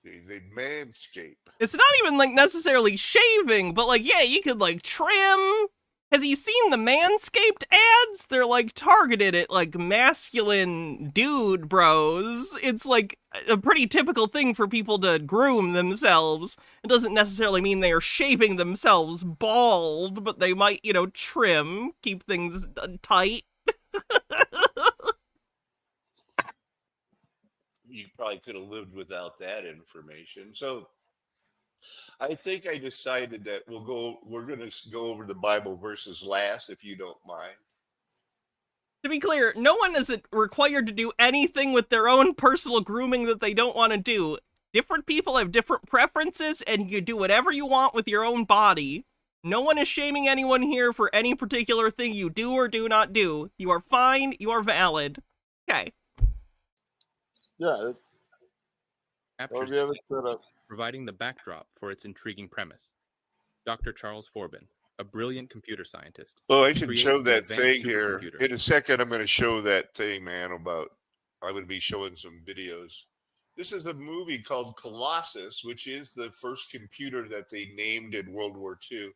They manscape. It's not even like necessarily shaving, but like, yeah, you could like trim. Has he seen the Manscaped ads? They're like targeted at like masculine dude bros. It's like a pretty typical thing for people to groom themselves. It doesn't necessarily mean they are shaving themselves bald, but they might, you know, trim, keep things tight. You probably could have lived without that information. So I think I decided that we're going to go over the Bible verses last, if you don't mind. To be clear, no one is required to do anything with their own personal grooming that they don't want to do. Different people have different preferences, and you do whatever you want with your own body. No one is shaming anyone here for any particular thing you do or do not do. You are fine. You are valid. Okay. Yeah. Captures we have it set up. Providing the backdrop for its intriguing premise. Dr. Charles Forbin, a brilliant computer scientist. Well, I should created show an that advanced thing here. supercomputer. In a second, I'm going to show that thing, man, I'm going to be showing some videos. This is a movie called Colossus, which is the first computer that they named in World War II.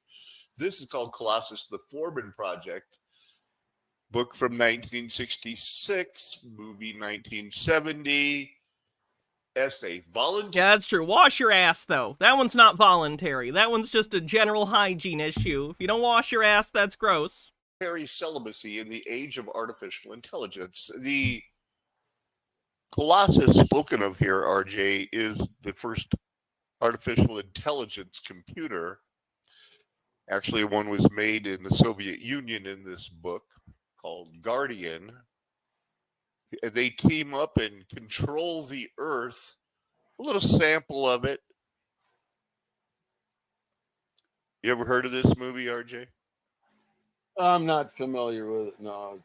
This is called Colossus, the Forbin Project. Book from 1966, movie 1970. Essay voluntary. Yeah, that's true. Wash your ass, though. That one's not voluntary. That one's just a general hygiene issue. If you don't wash your ass, that's gross. Celibacy in the age of artificial intelligence. The Colossus spoken of here, RJ, is the first artificial intelligence computer. Actually, one was made in the Soviet Union in this book called Guardian. They team up and control the Earth. A little sample of it. You ever heard of this movie, RJ? I'm not familiar with it. No.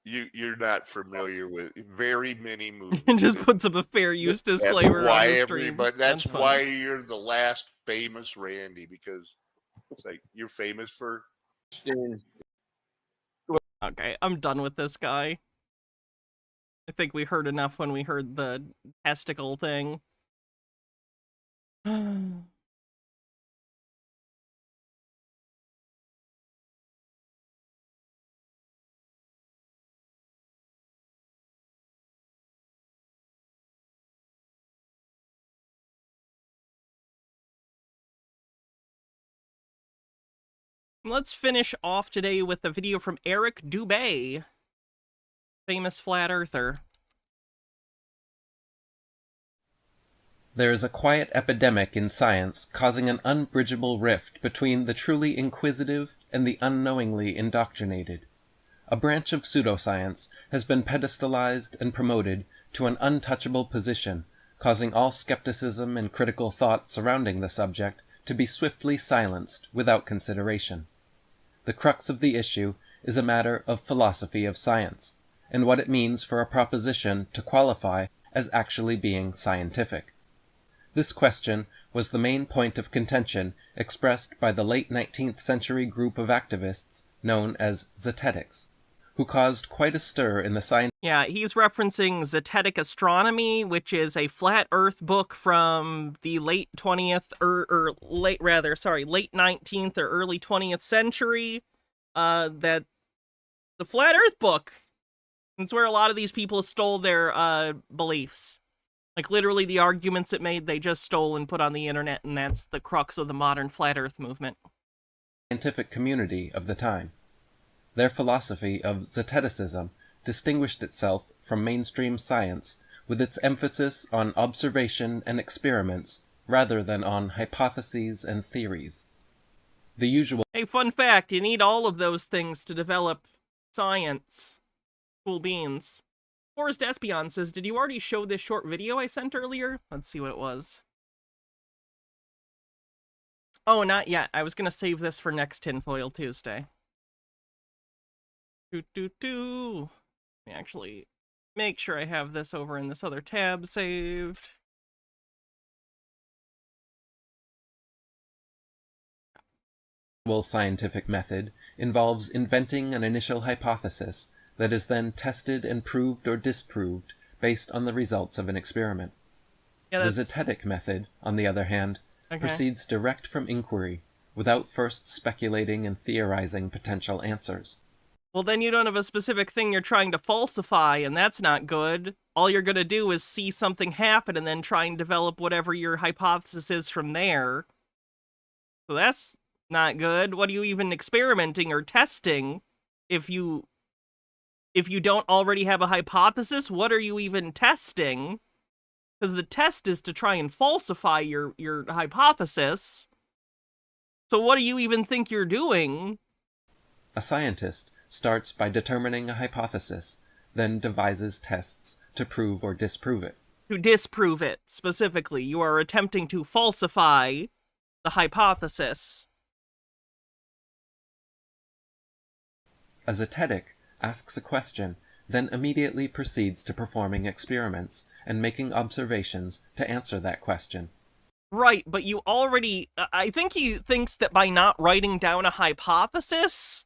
You're not familiar with very many movies. It just puts up a fair use disclaimer on the stream. That's why you're the last famous Randy, because it's like you're famous for. Okay, I'm done with this guy. I think we heard enough when we heard the testicle thing. Let's finish off today with a video from Eric Dubay, famous flat earther. There is a quiet epidemic in science causing an unbridgeable rift between the truly inquisitive and the unknowingly indoctrinated. A branch of pseudoscience has been pedestalized and promoted to an untouchable position causing all skepticism and critical thought surrounding the subject to be swiftly silenced without consideration. The crux of the issue is a matter of philosophy of science, and what it means for a proposition to qualify as actually being scientific. This question was the main point of contention expressed by the late 19th century group of activists known as Zetetics, who caused quite a stir in the science. Yeah, he's referencing Zetetic Astronomy, which is a flat Earth book from the late 19th or late 19th or early 20th century. That the flat Earth book. It's where a lot of these people stole their beliefs. Like literally the arguments it made, they just stole and put on the internet, and that's the crux of the modern flat Earth movement. Scientific community of the time. Their philosophy of Zeteticism distinguished itself from mainstream science with its emphasis on observation and experiments rather than on hypotheses and theories. The usual. Hey, fun fact, you need all of those things to develop science. Cool beans. Forrest Espion says, did you already show this short video I sent earlier? Let's see what it was. Oh, not yet. I was going to save this for next Tinfoil Tuesday. Let me actually make sure I have this over in this other tab saved. The scientific method involves inventing an initial hypothesis that is then tested and proved or disproved based on the results of an experiment. Yeah, the Zetetic method, on the other hand, proceeds direct from inquiry, without first speculating and theorizing potential answers. Well, then you don't have a specific thing you're trying to falsify, and that's not good. All you're going to do is see something happen and then try and develop whatever your hypothesis is from there. So that's not good. What are you even experimenting or testing if you don't already have a hypothesis? What are you even testing? Because the test is to try and falsify your hypothesis. So what do you even think you're doing? A scientist starts by determining a hypothesis, then devises tests to prove or disprove it. To disprove it, specifically. You are attempting to falsify the hypothesis. A Zetetic asks a question, then immediately proceeds to performing experiments and making observations to answer that question. Right, but you already... I think he thinks that by not writing down a hypothesis,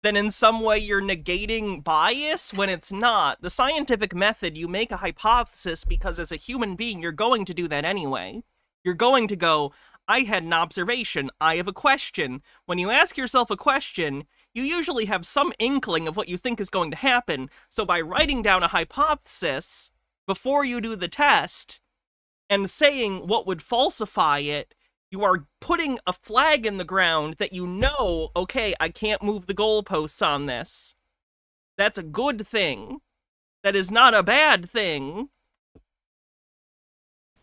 then in some way you're negating bias when it's not. The scientific method, you make a hypothesis because as a human being, you're going to do that anyway. You're going to go, I had an observation, I have a question. When you ask yourself a question, you usually have some inkling of what you think is going to happen, so by writing down a hypothesis before you do the test, and saying what would falsify it, you are putting a flag in the ground that you know, okay, I can't move the goalposts on this. That's a good thing. That is not a bad thing.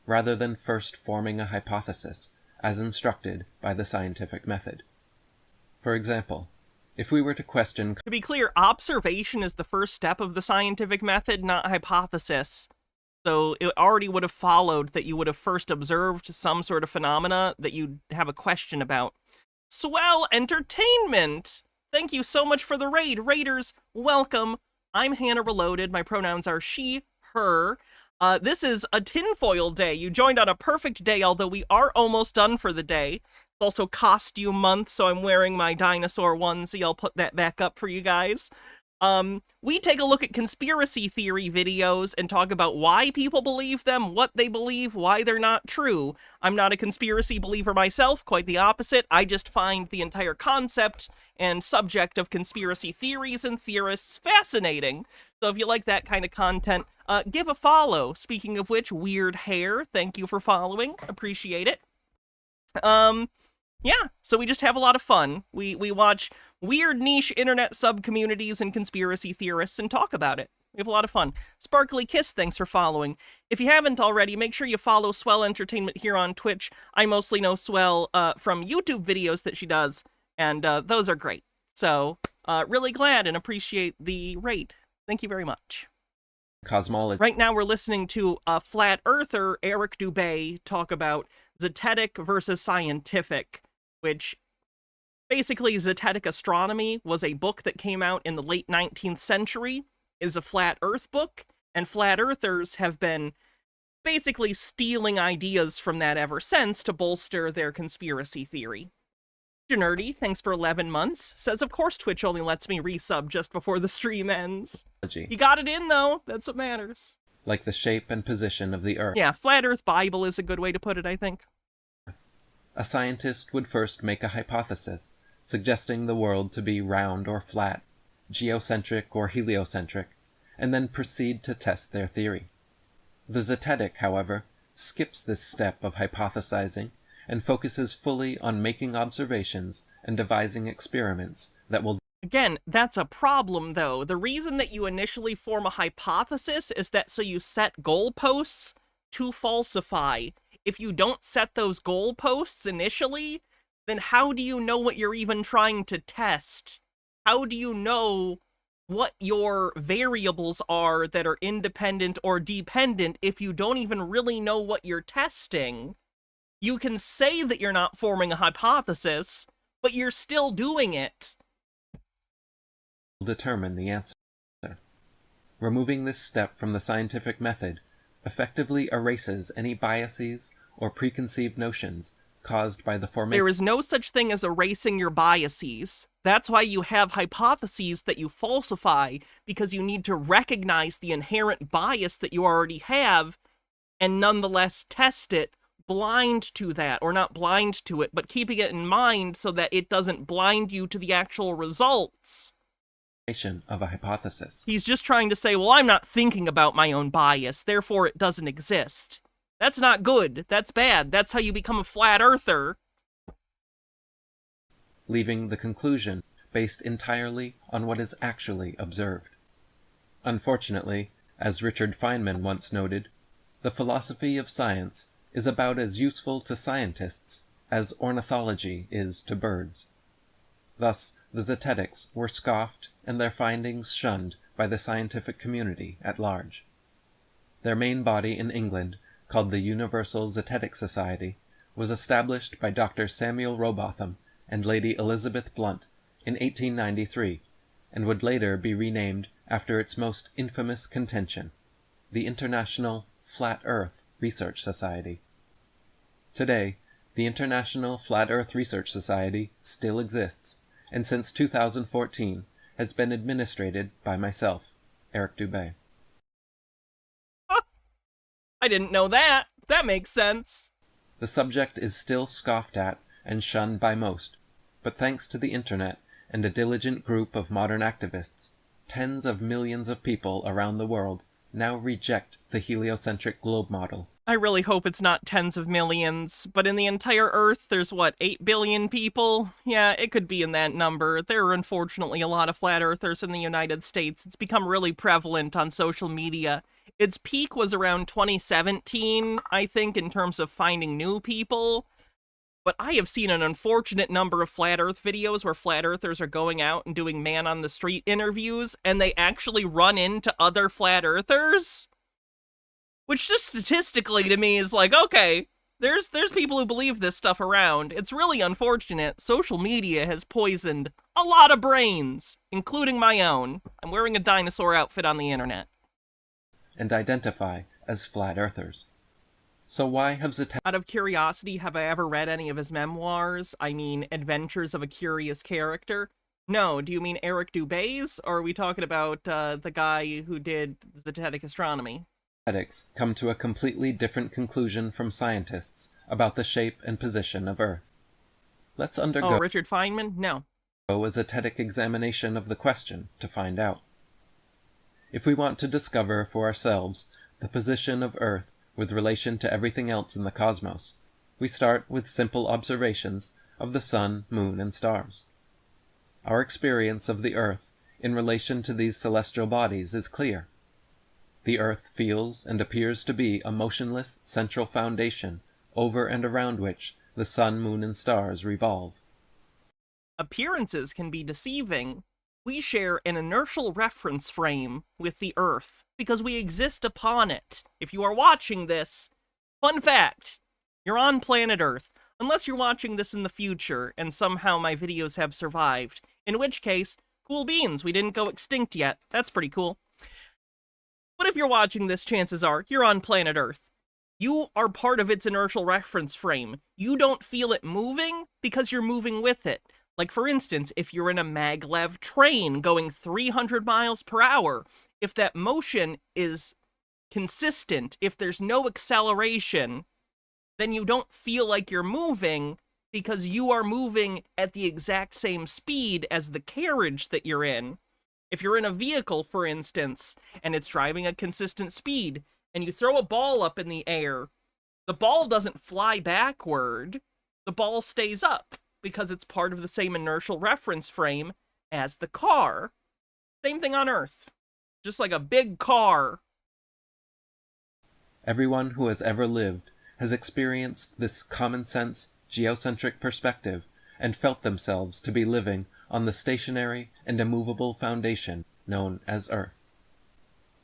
Rather than first forming a hypothesis, as instructed by the scientific method. For example, if we were to question... To be clear, observation is the first step of the scientific method, not hypothesis. So it already would have followed that you would have first observed some sort of phenomena that you'd have a question about. Swell Entertainment! Thank you so much for the raid. Raiders, welcome. I'm Hannah Reloaded. My pronouns are she, her. This is a tinfoil day. You joined on a perfect day, although we are almost done for the day. It's also costume month, so I'm wearing my dinosaur onesie. I'll put that back up for you guys. We take a look at conspiracy theory videos and talk about why people believe them, what they believe, why they're not true. I'm not a conspiracy believer myself, quite the opposite. I just find the entire concept and subject of conspiracy theories and theorists fascinating. So if you like that kind of content, give a follow. Speaking of which, Weird Hair, thank you for following. Appreciate it. Yeah, so we just have a lot of fun. We watch weird niche internet sub-communities and conspiracy theorists and talk about it. We have a lot of fun. Sparkly Kiss, thanks for following. If you haven't already, make sure you follow Swell Entertainment here on Twitch. I mostly know Swell from YouTube videos that she does, and those are great. So, really glad and appreciate the raid. Thank you very much. cosmology. Right now we're listening to a flat earther, Eric Dubay, talk about zetetic versus scientific, which basically zetetic astronomy was a book that came out in the late 19th century, is a flat earth book, and flat earthers have been basically stealing ideas from that ever since to bolster their conspiracy theory. Nerdy, thanks for 11 months, says, of course Twitch only lets me resub just before the stream ends. You got it in, though. That's what matters. Like the shape and position of the Earth. Yeah, Flat Earth Bible is a good way to put it, I think. A scientist would first make a hypothesis, suggesting the world to be round or flat, geocentric or heliocentric, and then proceed to test their theory. The zetetic, however, skips this step of hypothesizing and focuses fully on making observations and devising experiments that will... Again, that's a problem, though. The reason that you initially form a hypothesis is that so you set goalposts to falsify. If you don't set those goalposts initially, then how do you know what you're even trying to test? How do you know what your variables are that are independent or dependent if you don't even really know what you're testing? You can say that you're not forming a hypothesis, but you're still doing it. Determine the answer. Removing this step from the scientific method effectively erases any biases or preconceived notions caused by the formation. There is no such thing as erasing your biases. That's why you have hypotheses that you falsify, because you need to recognize the inherent bias that you already have and nonetheless test it blind to that, or not blind to it, but keeping it in mind so that it doesn't blind you to the actual results. Of a hypothesis. He's just trying to say, well, I'm not thinking about my own bias, therefore it doesn't exist. That's not good. That's bad. That's how you become a flat earther. Leaving the conclusion based entirely on what is actually observed. Unfortunately, as Richard Feynman once noted, the philosophy of science is about as useful to scientists as ornithology is to birds. Thus, the Zetetics were scoffed and their findings shunned by the scientific community at large. Their main body in England, called the Universal Zetetic Society, was established by Dr. Samuel Rowbotham and Lady Elizabeth Blunt in 1893, and would later be renamed after its most infamous contention, the International Flat Earth Research Society. Today, the International Flat Earth Research Society still exists, and since 2014 has been administrated by myself, Eric Dubay. I didn't know that. That makes sense. The subject is still scoffed at and shunned by most, but thanks to the internet and a diligent group of modern activists, tens of millions of people around the world now reject the heliocentric globe model. I really hope it's not tens of millions, but in the entire Earth, there's what, 8 billion people? Yeah, it could be in that number. There are unfortunately a lot of flat earthers in the United States. It's become really prevalent on social media. Its peak was around 2017, I think, in terms of finding new people. But I have seen an unfortunate number of flat earth videos where flat earthers are going out and doing man-on-the-street interviews, and they actually run into other flat earthers. Which just statistically to me is like, okay, there's people who believe this stuff around. It's really unfortunate. Social media has poisoned a lot of brains, including my own. I'm wearing a dinosaur outfit on the internet. And identify as flat earthers. So why have Zetetic... Out of curiosity, have I ever read any of his memoirs? I mean, Adventures of a Curious Character? No, do you mean Eric Dubay's? Or are we talking about the guy who did Zetetic Astronomy? Zetetics come to a completely different conclusion from scientists about the shape and position of Earth. Let's undergo Richard Feynman? No. A zetetic examination of the question to find out. If we want to discover for ourselves the position of Earth with relation to everything else in the cosmos, we start with simple observations of the sun, moon, and stars. Our experience of the Earth in relation to these celestial bodies is clear. The Earth feels and appears to be a motionless central foundation over and around which the sun, moon, and stars revolve. Appearances can be deceiving. we share an inertial reference frame with the Earth because we exist upon it. If you are watching this, fun fact, you're on planet Earth, unless you're watching this in the future and somehow my videos have survived, in which case, cool beans, we didn't go extinct yet. That's pretty cool. But if you're watching this, chances are you're on planet Earth. You are part of its inertial reference frame. You don't feel it moving because you're moving with it. Like, for instance, if you're in a maglev train going 300 miles per hour, if that motion is consistent, if there's no acceleration, then you don't feel like you're moving because you are moving at the exact same speed as the carriage that you're in. If you're in a vehicle, for instance, and it's driving a consistent speed, and you throw a ball up in the air, the ball doesn't fly backward, the ball stays up, because it's part of the same inertial reference frame as the car. Same thing on Earth. Just like a big car. Everyone who has ever lived has experienced this common-sense, geocentric perspective and felt themselves to be living on the stationary and immovable foundation known as Earth.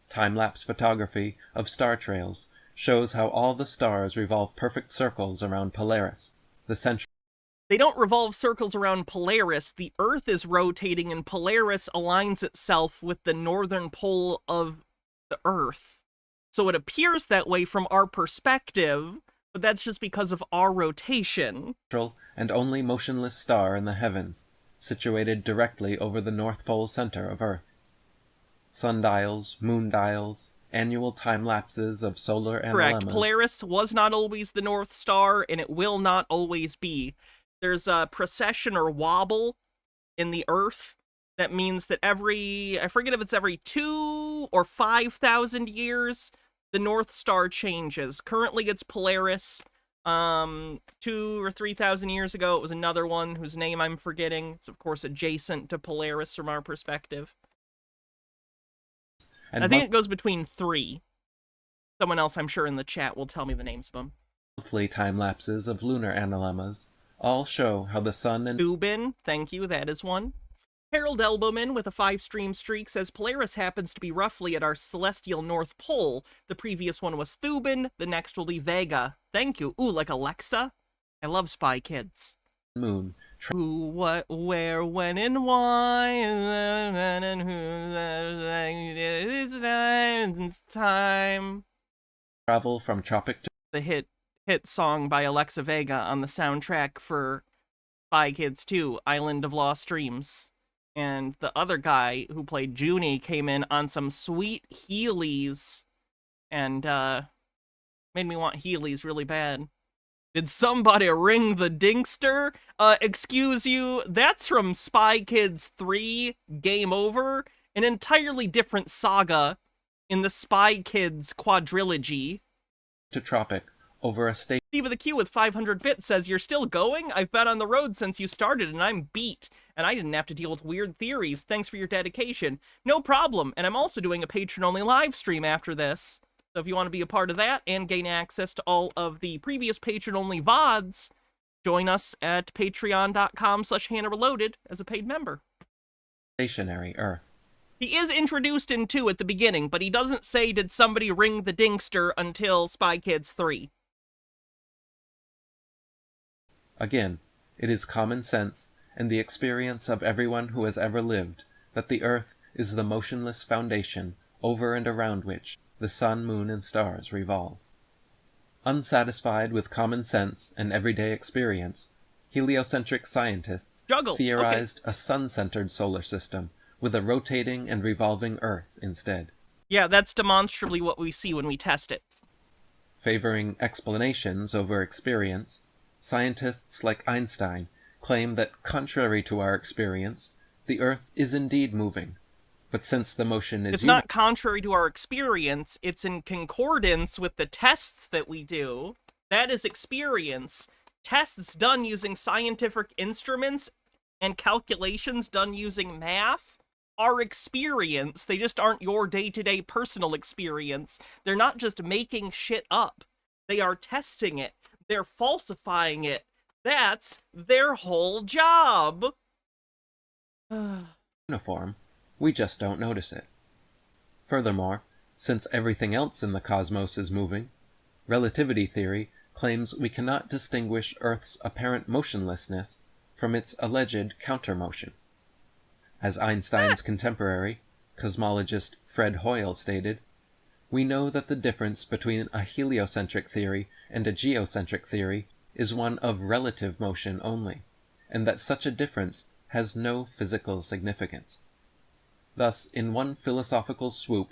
Time-lapse photography of star trails shows how all the stars revolve perfect circles around Polaris, the central. They don't revolve circles around Polaris. The Earth is rotating and Polaris aligns itself with the northern pole of the Earth. So it appears that way from our perspective, but that's just because of our rotation. And only motionless star in the heavens, situated directly over the North Pole center of Earth. Sundials, moon dials, annual time lapses of solar NLMs. Correct. Polaris was not always the North Star, and it will not always be. There's a precession or wobble in the Earth. That means that I forget if it's every 2 or 5,000 years, the North Star changes. Currently it's Polaris. 2 or 3,000 years ago, it was another one whose name I'm forgetting. It's, of course, adjacent to Polaris from our perspective. And I think it goes between 3. Someone else, I'm sure, in the chat will tell me the names of them. Monthly time lapses of lunar NLMs all show how the sun and Dubin, thank you, that is one. Harold Elbowman with a 5-stream streak says Polaris happens to be roughly at our celestial North Pole. The previous one was Thuban, the next will be Vega. Thank you. Ooh, like Alexa? I love Spy Kids. Moon. Who, what, where, when, and why, and who, it's time. Travel from tropic to... The hit song by Alexa Vega on the soundtrack for Spy Kids 2, Island of Lost Dreams. And the other guy who played Junie came in on some sweet Heelys and made me want Heelys really bad. Did somebody ring the Dinkster? Excuse you, that's from Spy Kids 3, Game Over, an entirely different saga in the Spy Kids quadrilogy. To tropic, over a state. Steve of the Q with 500 bits says, "You're still going? I've been on the road since you started and I'm beat. And I didn't have to deal with weird theories. Thanks for your dedication." No problem. And I'm also doing a patron-only live stream after this. So if you want to be a part of that and gain access to all of the previous patron-only VODs, join us at patreon.com/HannahReloaded as a paid member. Stationary Earth. He is introduced in 2 at the beginning, but he doesn't say, "Did somebody ring the Dinkster?" until Spy Kids 3. Again, it is common sense and the experience of everyone who has ever lived that the Earth is the motionless foundation over and around which the sun, moon, and stars revolve. Unsatisfied with common sense and everyday experience, heliocentric scientists theorized a sun-centered solar system with a rotating and revolving Earth instead. Yeah, that's demonstrably what we see when we test it. Favoring explanations over experience, scientists like Einstein claim that, contrary to our experience, the Earth is indeed moving. But since the motion is... It's not contrary to our experience, it's in concordance with the tests that we do. That is experience. Tests done using scientific instruments and calculations done using math are experience. They just aren't your day-to-day personal experience. They're not just making shit up. They are testing it. They're falsifying it. That's their whole job. uniform, we just don't notice it. Furthermore, since everything else in the cosmos is moving, relativity theory claims we cannot distinguish Earth's apparent motionlessness from its alleged countermotion. As Einstein's contemporary, cosmologist Fred Hoyle stated, we know that the difference between a heliocentric theory and a geocentric theory is one of relative motion only, and that such a difference has no physical significance. Thus, in one philosophical swoop,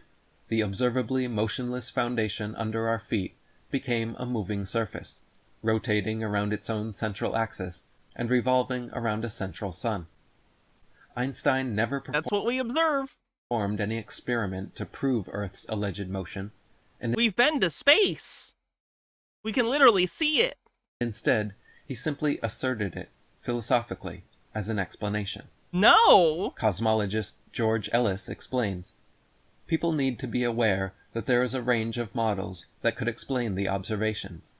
the observably motionless foundation under our feet became a moving surface, rotating around its own central axis and revolving around a central sun. Einstein never That's what we observe. performed any experiment to prove Earth's alleged motion, and We've been to space. We can literally see it. instead, he simply asserted it, philosophically, as an explanation. No! Cosmologist George Ellis explains, people need to be aware that there is a range of models that could explain the observations.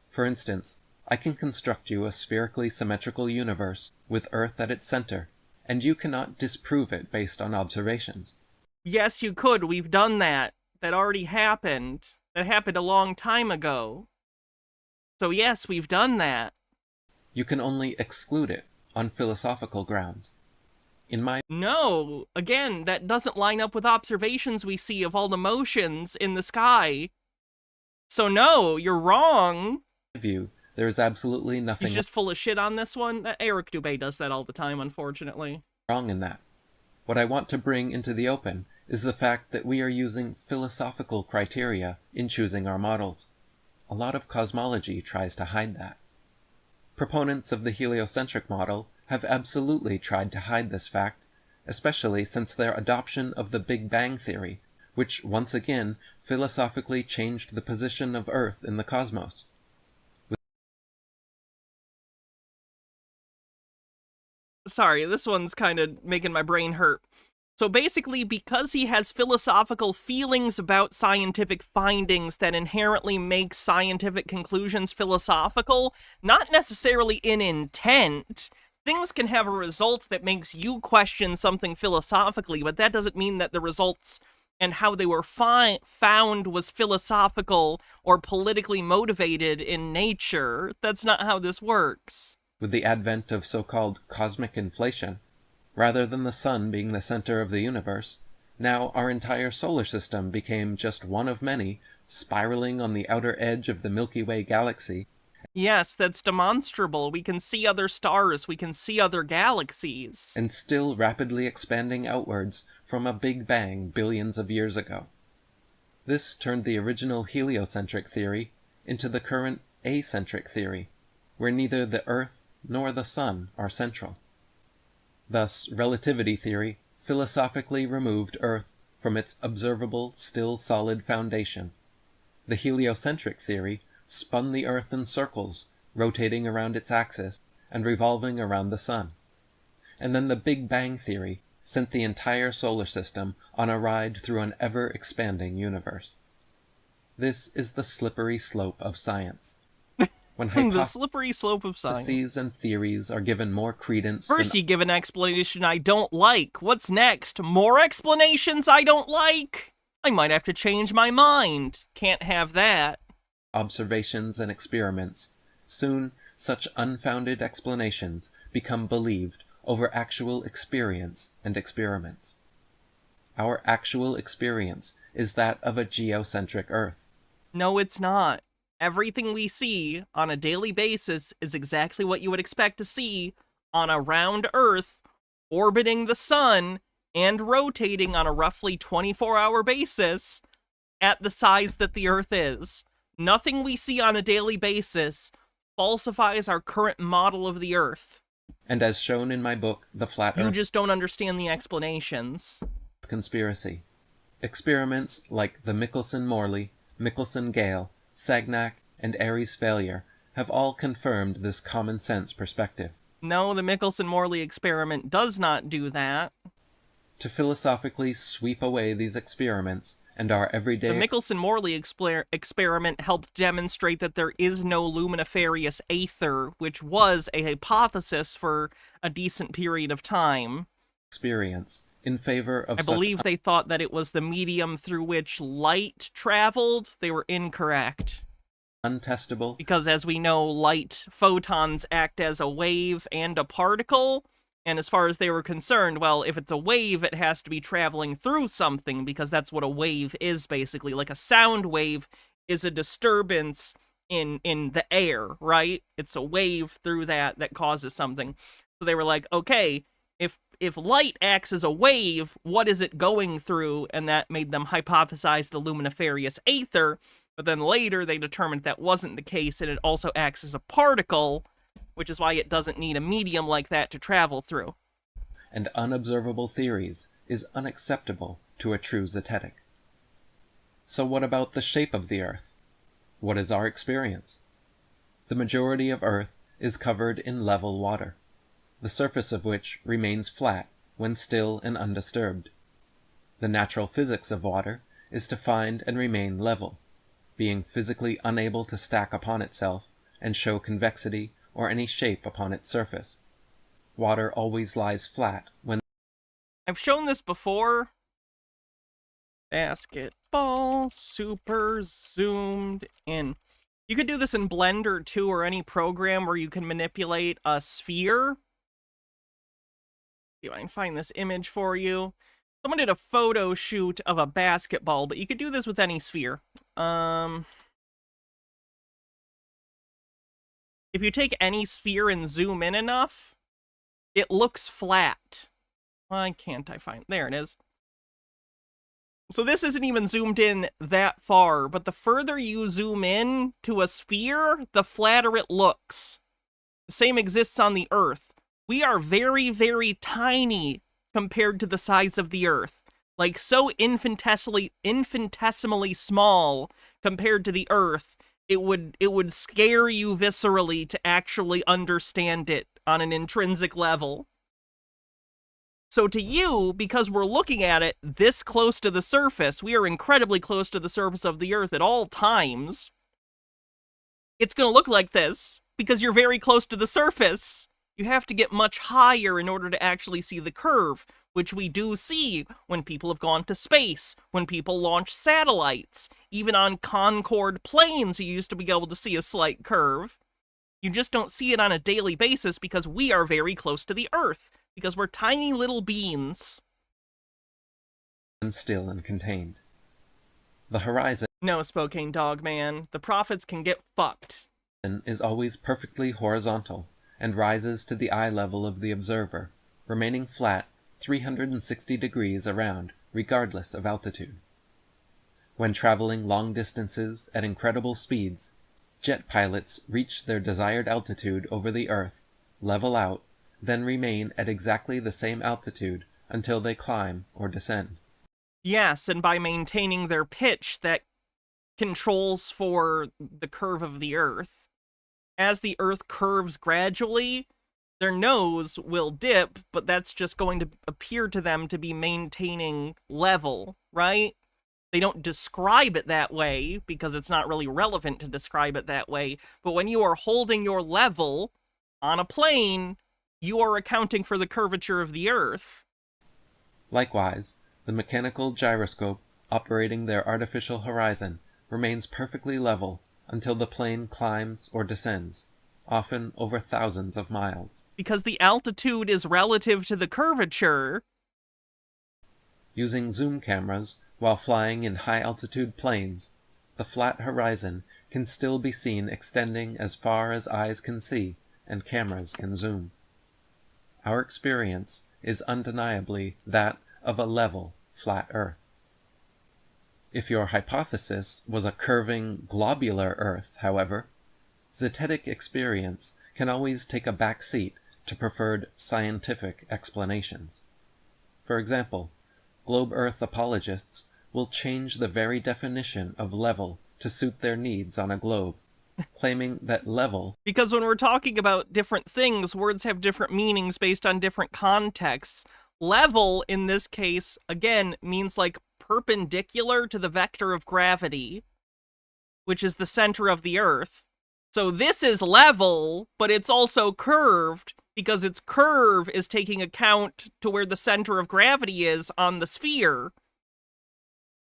For instance, I can construct you a spherically symmetrical universe with Earth at its center, and you cannot disprove it based on observations. Yes, you could. We've done that. That already happened. That happened a long time ago. So yes, we've done that. You can only exclude it on philosophical grounds. In my No, again, that doesn't line up with observations we see of all the motions in the sky. So no, you're wrong. view, there is absolutely nothing He's just full of shit on this one. Eric Dubé does that all the time, unfortunately. wrong in that. What I want to bring into the open is the fact that we are using philosophical criteria in choosing our models. A lot of cosmology tries to hide that. Proponents of the heliocentric model have absolutely tried to hide this fact, especially since their adoption of the Big Bang theory, which once again philosophically changed the position of Earth in the cosmos. Sorry, this one's kind of making my brain hurt. So basically, because he has philosophical feelings about scientific findings that inherently make scientific conclusions philosophical, not necessarily in intent, things can have a result that makes you question something philosophically, but that doesn't mean that the results and how they were found was philosophical or politically motivated in nature. That's not how this works. With the advent of so-called cosmic inflation, rather than the sun being the center of the universe, now our entire solar system became just one of many, spiraling on the outer edge of the Milky Way galaxy. Yes, that's demonstrable. We can see other stars, we can see other galaxies. And still rapidly expanding outwards from a Big Bang billions of years ago. This turned the original heliocentric theory into the current acentric theory, where neither the Earth nor the sun are central. Thus, relativity theory philosophically removed Earth from its observable, still solid foundation. The heliocentric theory spun the Earth in circles, rotating around its axis and revolving around the sun. And then the Big Bang theory sent the entire solar system on a ride through an ever-expanding universe. This is the slippery slope of science. When the slippery slope of science. Hypotheses and theories are given more credence First than you give an explanation I don't like. What's next? More explanations I don't like? I might have to change my mind. Can't have that. observations and experiments, soon such unfounded explanations become believed over actual experience and experiments. Our actual experience is that of a geocentric Earth. No, it's not. Everything we see on a daily basis is exactly what you would expect to see on a round Earth, orbiting the sun, and rotating on a roughly 24-hour basis at the size that the Earth is. Nothing we see on a daily basis falsifies our current model of the Earth. And as shown in my book, The Flat Earth You just don't understand the explanations. Conspiracy, experiments like the Michelson-Morley, Michelson-Gale, Sagnac, and Airy's failure have all confirmed this common-sense perspective. No, the Michelson-Morley experiment does not do that. To philosophically sweep away these experiments and our everyday... The Michelson-Morley experiment helped demonstrate that there is no luminiferous aether, which was a hypothesis for a decent period of time. experience in favor of I believe they thought that it was the medium through which light traveled. They were incorrect. Untestable. Because as we know, light photons act as a wave and a particle. And as far as they were concerned, well, if it's a wave, it has to be traveling through something, because that's what a wave is, basically. Like a sound wave is a disturbance in the air, right? It's a wave through that causes something. So they were like, okay, if light acts as a wave, what is it going through? And that made them hypothesize the luminiferous aether. But then later they determined that wasn't the case, and it also acts as a particle, which is why it doesn't need a medium like that to travel through. And unobservable theories is unacceptable to a true zetetic. So what about the shape of the Earth? What is our experience? The majority of Earth is covered in level water, the surface of which remains flat when still and undisturbed. The natural physics of water is to find and remain level, being physically unable to stack upon itself and show convexity or any shape upon its surface. Water always lies flat when... I've shown this before. Basketball, super zoomed in. You could do this in Blender too, or any program where you can manipulate a sphere. See if I can find this image for you. Someone did a photo shoot of a basketball, but you could do this with any sphere. If you take any sphere and zoom in enough, it looks flat. Why can't I find... There it is. So this isn't even zoomed in that far, but the further you zoom in to a sphere, the flatter it looks. The same exists on the Earth. We are very, very tiny compared to the size of the Earth. Like, so infinitesimally small compared to the Earth, it would scare you viscerally to actually understand it on an intrinsic level. So to you, because we're looking at it this close to the surface, we are incredibly close to the surface of the Earth at all times, it's going to look like this, because you're very close to the surface. You have to get much higher in order to actually see the curve, which we do see when people have gone to space, when people launch satellites. Even on Concorde planes, you used to be able to see a slight curve. You just don't see it on a daily basis because we are very close to the Earth, because we're tiny little beans. And still and contained. The horizon... No, Spokane Dog Man. The prophets can get fucked. ...is always perfectly horizontal and rises to the eye level of the observer, remaining flat 360 degrees around, regardless of altitude. When traveling long distances at incredible speeds, jet pilots reach their desired altitude over the Earth, level out, then remain at exactly the same altitude until they climb or descend. Yes, and by maintaining their pitch that controls for the curve of the Earth. As the Earth curves gradually, their nose will dip, but that's just going to appear to them to be maintaining level, right? They don't describe it that way, because it's not really relevant to describe it that way, but when you are holding your level on a plane, you are accounting for the curvature of the Earth. Likewise, the mechanical gyroscope operating their artificial horizon remains perfectly level until the plane climbs or descends, often over thousands of miles. Because the altitude is relative to the curvature. Using zoom cameras while flying in high-altitude planes, the flat horizon can still be seen extending as far as eyes can see and cameras can zoom. Our experience is undeniably that of a level, flat Earth. If your hypothesis was a curving, globular Earth, however, zetetic experience can always take a back seat to preferred scientific explanations. For example, globe Earth apologists will change the very definition of level to suit their needs on a globe, claiming that level... Because when we're talking about different things, words have different meanings based on different contexts. Level, in this case, again, means like perpendicular to the vector of gravity, which is the center of the Earth. So this is level, but it's also curved because its curve is taking account to where the center of gravity is on the sphere.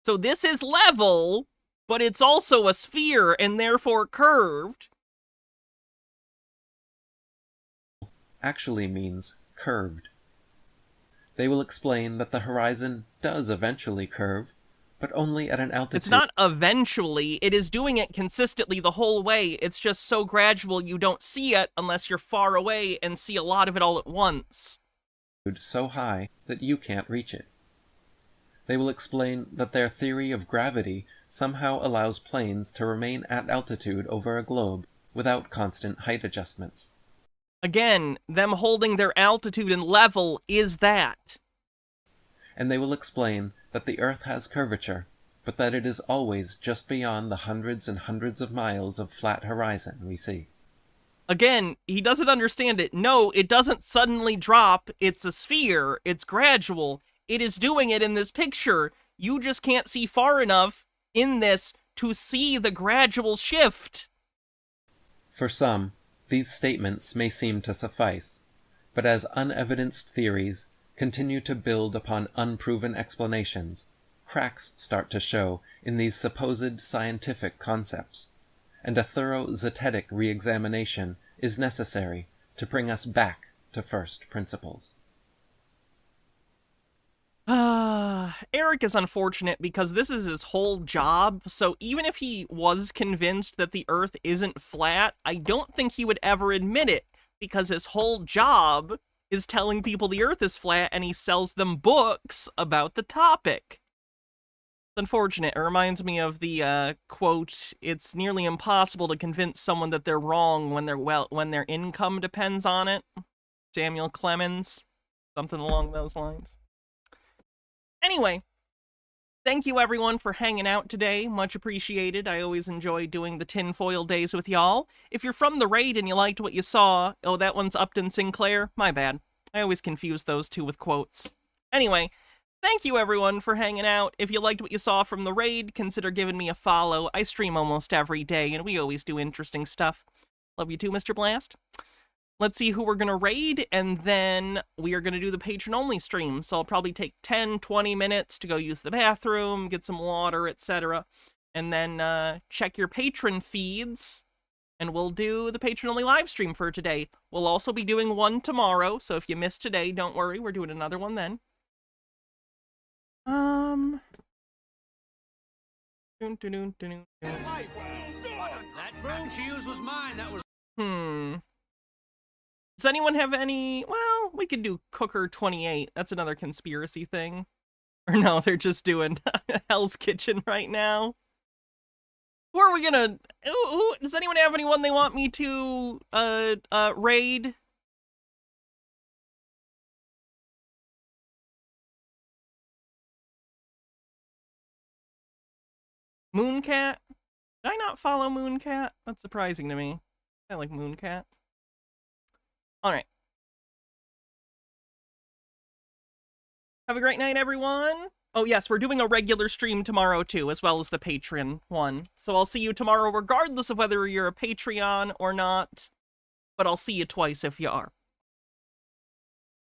So this is level, but it's also a sphere and therefore curved. Actually means curved. They will explain that the horizon does eventually curve, but only at an altitude. It's not eventually, it is doing it consistently the whole way. It's just so gradual you don't see it unless you're far away and see a lot of it all at once. So high that you can't reach it. They will explain that their theory of gravity somehow allows planes to remain at altitude over a globe without constant height adjustments. Again, them holding their altitude and level is that. And they will explain that the Earth has curvature, but that it is always just beyond the hundreds and hundreds of miles of flat horizon we see. Again, he doesn't understand it. No, it doesn't suddenly drop. It's a sphere. It's gradual. It is doing it in this picture. You just can't see far enough in this to see the gradual shift. For some, these statements may seem to suffice, but as unevidenced theories continue to build upon unproven explanations, cracks start to show in these supposed scientific concepts, and a thorough zetetic re-examination is necessary to bring us back to first principles. Eric is unfortunate because this is his whole job, so even if he was convinced that the Earth isn't flat, I don't think he would ever admit it, because his whole job is telling people the Earth is flat, and he sells them books about the topic. It's unfortunate. It reminds me of the quote, "It's nearly impossible to convince someone that they're wrong when their income depends on it." Samuel Clemens, something along those lines. Anyway, thank you everyone for hanging out today. Much appreciated. I always enjoy doing the tinfoil days with y'all. If you're from the raid and you liked what you saw, oh, that one's Upton Sinclair, my bad. I always confuse those two with quotes. Anyway, thank you everyone for hanging out. If you liked what you saw from the raid, consider giving me a follow. I stream almost every day, and we always do interesting stuff. Love you too, Mr. Blast. Let's see who we're going to raid, and then we are going to do the patron-only stream. So I'll probably take 10, 20 minutes to go use the bathroom, get some water, etc. And then check your patron feeds, and we'll do the patron-only live stream for today. We'll also be doing one tomorrow, so if you missed today, don't worry, we're doing another one then. That broom she used was mine. That was. Does anyone have any? Well, we could do Cooker 28. That's another conspiracy thing. Or no, they're just doing Hell's Kitchen right now. Who are we gonna? Does anyone have anyone they want me to raid? Mooncat? Did I not follow Mooncat? That's surprising to me. I like Mooncat. Alright. Have a great night, everyone. Oh, yes, we're doing a regular stream tomorrow, too, as well as the Patreon one. So I'll see you tomorrow, regardless of whether you're a Patreon or not. But I'll see you twice if you are.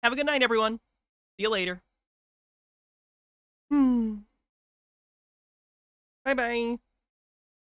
Have a good night, everyone. See you later. Bye-bye.